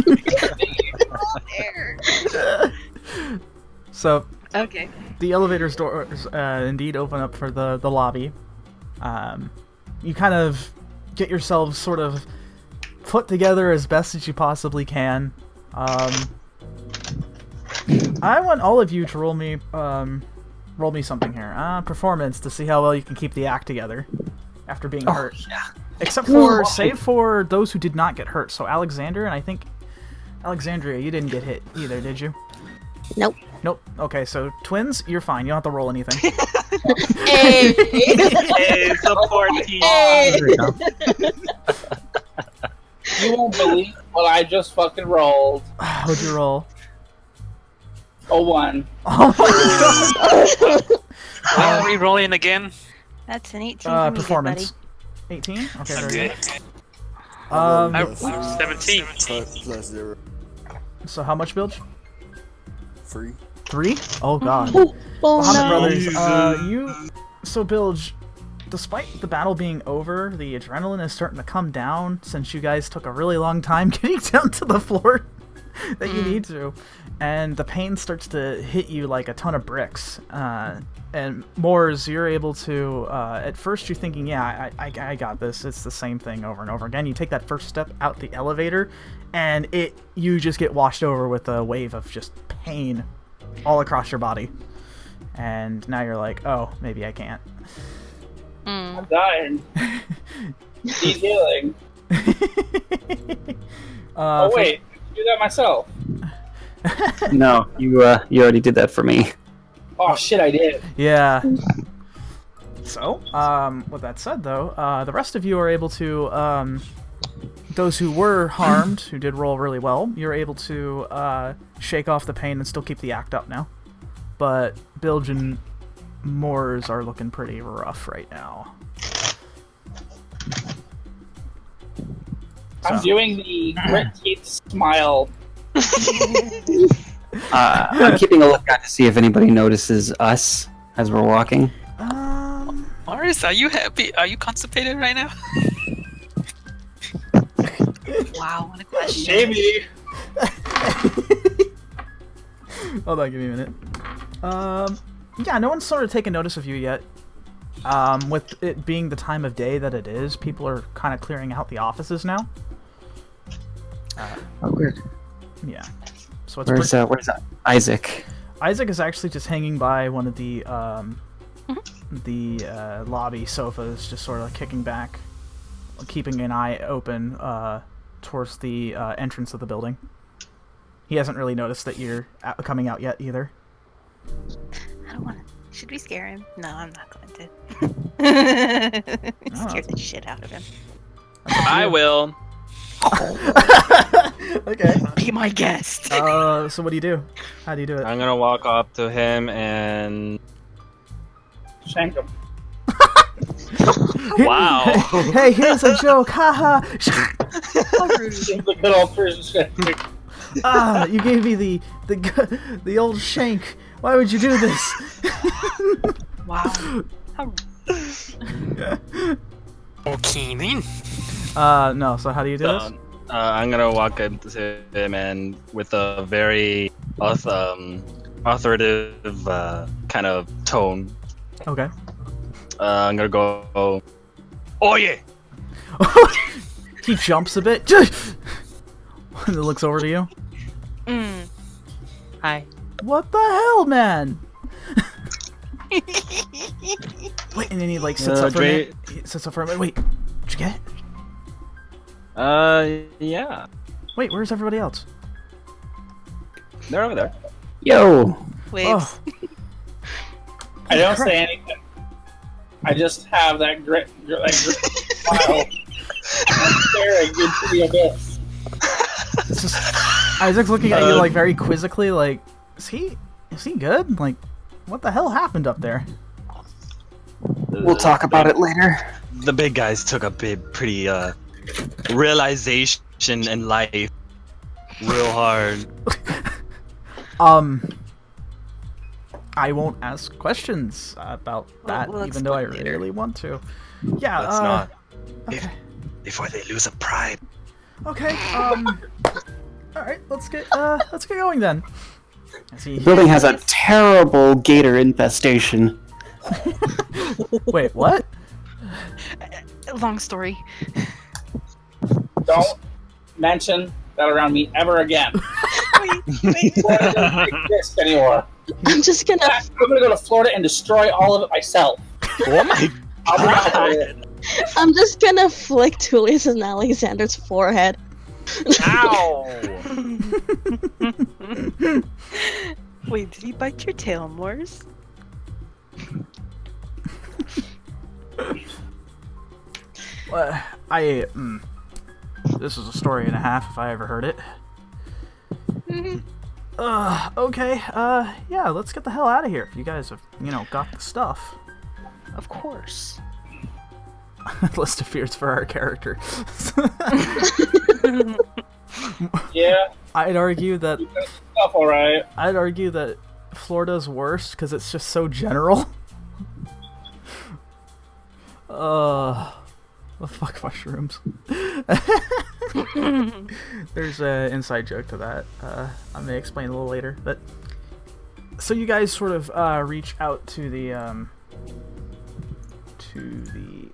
do it. So Okay. the elevator's doors indeed open up for the lobby. You kind of get yourselves sort of put together as best as you possibly can. I want all of you to roll me something here. Performance to see how well you can keep the act together after being hurt. Yeah. Except for save for those who did not get hurt. So Alexander and I think Alexandria, you didn't get hit either, did you? Nope. Nope. Okay, so twins, you're fine. You don't have to roll anything. Hey. Hey, support team. There we go. You won't believe what I just fucking rolled. What'd you roll? A 1. Oh my Are we rolling again? That's an 18 for god. me, Performance. 18? Okay, very Okay. good. I, Plus 17. 0. So how much, Bilge? Free. 3? Oh god. Oh, Muhammad no. Brothers, so Bilge, despite the battle being over, the adrenaline is starting to come down since you guys took a really long time getting down to the floor that you need to. And the pain starts to hit you like a ton of bricks. And Moors, you're able to, at first you're thinking, yeah, I got this. It's the same thing over and over again. You take that first step out the elevator, and you just get washed over with a wave of just pain all across your body. And now you're like, oh, maybe I can't. I'm dying. Need healing. Oh wait, I do that myself. No, you already did that for me. Oh shit, I did. Yeah. So, with that said, though, the rest of you are able to, those who were harmed, who did roll really well, you're able to shake off the pain and still keep the act up now. But Bilge and Moors are looking pretty rough right now. I'm doing the grit teeth smile. I'm keeping a lookout to see if anybody notices us as we're walking. Morris, are you happy? Are you constipated right now? Wow, what a question. Maybe. Hold on, give me a minute. Yeah, no one's sort of taken notice of you yet. With it being the time of day that it is, people are kind of clearing out the offices now. Oh, weird. Yeah. So it's Where's Isaac? Isaac is actually just hanging by one of the lobby sofas, just sort of kicking back, keeping an eye open towards the entrance of the building. He hasn't really noticed that you're coming out yet either. I don't want to. Should we scare him? No, I'm not going to. Scare the shit out of him. I will. Okay. Be my guest. So what do you do? How do you do it? I'm gonna walk up to him and Shank him. wow. Hey, here's a joke. Haha. The good old person shank. You gave me the old shank. Why would you do this? Wow. How... Okay, then. No. So how do you do this? I'm gonna walk up to him and with a very authoritative kind of tone. Okay. I'm gonna go. Oh yeah. He jumps a bit. And looks over to you. Hi. What the hell, man? Wait, and then he like sits up for a minute. He sits up for a minute. Wait, get? Yeah. Wait, where's everybody else? They're over there. Yo! Waves. I don't say anything. I just have that grit smile staring into the abyss. It's just Isaac's looking at you like very quizzically, like, is he good? Like, what the hell happened up there? We'll talk about it later. The big guys took a pretty realization in life real hard. I won't ask questions about that, we'll even though I explain later. really want to. Yeah, Let's not. Okay. Before they lose a pride. Okay. All right. Let's get going then. The building has a terrible gator infestation. Wait, what? Long story. Don't mention that around me ever again. Wait. Florida doesn't exist anymore. I'm just gonna. I'm gonna go to Florida and destroy all of it myself. Oh my I'll be back later. I'm just gonna flick Tully's and Alexander's forehead. Ow! Wait, did he bite your tail, Morse? This is a story and a half if I ever heard it. Okay, yeah, let's get the hell out of here. If you guys have, got the stuff. Of course. List of fears for our character. Yeah, I'd argue that stuff alright. Florida's worse because it's just so general. The fuck mushrooms. There's an inside joke to that. I may explain a little later, but so you guys sort of reach out to the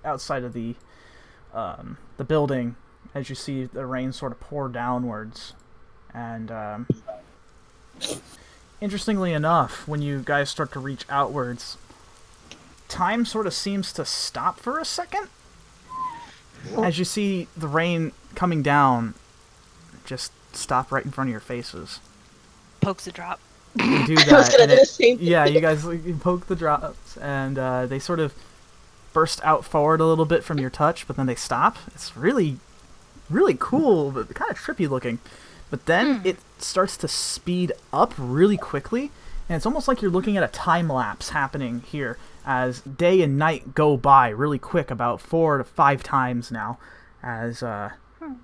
outside of the building as you see the rain sort of pour downwards, and interestingly enough, when you guys start to reach outwards, time sort of seems to stop for a second. As you see the rain coming down, just stop right in front of your faces. Pokes a drop. You do that. I was gonna do the same thing. Yeah, you guys you poke the drops, and they sort of burst out forward a little bit from your touch, but then they stop. It's really, really cool, but kind of trippy looking. But then it starts to speed up really quickly, and it's almost like you're looking at a time lapse happening here as day and night go by really quick, about 4 to 5 times now, as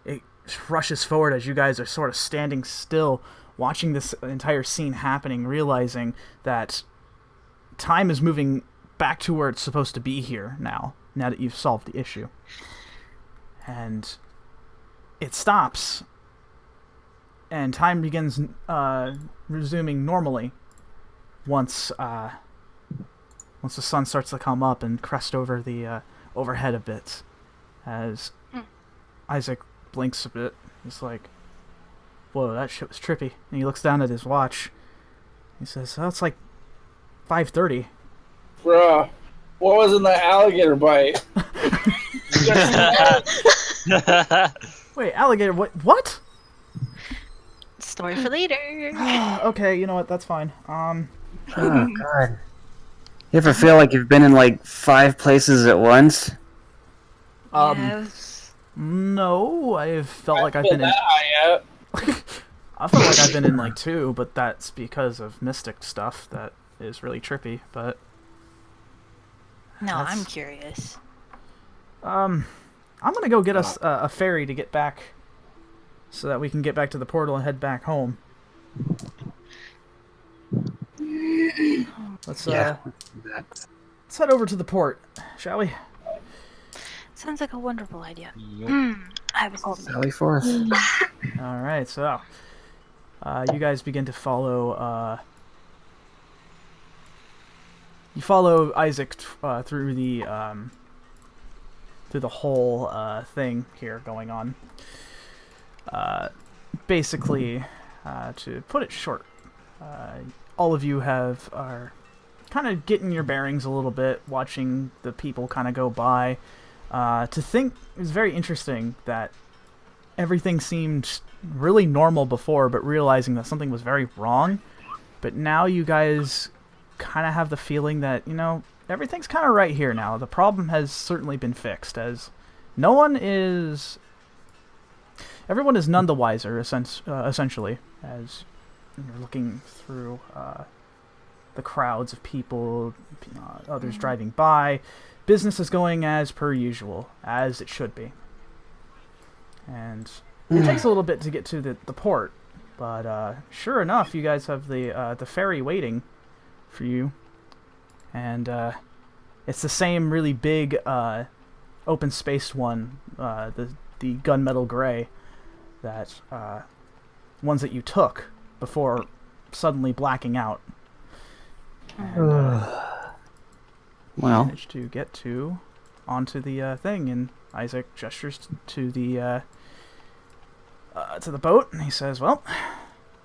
it rushes forward as you guys are sort of standing still, watching this entire scene happening, realizing that time is moving back to where it's supposed to be here now that you've solved the issue. And it stops, and time begins resuming normally once the sun starts to come up and crest over the overhead a bit, as Isaac blinks a bit. He's like, whoa, that shit was trippy. And he looks down at his watch. He says, oh, it's like 5:30. Bruh, what was in the alligator bite? Wait, alligator, what? Story for later. Okay, you know what, that's fine. Oh, God. You ever feel like you've been in, like, 5 places at once? Yes. No, I've felt like I've been in... that high yet. I felt like I've been in, like, 2, but that's because of mystic stuff that is really trippy, but... No, That's- I'm curious. I'm gonna go get us a ferry to get back, so that we can get back to the portal and head back home. Let's head over to the port, shall we? Sounds like a wonderful idea. I was Sally forth. All right, so you guys begin to follow. You follow Isaac through the whole thing here going on. Basically, to put it short, all of you are kind of getting your bearings a little bit, watching the people kind of go by. To think it was very interesting that everything seemed really normal before, but realizing that something was very wrong. But now you guys kind of have the feeling that, everything's kind of right here now. The problem has certainly been fixed, as everyone is none the wiser, essentially, as you're looking through the crowds of people, others driving by. Business is going as per usual, as it should be. And it takes a little bit to get to the port, but sure enough, you guys have the ferry waiting for you. And it's the same really big open-spaced one, the gunmetal gray, that ones that you took before suddenly blacking out. And, well, managed to get onto the thing, and Isaac gestures to the boat, and he says, "Well,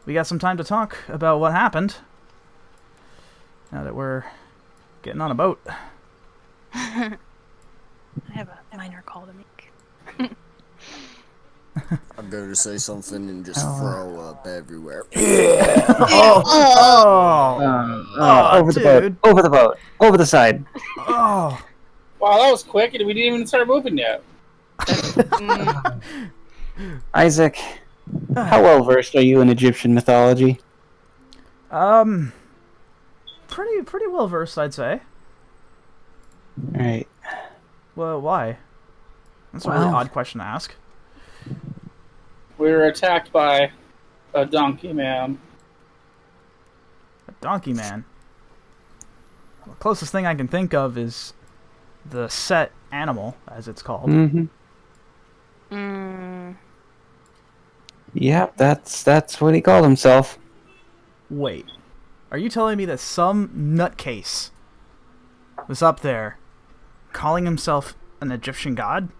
we got some time to talk about what happened. Now that we're getting on a boat." I have a minor call to make. I'm going to say something and just throw up everywhere. Over the boat. Over the boat. Over the side. Oh. Wow, that was quick, and we didn't even start moving yet. Isaac, how well versed are you in Egyptian mythology? Pretty well versed, I'd say. Right. Well, why? That's a really odd question to ask. We were attacked by a donkey man. A donkey man? The closest thing I can think of is the set animal, as it's called. Mm-hmm. Yep, that's what he called himself. Wait. Are you telling me that some nutcase was up there calling himself an Egyptian god?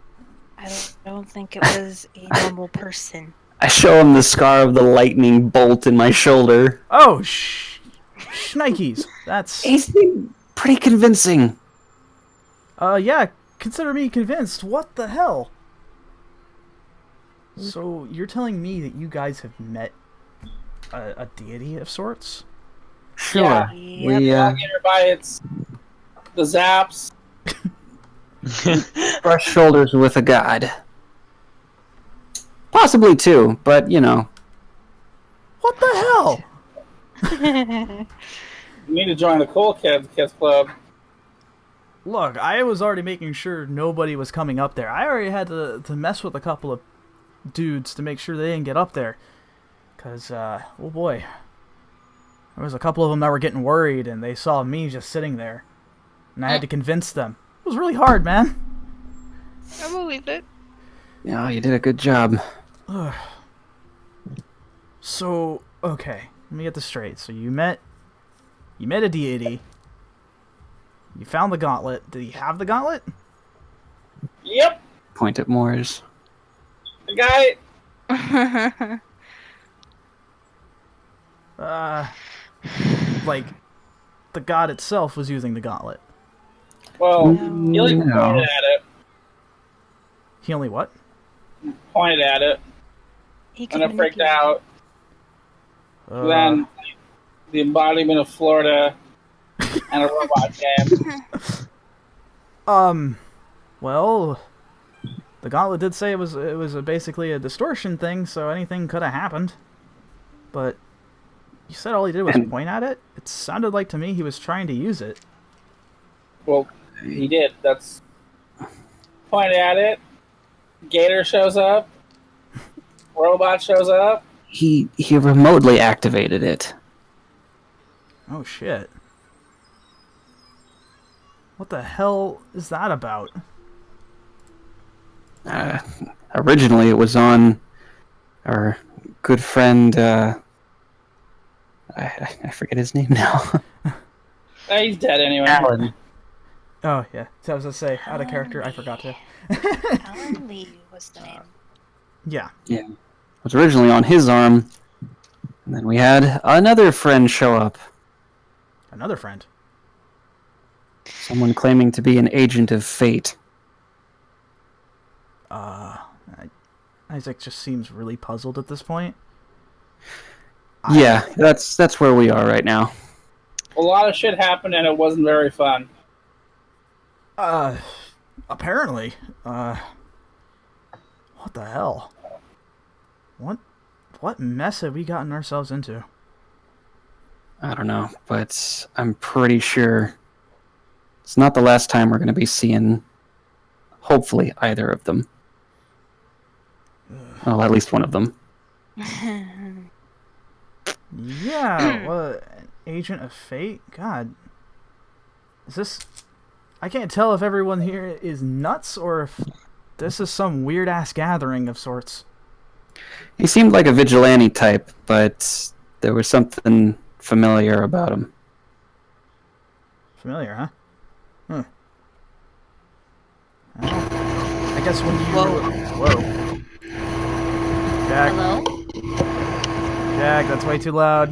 I don't think it was a normal person. I show him the scar of the lightning bolt in my shoulder. Oh, shnikes. That's... He's pretty convincing. Yeah, consider me convinced. What the hell? So, you're telling me that you guys have met a deity of sorts? Sure. Yeah. We, by the zaps. Brush shoulders with a god. Possibly two, but What the hell? You need to join the Cool Kids Club. Look, I was already making sure nobody was coming up there. I already had to mess with a couple of dudes to make sure they didn't get up there. Because, oh boy. There was a couple of them that were getting worried, and they saw me just sitting there. And I had to convince them. It was really hard, man. I believe it. Yeah, you did a good job. So, okay. Let me get this straight. So you met a deity. You found the gauntlet. Did he have the gauntlet? Yep. Point at Moors. The guy. Like, the god itself was using the gauntlet. Well, he only pointed at it. He only what? Pointed at it. And I freaked out. Then the embodiment of Florida and a robot game. Well, the gauntlet did say it was basically a distortion thing, so anything could have happened. But you said all he did was point at it? It sounded like to me he was trying to use it. Well, he did. That's pointed at it. Gator shows up. Robot shows up. He remotely activated it. Oh shit. What the hell is that about? Originally it was on our good friend, I forget his name now. He's dead anyway. Alan. Oh, yeah. So I was going to say, out of character, I forgot to. Alan Lee was the name. Yeah. Yeah. It was originally on his arm, and then we had another friend show up. Another friend? Someone claiming to be an agent of fate. Isaac just seems really puzzled at this point. Yeah, that's where we are right now. A lot of shit happened and it wasn't very fun. Apparently. What the hell? What mess have we gotten ourselves into? I don't know, but I'm pretty sure it's not the last time we're going to be seeing, hopefully, either of them. Well, at least one of them. Yeah, well, Agent of Fate? God. Is this... I can't tell if everyone here is nuts or if this is some weird-ass gathering of sorts. He seemed like a vigilante type, but there was something familiar about him. Familiar, huh? I guess when you... Whoa. Jack. Hello? Jack, that's way too loud.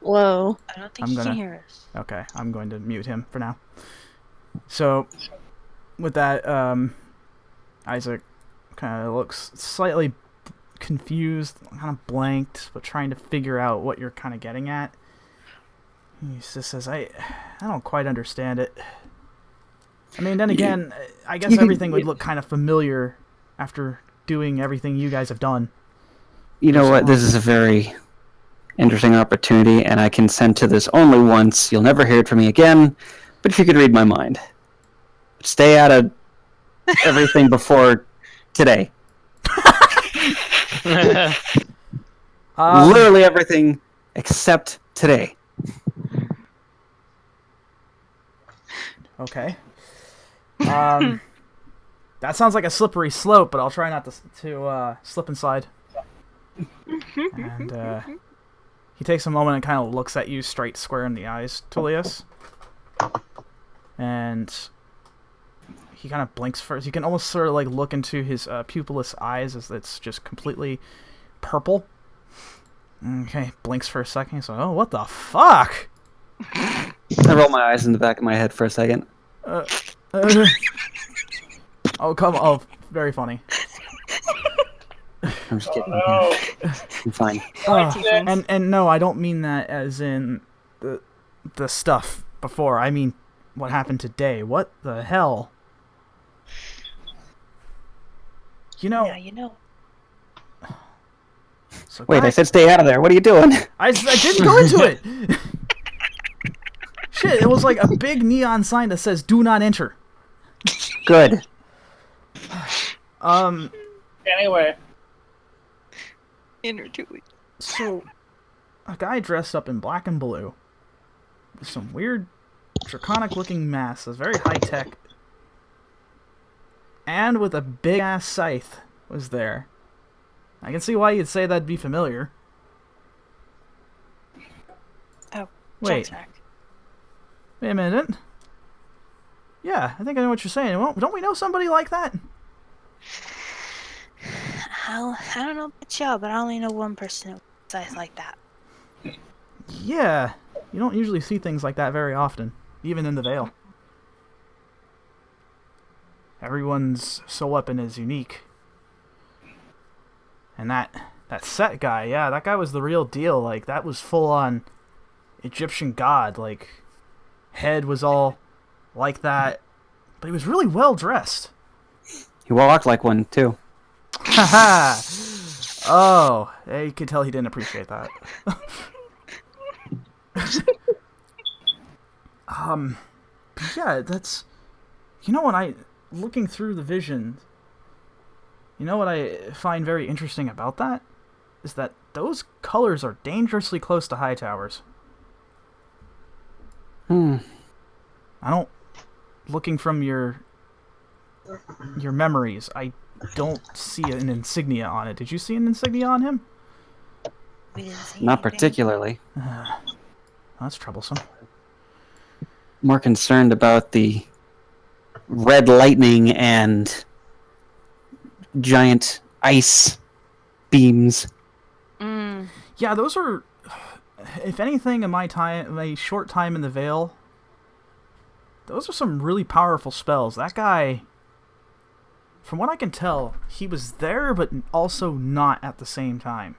Whoa. I don't think he can hear us. Okay, I'm going to mute him for now. So, with that, Isaac kind of looks slightly confused, kind of blanked, but trying to figure out what you're kind of getting at. He just says, I don't quite understand it. I mean, then again, I guess everything would look kind of familiar after doing everything you guys have done. You know what? This is a very interesting opportunity, and I consent to this only once. You'll never hear it from me again, but if you could read my mind. Stay out of everything before today. Literally everything except today. Okay. That sounds like a slippery slope, but I'll try not to slip inside. And he takes a moment and kind of looks at you straight square in the eyes, Tullius. And he kind of blinks first. You can almost sort of like look into his pupilless eyes as it's just completely purple. Okay, blinks for a second. So, oh, what the fuck? I roll my eyes in the back of my head for a second. Oh, come on. Oh, very funny. I'm just kidding. Oh, I'm fine. And no, I don't mean that as in the stuff before. I mean what happened today. What the hell? You know... Yeah, you know. So Wait, I said stay out of there. What are you doing? I didn't go into it! Shit, it was like a big neon sign that says "Do not enter." Good. anyway. Enter to it. So, a guy dressed up in black and blue with some weird draconic-looking mask that's very high-tech, and with a big-ass scythe was there. I can see why you'd say that'd be familiar. Oh, wait. Wait a minute. Yeah, I think I know what you're saying. Well, don't we know somebody like that? I don't know about y'all, but I only know one person with a size like that. Yeah, you don't usually see things like that very often, even in the Vale. Everyone's soul weapon is unique. And that Set guy, yeah, that guy was the real deal. Like, that was full-on Egyptian god. Like, head was all like that. But he was really well-dressed. He walked like one, too. Haha! Oh, yeah, you could tell he didn't appreciate that. Yeah, that's... You know what looking through the vision... You know what I find very interesting about that? Is that those colors are dangerously close to Hightower's. I don't... Looking from your memories, I don't see an insignia on it. Did you see an insignia on him? We didn't see Not anything. particularly. That's troublesome. More concerned about the red lightning and giant ice beams. Yeah, those are... If anything, in my short time in the Vale, those are some really powerful spells. That guy from what I can tell, he was there, but also not at the same time.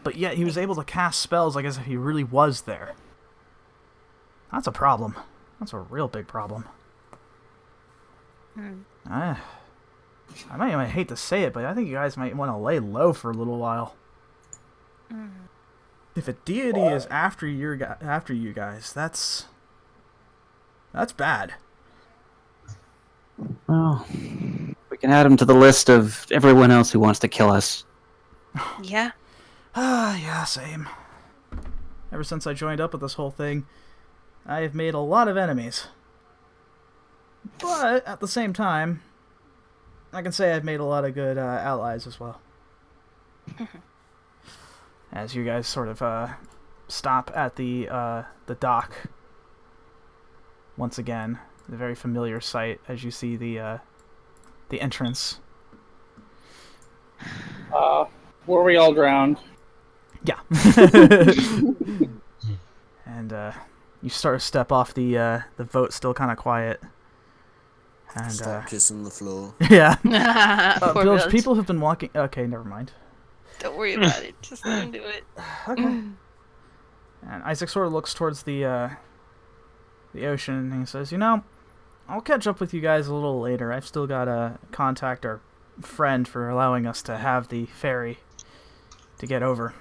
But yet he was able to cast spells like as if he really was there. That's a problem. That's a real big problem. I might hate to say it, but I think you guys might want to lay low for a little while. If a deity is after you guys, that's bad. Well, we can add him to the list of everyone else who wants to kill us. Yeah. Yeah, same. Ever since I joined up with this whole thing, I have made a lot of enemies. But, at the same time, I can say I've made a lot of good allies as well. As you guys sort of stop at the dock. Once again, the very familiar sight as you see the entrance. Were we all drowned? Yeah. And you start to step off the boat, still kind of quiet. And start kissing the floor. Yeah. Poor Bilge, Bilge. people have been walking. Okay, never mind. Don't worry about it. Just let him do it. Okay. And Isaac sort of looks towards the ocean and he says, I'll catch up with you guys a little later. I've still got to contact our friend for allowing us to have the ferry to get over.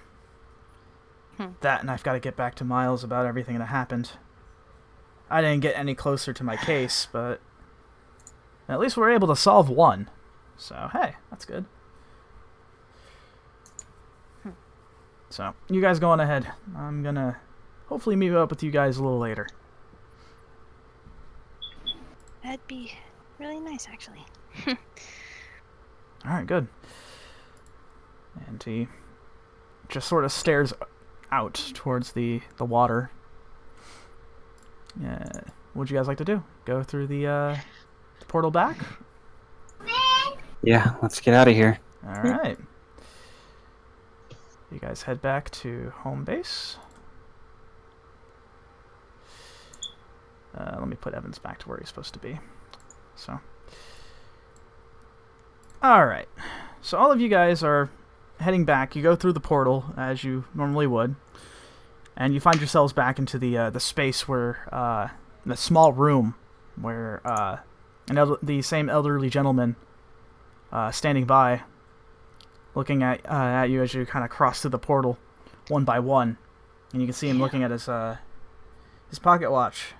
That, and I've got to get back to Miles about everything that happened. I didn't get any closer to my case, but at least we're able to solve one. So, hey, that's good. So, you guys go on ahead. I'm gonna hopefully meet up with you guys a little later. That'd be really nice, actually. Alright, good. And he just sort of stares out towards the water. What'd you guys like to do? Go through the portal back? Yeah, let's get out of here. Alright. You guys head back to home base. Let me put Evans back to where he's supposed to be. So. Alright. So all of you guys are heading back. You go through the portal as you normally would. And you find yourselves back into the space where, the small room where the same elderly gentleman standing by, looking at you as you kind of cross through the portal, one by one, and you can see him looking at his pocket watch.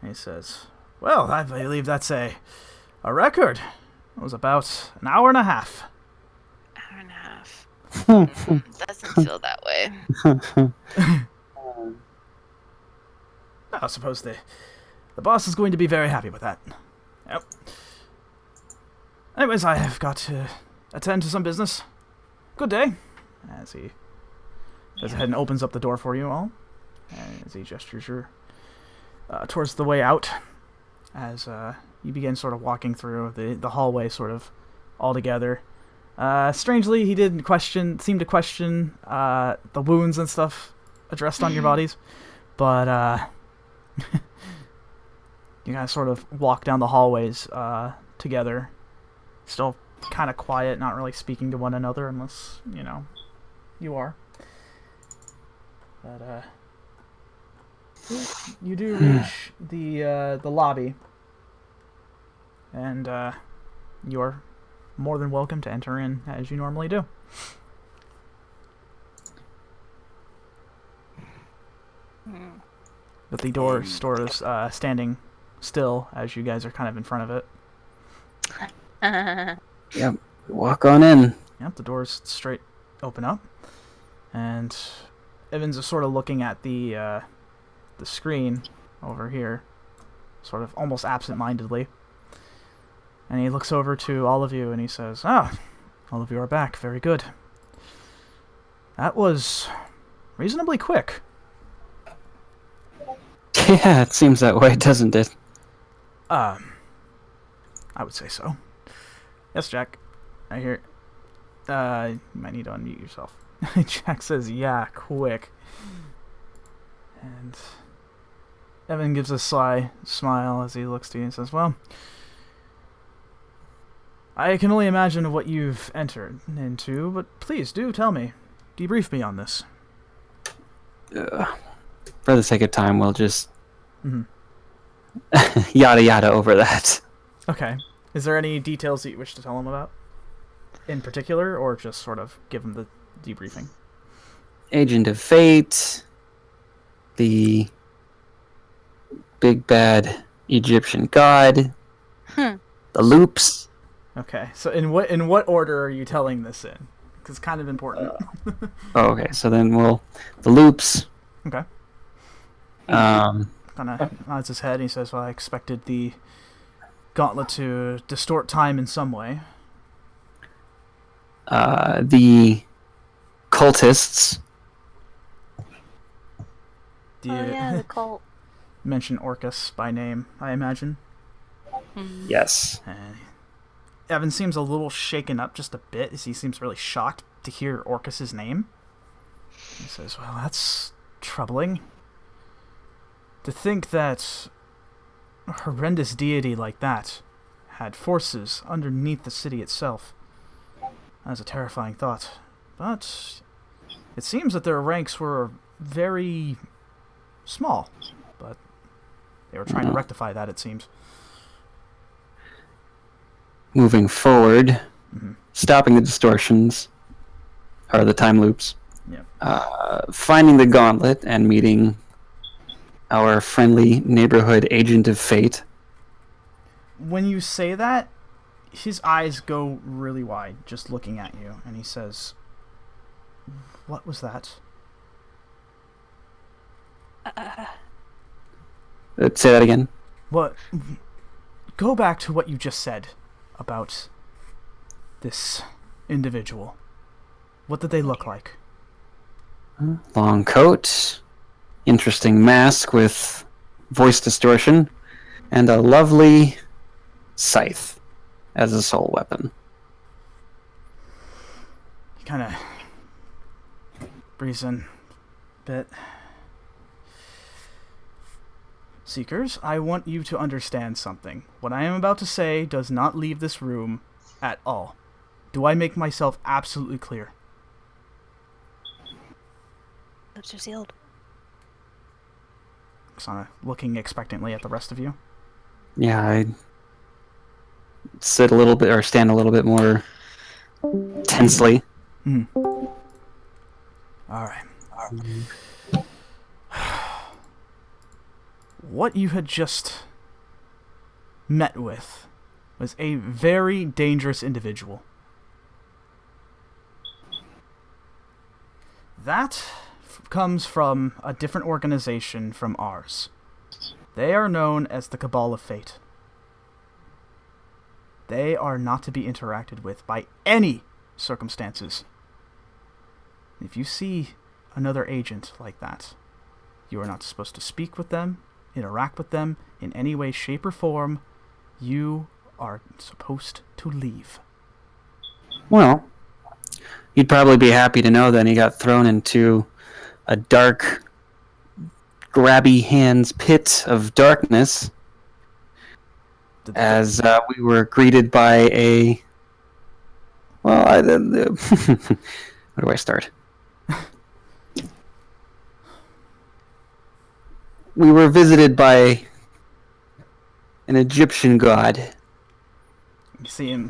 And he says, "Well, I believe that's a record. It was about an hour and a half." Hour and a half. Doesn't feel that way. I suppose the boss is going to be very happy with that. Yep. Anyways, I have got to attend to some business. Good day. As he goes ahead and opens up the door for you all. And as he gestures you towards the way out. As you begin sort of walking through the hallway sort of all together. Strangely, he didn't seem to question the wounds and stuff addressed on your bodies. But you guys sort of walk down the hallways together. Still kind of quiet, not really speaking to one another unless, you are. But you do reach the lobby. And you're more than welcome to enter in as you normally do. But the door is standing still as you guys are kind of in front of it. Yep, walk on in. Yep, the doors straight open up. And Evans is sort of looking at the screen over here, sort of almost absent-mindedly. And he looks over to all of you and he says, "Ah, all of you are back. Very good. That was reasonably quick." Yeah, it seems that way, doesn't it? I would say so. Yes, Jack. I hear. You might need to unmute yourself. Jack says, "Yeah, quick." And Evan gives a sly smile as he looks to you and says, well, I can only imagine what you've entered into, but please do tell me. Debrief me on this. For the sake of time, we'll just yada yada over that. Okay. Is there any details that you wish to tell him about? In particular, or just sort of give him the debriefing? Agent of Fate, the big bad Egyptian god, the loops. Okay, so in what order are you telling this in? Because it's kind of important. Okay, so then the loops. Okay. Kind of nods his head and he says, well, I expected the gauntlet to distort time in some way. The cultists. Do you the cult. mention Orcus by name, I imagine? Yes. Evan seems a little shaken up just a bit as he seems really shocked to hear Orcus's name. He says, well, that's troubling. To think that a horrendous deity like that had forces underneath the city itself. That's a terrifying thought. But it seems that their ranks were very small. But they were trying to rectify that, it seems. Moving forward, stopping the distortions, or the time loops, finding the gauntlet and meeting our friendly neighborhood agent of fate. When you say that, his eyes go really wide, just looking at you, and he says, what was that? Say that again. What? Go back to what you just said about this individual. What did they look like? Long coat, interesting mask with voice distortion, and a lovely scythe as a sole weapon. He kind of breathes in a bit. Seekers, I want you to understand something. What I am about to say does not leave this room at all. Do I make myself absolutely clear? Lips are sealed. Kind of looking expectantly at the rest of you. Yeah, I sit a little bit, or stand a little bit more tensely. All right. What you had just met with was a very dangerous individual. That comes from a different organization from ours. They are known as the Cabal of Fate. They are not to be interacted with by any circumstances. If you see another agent like that, you are not supposed to speak with them, interact with them in any way, shape, or form. You are supposed to leave. Well, you'd probably be happy to know then he got thrown into a dark, grabby hands pit of darkness as we were greeted by a... Well, where do I start? We were visited by an Egyptian god. You see him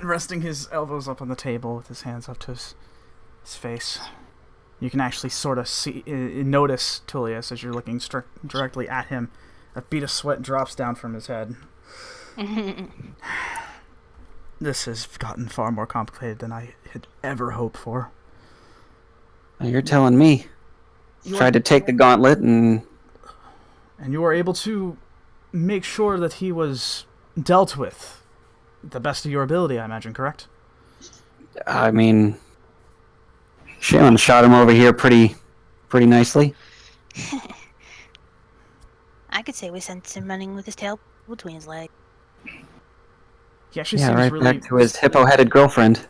resting his elbows up on the table with his hands up to his face. You can actually sort of notice Tullius as you're looking directly at him. A bead of sweat drops down from his head. This has gotten far more complicated than I had ever hoped for. You're telling me. Tried to take the gauntlet and you were able to make sure that he was dealt with the best of your ability, I imagine, correct? I mean, Shaylin shot him over here pretty nicely. I could say we sent him running with his tail between his legs. He actually seems right really... back to his hippo-headed girlfriend.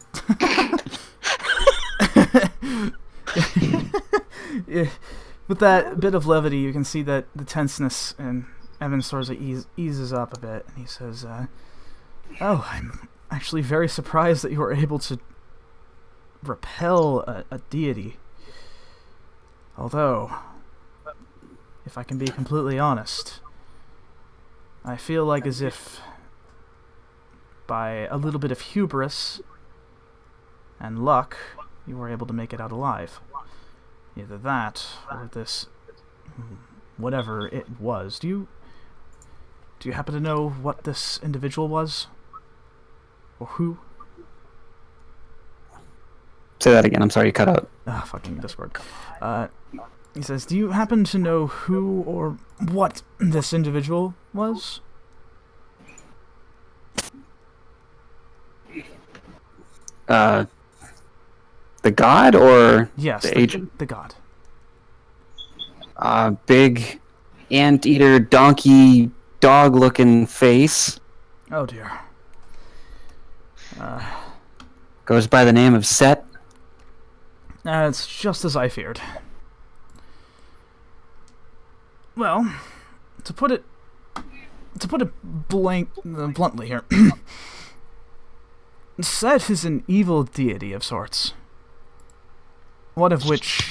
Yeah. With that bit of levity, you can see that the tenseness in Evan Storza eases up a bit, and he says, "Oh, I'm actually very surprised that you were able to repel a deity. Although, if I can be completely honest, I feel like as if by a little bit of hubris and luck, you were able to make it out alive. Either that, or this, whatever it was. Do you happen to know what this individual was? Or who?" Say that again. I'm sorry, you cut out. Ah, fucking Discord. He says, "Do you happen to know who or what this individual was?" The god or Yes, the agent? the god. Big anteater donkey dog-looking face. Oh dear. Goes by the name of Set. It's just as I feared. Well, to put it bluntly here, Set is an evil deity of sorts. One of which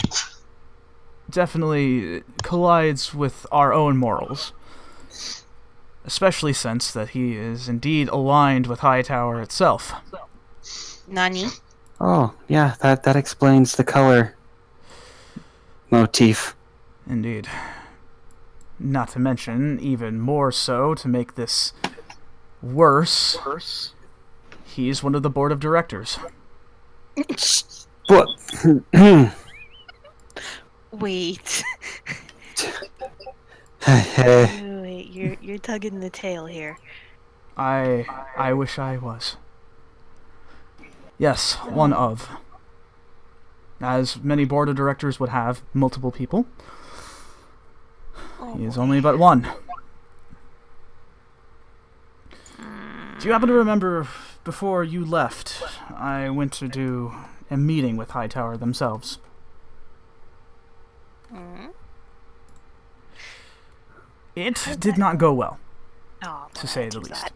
definitely collides with our own morals. Especially since that he is indeed aligned with Hightower itself. Nani? Oh, yeah, that explains the color motif. Indeed. Not to mention, even more so, to make this worse, he's one of the board of directors. What? Wait. Hey. Wait, you're tugging the tail here. I wish I was. Yes, one of. As many board of directors would have multiple people. He is only but one. Do you happen to remember, before you left, I went to do a meeting with Hightower themselves? It did not go well, to say the least.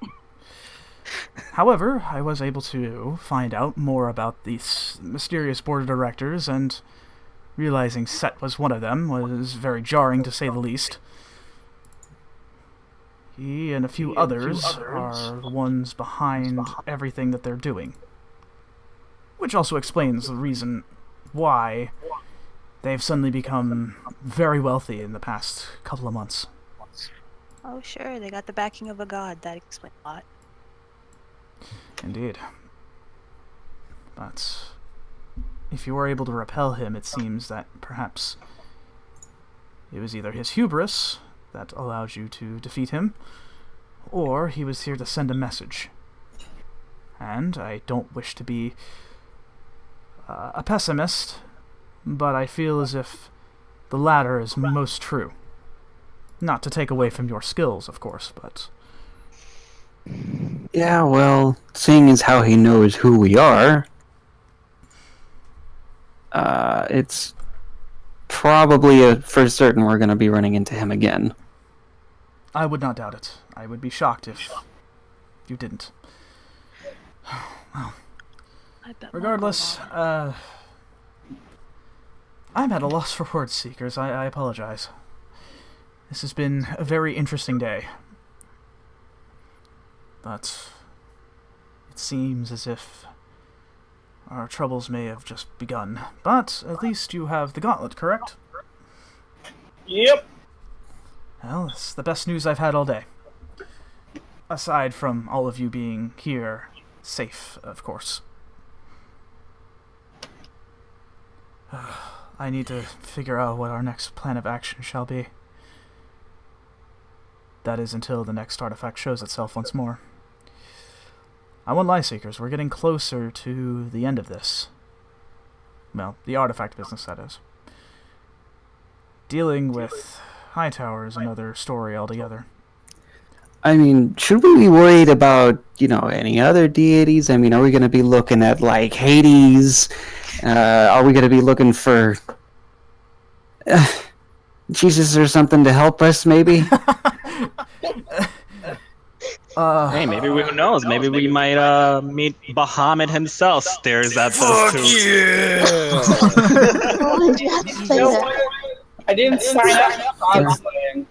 However, I was able to find out more about these mysterious board of directors, and realizing Set was one of them was very jarring, to say the least. He and a few others are the ones behind everything that they're doing. Which also explains the reason why they've suddenly become very wealthy in the past couple of months. Oh, sure, they got the backing of a god. That explains a lot. Indeed. But if you were able to repel him, it seems that perhaps it was either his hubris that allowed you to defeat him, or he was here to send a message. And I don't wish to be a pessimist, but I feel as if the latter is most true. Not to take away from your skills, of course, but... Yeah, well, seeing as how he knows who we are, it's probably for certain we're going to be running into him again. I would not doubt it. I would be shocked if you didn't. Well, regardless, I'm at a loss for words, Seekers. I apologize. This has been a very interesting day. But it seems as if our troubles may have just begun. But at least you have the gauntlet, correct? Yep. Well, it's the best news I've had all day. Aside from all of you being here, safe, of course. I need to figure out what our next plan of action shall be. That is until the next artifact shows itself once more. I won't lie, Seekers, we're getting closer to the end of this. Well, the artifact business, that is. Dealing with Hightower is another story altogether. I mean, should we be worried about, any other deities? I mean, are we going to be looking at, like, Hades? Are we going to be looking for... Jesus or something to help us, maybe? Hey, maybe who knows? Maybe we might meet Bahamut himself stares at those two. Why did you have to say You know that? what? I didn't sign up for cosplaying.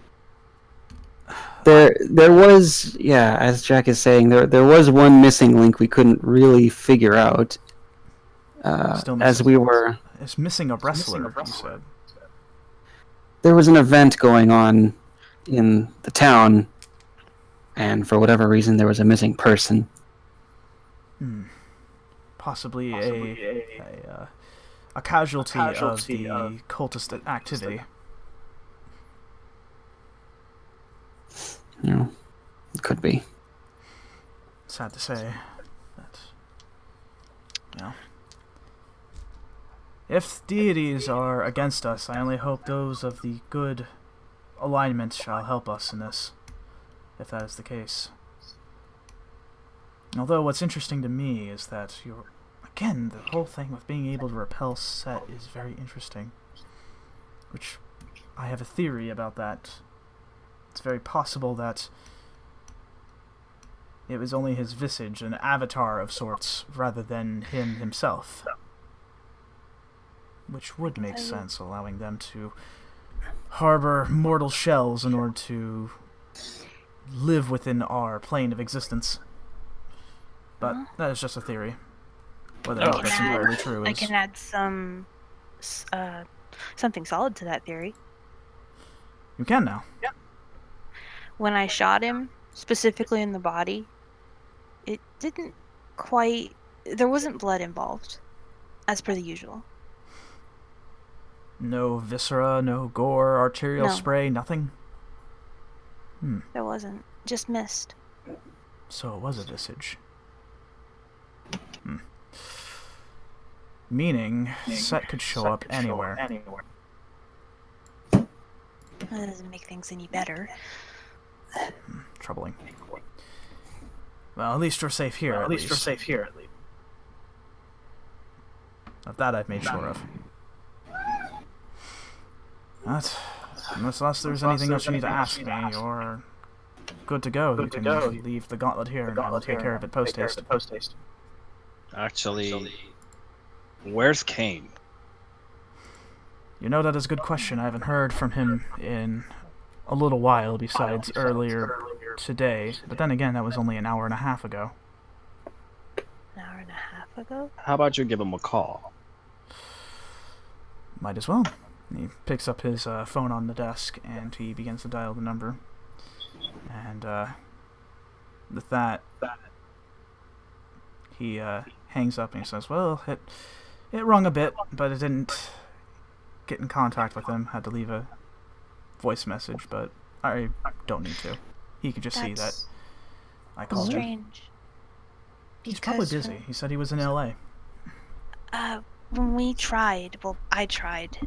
There was, yeah, as Jack is saying, there was one missing link we couldn't really figure out. Still As missing. we were, It's missing a wrestler, you said. there was an event going on in the town, and for whatever reason, there was a missing person. Possibly a casualty of the cultist activity. You know, it could be. Sad to say, but if deities are against us, I only hope those of the good alignment shall help us in this, if that is the case. Although what's interesting to me is that again, the whole thing with being able to repel Set is very interesting. Which, I have a theory about that. It's very possible that it was only his visage, an avatar of sorts, rather than him himself. Which would make sense, allowing them to harbor mortal shells in order to live within our plane of existence. But that is just a theory. Whether or not that's entirely true I is... can add something solid to that theory. You can now. Yeah. When I shot him, specifically in the body, it didn't quite... There wasn't blood involved, as per the usual. No viscera, no gore, arterial spray, nothing? There wasn't. Just mist. So it was a visage. Meaning, Set could show up anywhere. That doesn't make things any better. Troubling. Well, at least you're safe here. At least. Of that I've made sure of. But, unless there's anything else you need to ask me, you're good to go. You can leave the gauntlet here, and I will take care of it post-haste. Actually, where's Kane? You know, that is a good question. I haven't heard from him in a little while, besides earlier today. But then again, that was only an hour and a half ago. An hour and a half ago? How about you give him a call? Might as well. He picks up his phone on the desk, and he begins to dial the number. And with that, he hangs up and he says, well, it rung a bit, but it didn't get in contact with him. Had to leave a voice message, but I don't need to. He could just see that I called him. Strange. He's probably busy. He said he was in LA. When we tried, well, I tried,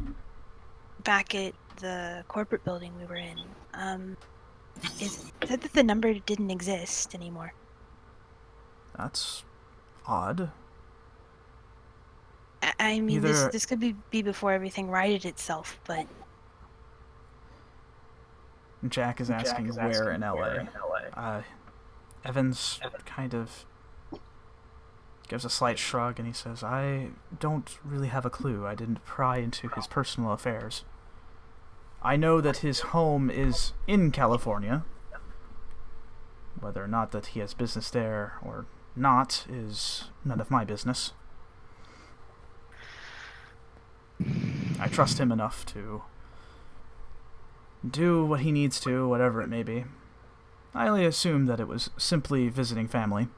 back at the corporate building we were in, it said that the number didn't exist anymore. That's odd. I mean, this could be before everything righted itself, but... Jack is asking where in LA. Evans kind of gives a slight shrug and he says, I don't really have a clue. I didn't pry into his personal affairs. I know that his home is in California. Whether or not that he has business there or not is none of my business. I trust him enough to do what he needs to, whatever it may be. I only assumed that it was simply visiting family.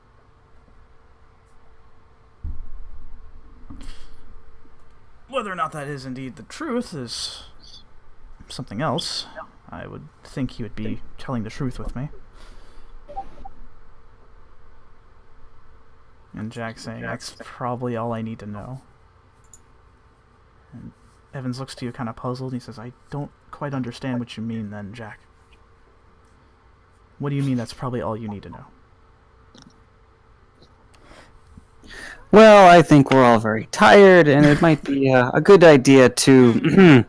Whether or not that is indeed the truth is something else. I would think he would be telling the truth with me. And Jack's saying, that's probably all I need to know. And Evans looks to you kind of puzzled. He says, I don't quite understand what you mean then, Jack. What do you mean that's probably all you need to know? Well, I think we're all very tired, and it might be a good idea to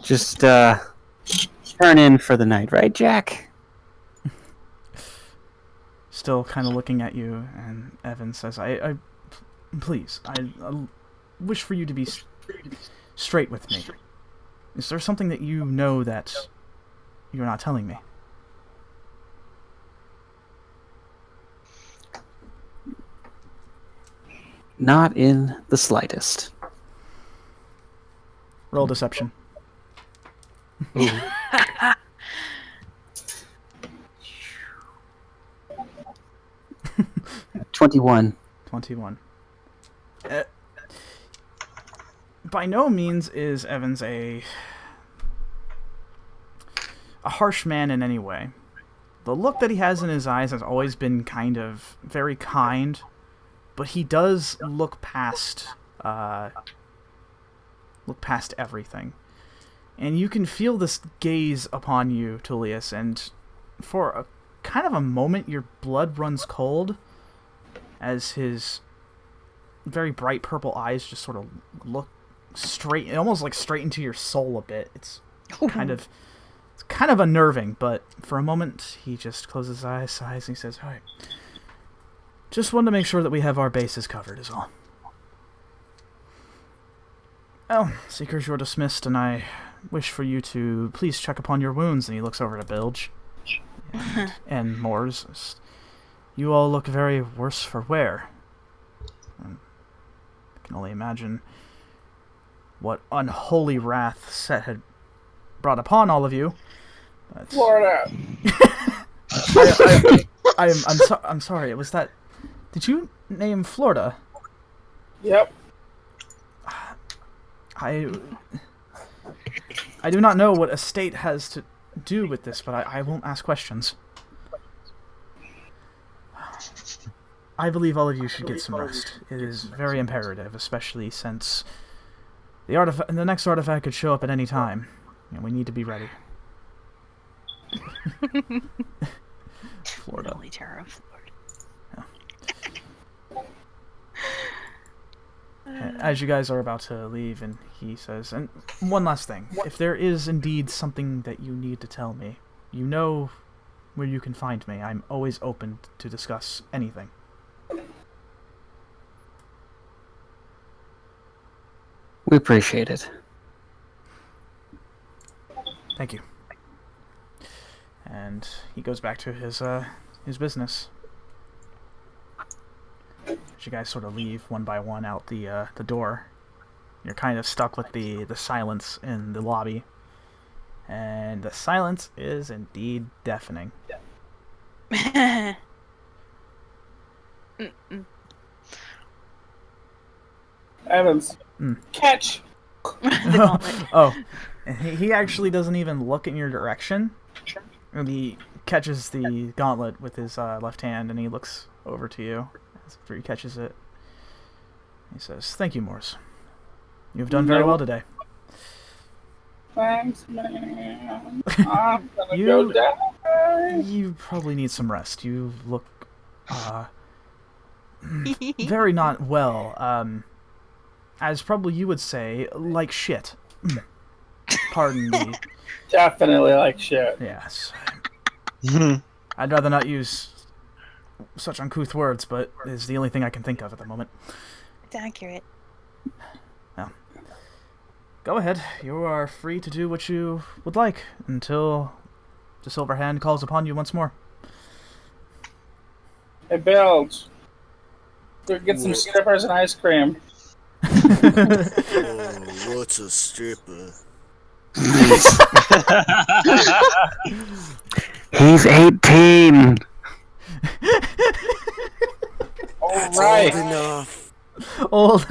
just turn in for the night, right, Jack? Still kind of looking at you, and Evan says, please, I wish for you to be straight with me. Is there something that you know that you're not telling me? Not in the slightest. Roll deception. 21. 21. By no means is Evans a harsh man in any way. The look that he has in his eyes has always been kind of very kind, but he does look past everything. And you can feel this gaze upon you, Tullius, and for a kind of a moment your blood runs cold as his very bright purple eyes just sort of look straight, almost like straight into your soul a bit. It's kind of unnerving, but for a moment he just closes his eyes, sighs, and he says, "Alright, just wanted to make sure that we have our bases covered is all. Well, Seekers, you're dismissed, and I wish for you to please check upon your wounds." And he looks over to Bilg and Moors. You all look very worse for wear. I can only imagine what unholy wrath Set had brought upon all of you. But Florida. I'm sorry. Was that? Did you name Florida? Yep. I do not know what a state has to do with this, but I won't ask questions. I believe all of you should get some rest. It is very imperative, especially since the next artifact could show up at any time, and we need to be ready. Florida. Holy terror of Florida. As you guys are about to leave, and he says, and one last thing. If there is indeed something that you need to tell me, you know where you can find me. I'm always open to discuss anything. We appreciate it. Thank you. And he goes back to his business. As you guys sort of leave one by one out the door, you're kind of stuck with the silence in the lobby, and the silence is indeed deafening. Evans. Catch. Oh, and he actually doesn't even look in your direction. And he catches the gauntlet with his left hand, and he looks over to you after he catches it. He says, "Thank you, Morse. You've done very well today." Thanks, man. I'm gonna go die. You probably need some rest. You look very not well. As probably you would say, like shit. Pardon me. Definitely like shit. Yes. I'd rather not use such uncouth words, but it's the only thing I can think of at the moment. It's accurate. Now, go ahead. You are free to do what you would like until the Silver Hand calls upon you once more. Hey, Bilg. Go get some strippers and ice cream. Oh, what's a stripper? He's 18. All right. Old enough. Old.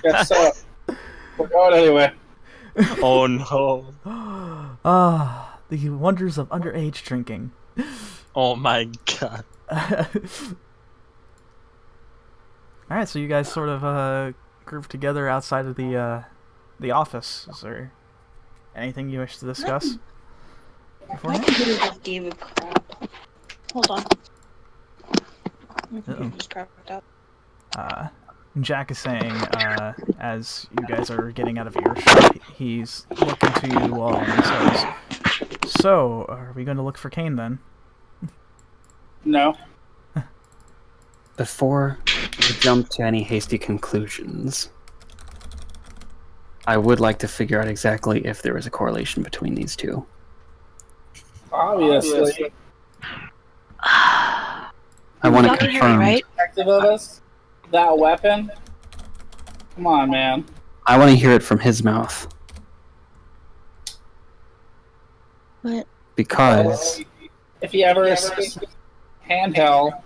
Guess so. We're going anyway. Oh no. Ah, the wonders of underage drinking. Oh my god. Alright, so you guys sort of group together outside of the office. Is there anything you wish to discuss? My computer just gave a crap. Hold on. My computer just crapped out. Jack is saying, as you guys are getting out of earshot, he's looking to you all and says, "So, are we going to look for Kane then?" No. Before we jump to any hasty conclusions, I would like to figure out exactly if there is a correlation between these two. Obviously. I want to Y'all can hear me, confirm. right? Detective of us? That weapon? Come on, man. I want to hear it from his mouth. What? Because If he ever escapes handheld,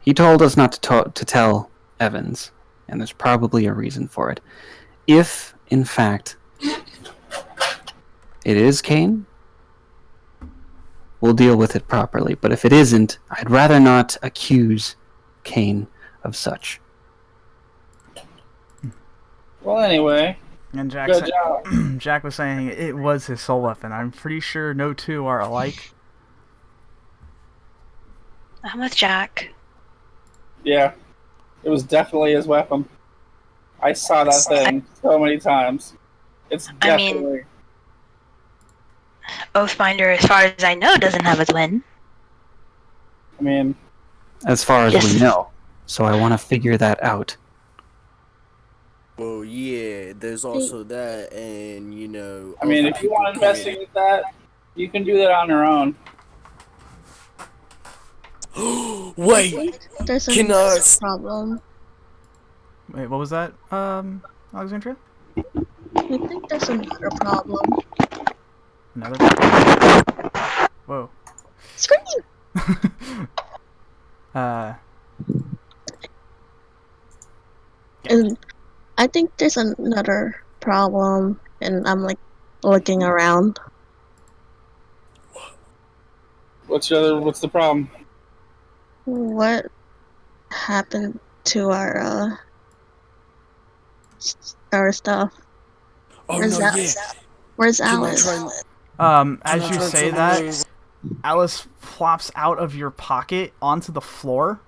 he told us not to tell Evans, and there's probably a reason for it. If, in fact, it is Kane, we'll deal with it properly. But if it isn't, I'd rather not accuse Kane of such. well, anyway, And Jack, good job. Jack was saying it was his soul weapon. I'm pretty sure no two are alike. I'm with Jack. Yeah, it was definitely his weapon. I saw that thing so many times. It's I mean- definitely. Oathbinder, as far as I know, doesn't have a twin. I mean, As far as Yes. we know. So I want to figure that out. Well, yeah, there's also that, and you know. if you want to investigate that, you can do that on your own. Wait, There's Can a I- problem. Wait, what was that, Alexandria? I think there's another problem. Another? Whoa. Scream! And I think there's another problem, and I'm like looking around. What's the problem? What happened to our stuff? Oh Where's no, Al- yeah. Where's Can I Alice? try? As you say that, Alice flops out of your pocket onto the floor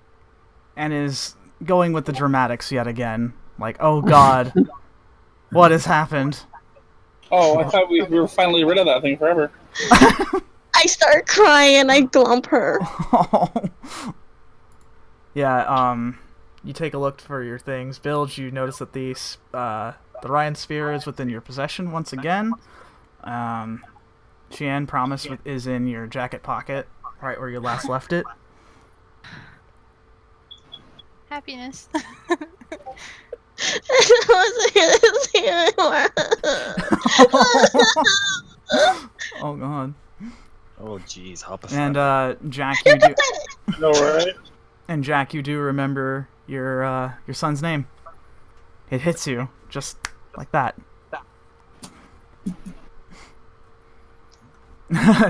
and is going with the dramatics yet again. Like, oh god, what has happened? Oh, I thought we were finally rid of that thing forever. I start crying and I glump her. Yeah, you take a look for your things. Bilge, you notice that the Ryan Sphere is within your possession once again. Chien, Promise is in your jacket pocket, right where you last left it. Happiness. Oh god. Oh jeez, how And pathetic. Jack, you do. No, right? And Jack, you do remember your son's name. It hits you just like that.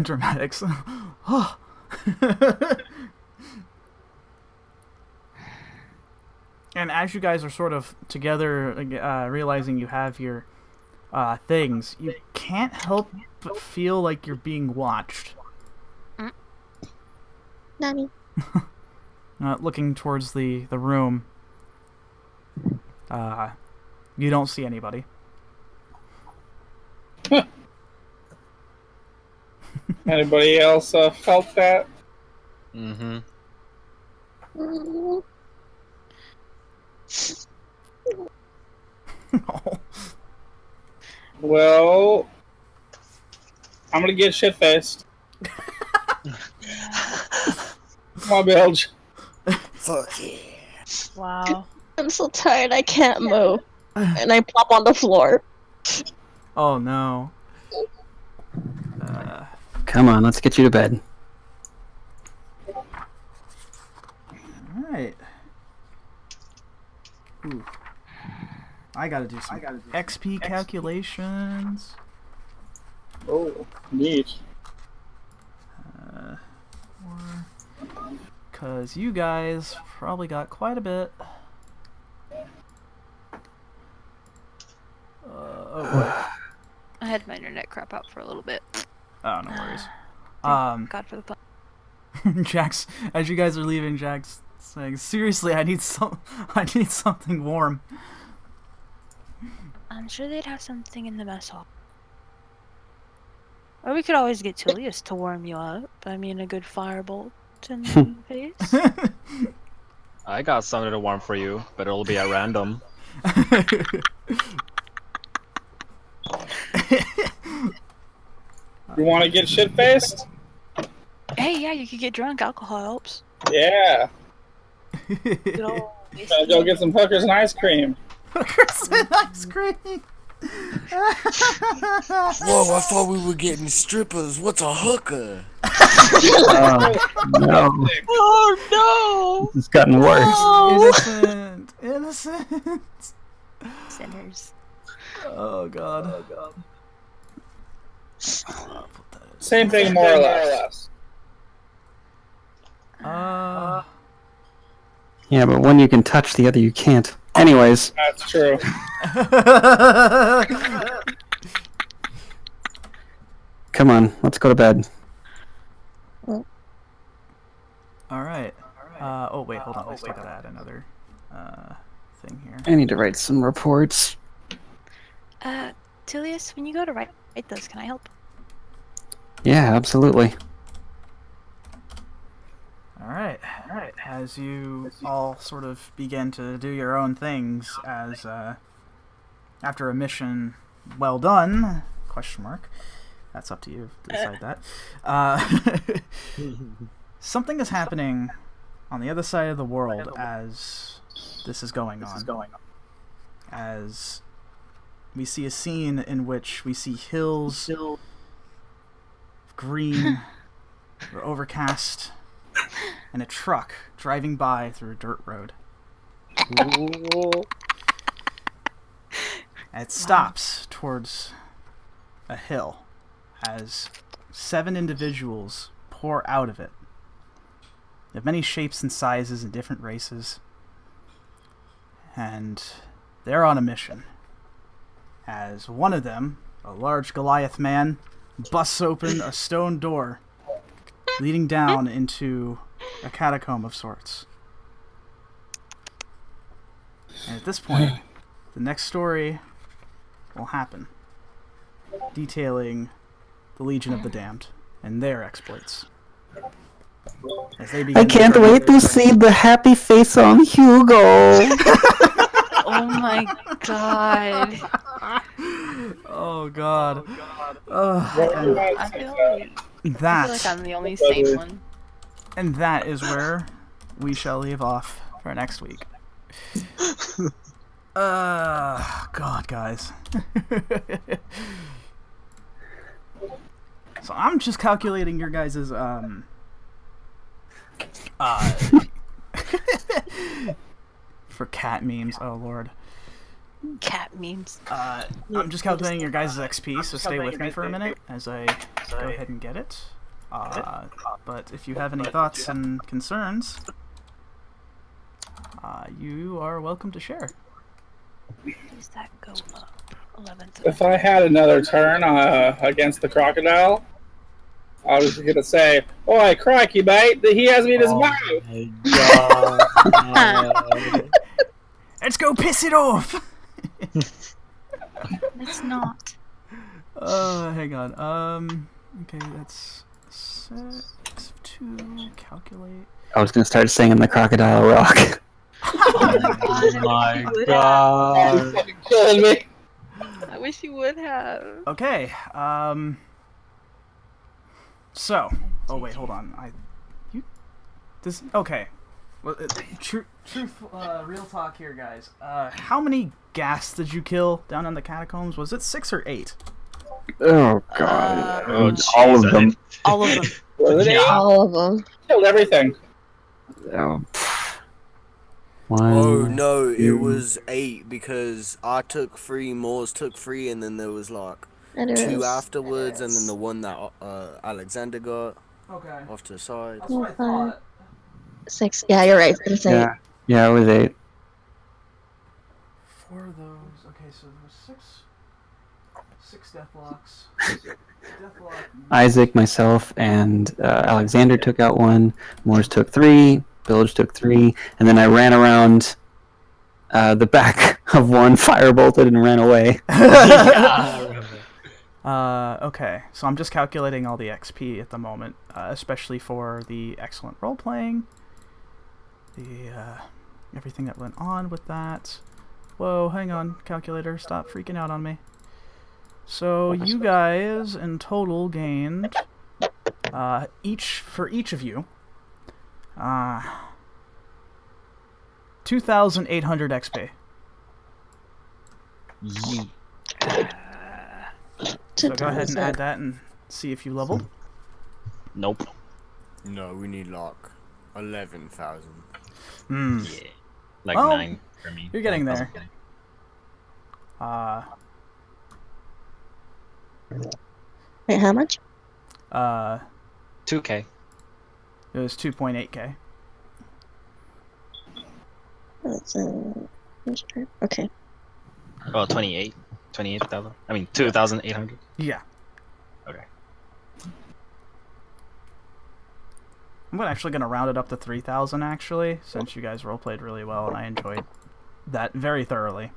Dramatics. Oh. And as you guys are sort of together, realizing you have your things, you can't help but feel like you're being watched. Nanny. Looking towards the room, you don't see anybody. Anybody else felt that? Mm-hmm. Well, I'm gonna get shit faced. Come on, Bilge. Fuck yeah. Wow. I'm so tired I can't move. And I plop on the floor. Oh no. Come on, let's get you to bed. Alright. Ooh. I gotta do some XP calculations. Oh, neat. Because you guys probably got quite a bit. Oh boy. I had my internet crap out for a little bit. Oh, no worries. God for the fun. Jax, as you guys are leaving, Jax Saying seriously, I need something warm. I'm sure they'd have something in the mess hall. Or we could always get Tullius to warm you up. I mean, a good firebolt in the face. I got something to warm for you, but it'll be at random. You want to get shit faced? Hey, yeah, you could get drunk. Alcohol helps. Yeah. Good old Gotta go get some hookers and ice cream. Hookers and ice cream. Whoa, I thought we were getting strippers. What's a hooker? No. Oh It's gotten worse. Innocent. sinners. Oh god. Same thing, more or less. Yeah, but one you can touch, the other you can't. Anyways. That's true. Come on, let's go to bed. Alright. Oh wait, hold on. I still gotta add another thing here. I need to write some reports. Tullius, when you go to write those, can I help? Yeah, absolutely. Alright. As you all sort of begin to do your own things, as after a mission well done, question mark. That's up to you to decide that. Something is happening on the other side of the world as this is going on. As we see a scene in which we see hills, green, or overcast, and a truck driving by through a dirt road. And it stops towards a hill as 7 individuals pour out of it. Of many shapes and sizes and different races. And they're on a mission. As one of them, a large Goliath man, busts open a stone door leading down into a catacomb of sorts. And at this point, the next story will happen, detailing the Legion of the Damned and their exploits. As they begin I can't wait to see the happy face on Hugo. Oh my god. Oh god. I feel like I'm the only sane one. And that is where we shall leave off for next week. God, guys. So I'm just calculating your guys' for cat memes. Oh lord. Cat memes. I'm just calculating your guys' XP, so stay with me for a minute as I go ahead and get it. But if you have any thoughts and concerns, you are welcome to share. Does that go up? 11th. If I had another turn against the crocodile, I was gonna say, "Oi, crikey, mate! He has me in his mouth." Let's go piss it off. Let's not. Hang on. Okay, that's 6 to calculate. I was gonna start singing the Crocodile Rock. Oh my god. You're fucking killing me. I wish you would have. Okay. So. Oh wait, hold on. Okay. Well, truth, real talk here, guys. How many gas did you kill down in the catacombs? Was it 6 or 8? Oh god. All of them. All of them. All of them. Killed everything. Oh, Oh no, it was 8 because I took 3, Moors took 3, and then there was like 2 afterwards, and then the one that Alexander got off to the side. That's what I thought. 6. Yeah, you're right. It's 8. Yeah, it was 8. 4 of those. Okay, so there was 6 deathlocks. Isaac, myself, and Alexander took out 1. Moors took 3. Bilge took 3, and then I ran around the back of one, firebolted, and ran away. Okay, so I'm just calculating all the XP at the moment, especially for the excellent role-playing, the everything that went on with that. Whoa, hang on, calculator, stop freaking out on me. So you guys in total gained, for each of you, 2,800 XP. Yeet. So go ahead and add that and see if you leveled. Nope. No, we need like 11,000. Yeah. Like Well, 9 for me. you're getting there. Wait, how much? 2K. It was 2.8k. That's, okay. Oh, 28,000. I mean 2,800. Yeah. Okay. I'm actually going to round it up to 3,000 actually, since you guys roleplayed really well and I enjoyed that very thoroughly.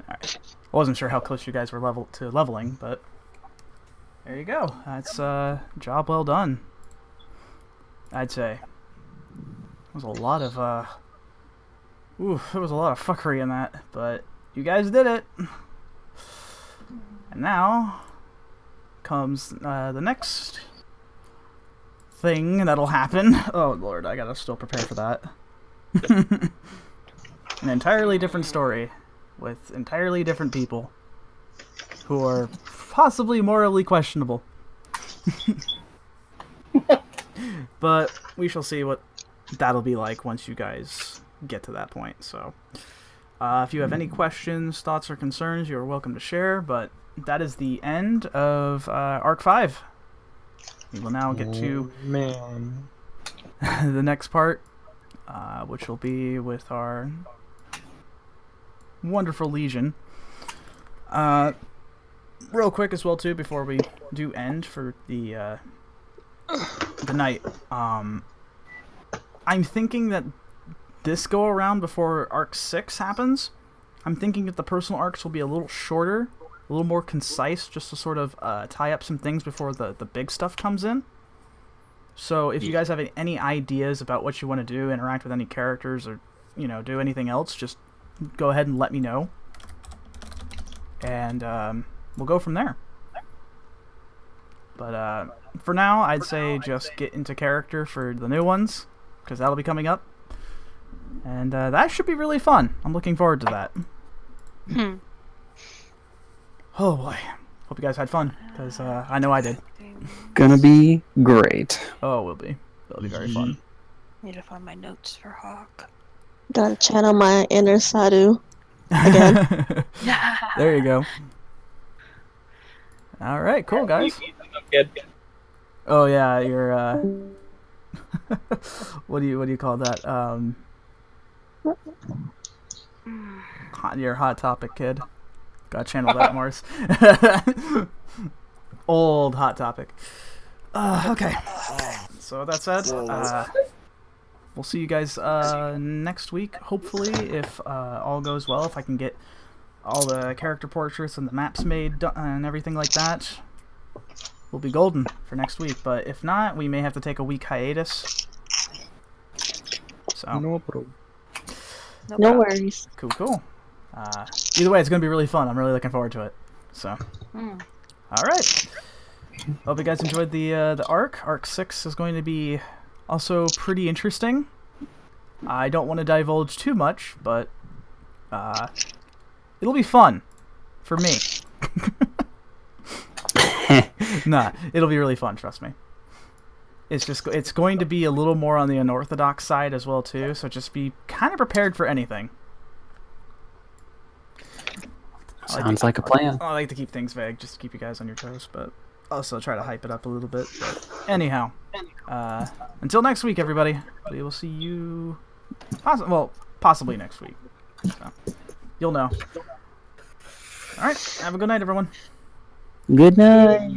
Alright. I wasn't sure how close you guys were leveling, but there you go. That's job well done, I'd say. There was a lot of there was a lot of fuckery in that, but you guys did it. And now comes the next thing that'll happen. Oh lord, I gotta still prepare for that. An entirely different story with entirely different people who are possibly morally questionable. But we shall see what that'll be like once you guys get to that point. So if you have any questions, thoughts, or concerns, you're welcome to share, but that is the end of Arc 5. We will now get to the next part, which will be with our wonderful Legion. Real quick as well too, before we do end for the night, I'm thinking that this go around before Arc 6 happens, I'm thinking that the personal arcs will be a little shorter, a little more concise, just to sort of tie up some things before the big stuff comes in. So if you guys have any ideas about what you want to do, interact with any characters, or do anything else, just go ahead and let me know, and we'll go from there. But for now, I'd say just get into character for the new ones, because that'll be coming up, and that should be really fun. I'm looking forward to that. Oh boy, hope you guys had fun, because I know I did. Gonna be great. Oh, it will be. It'll be very fun. Need to find my notes for Hawk. Gotta channel my inner Sadhu again. There you go. All right, cool guys. Oh yeah, you're what do you call that? Your hot topic kid. Gotta channel that, Morris. Old hot topic. Okay. So that said, we'll see you guys next week, hopefully, if all goes well. If I can get all the character portraits and the maps made and everything like that, we'll be golden for next week. But if not, we may have to take a week hiatus. So No problem. No worries. cool. Either way, it's gonna be really fun. I'm really looking forward to it. So, all right. Hope you guys enjoyed the arc. Arc 6 is going to be also pretty interesting. I don't want to divulge too much, but it'll be fun for me. Nah, it'll be really fun. Trust me. It's going to be a little more on the unorthodox side as well too. So just be kind of prepared for anything. Sounds like a plan. I like to keep things vague, just to keep you guys on your toes, but also try to hype it up a little bit. But anyhow, until next week, everybody. We will see you, possibly next week. So, you'll know. All right, have a good night, everyone. Good night.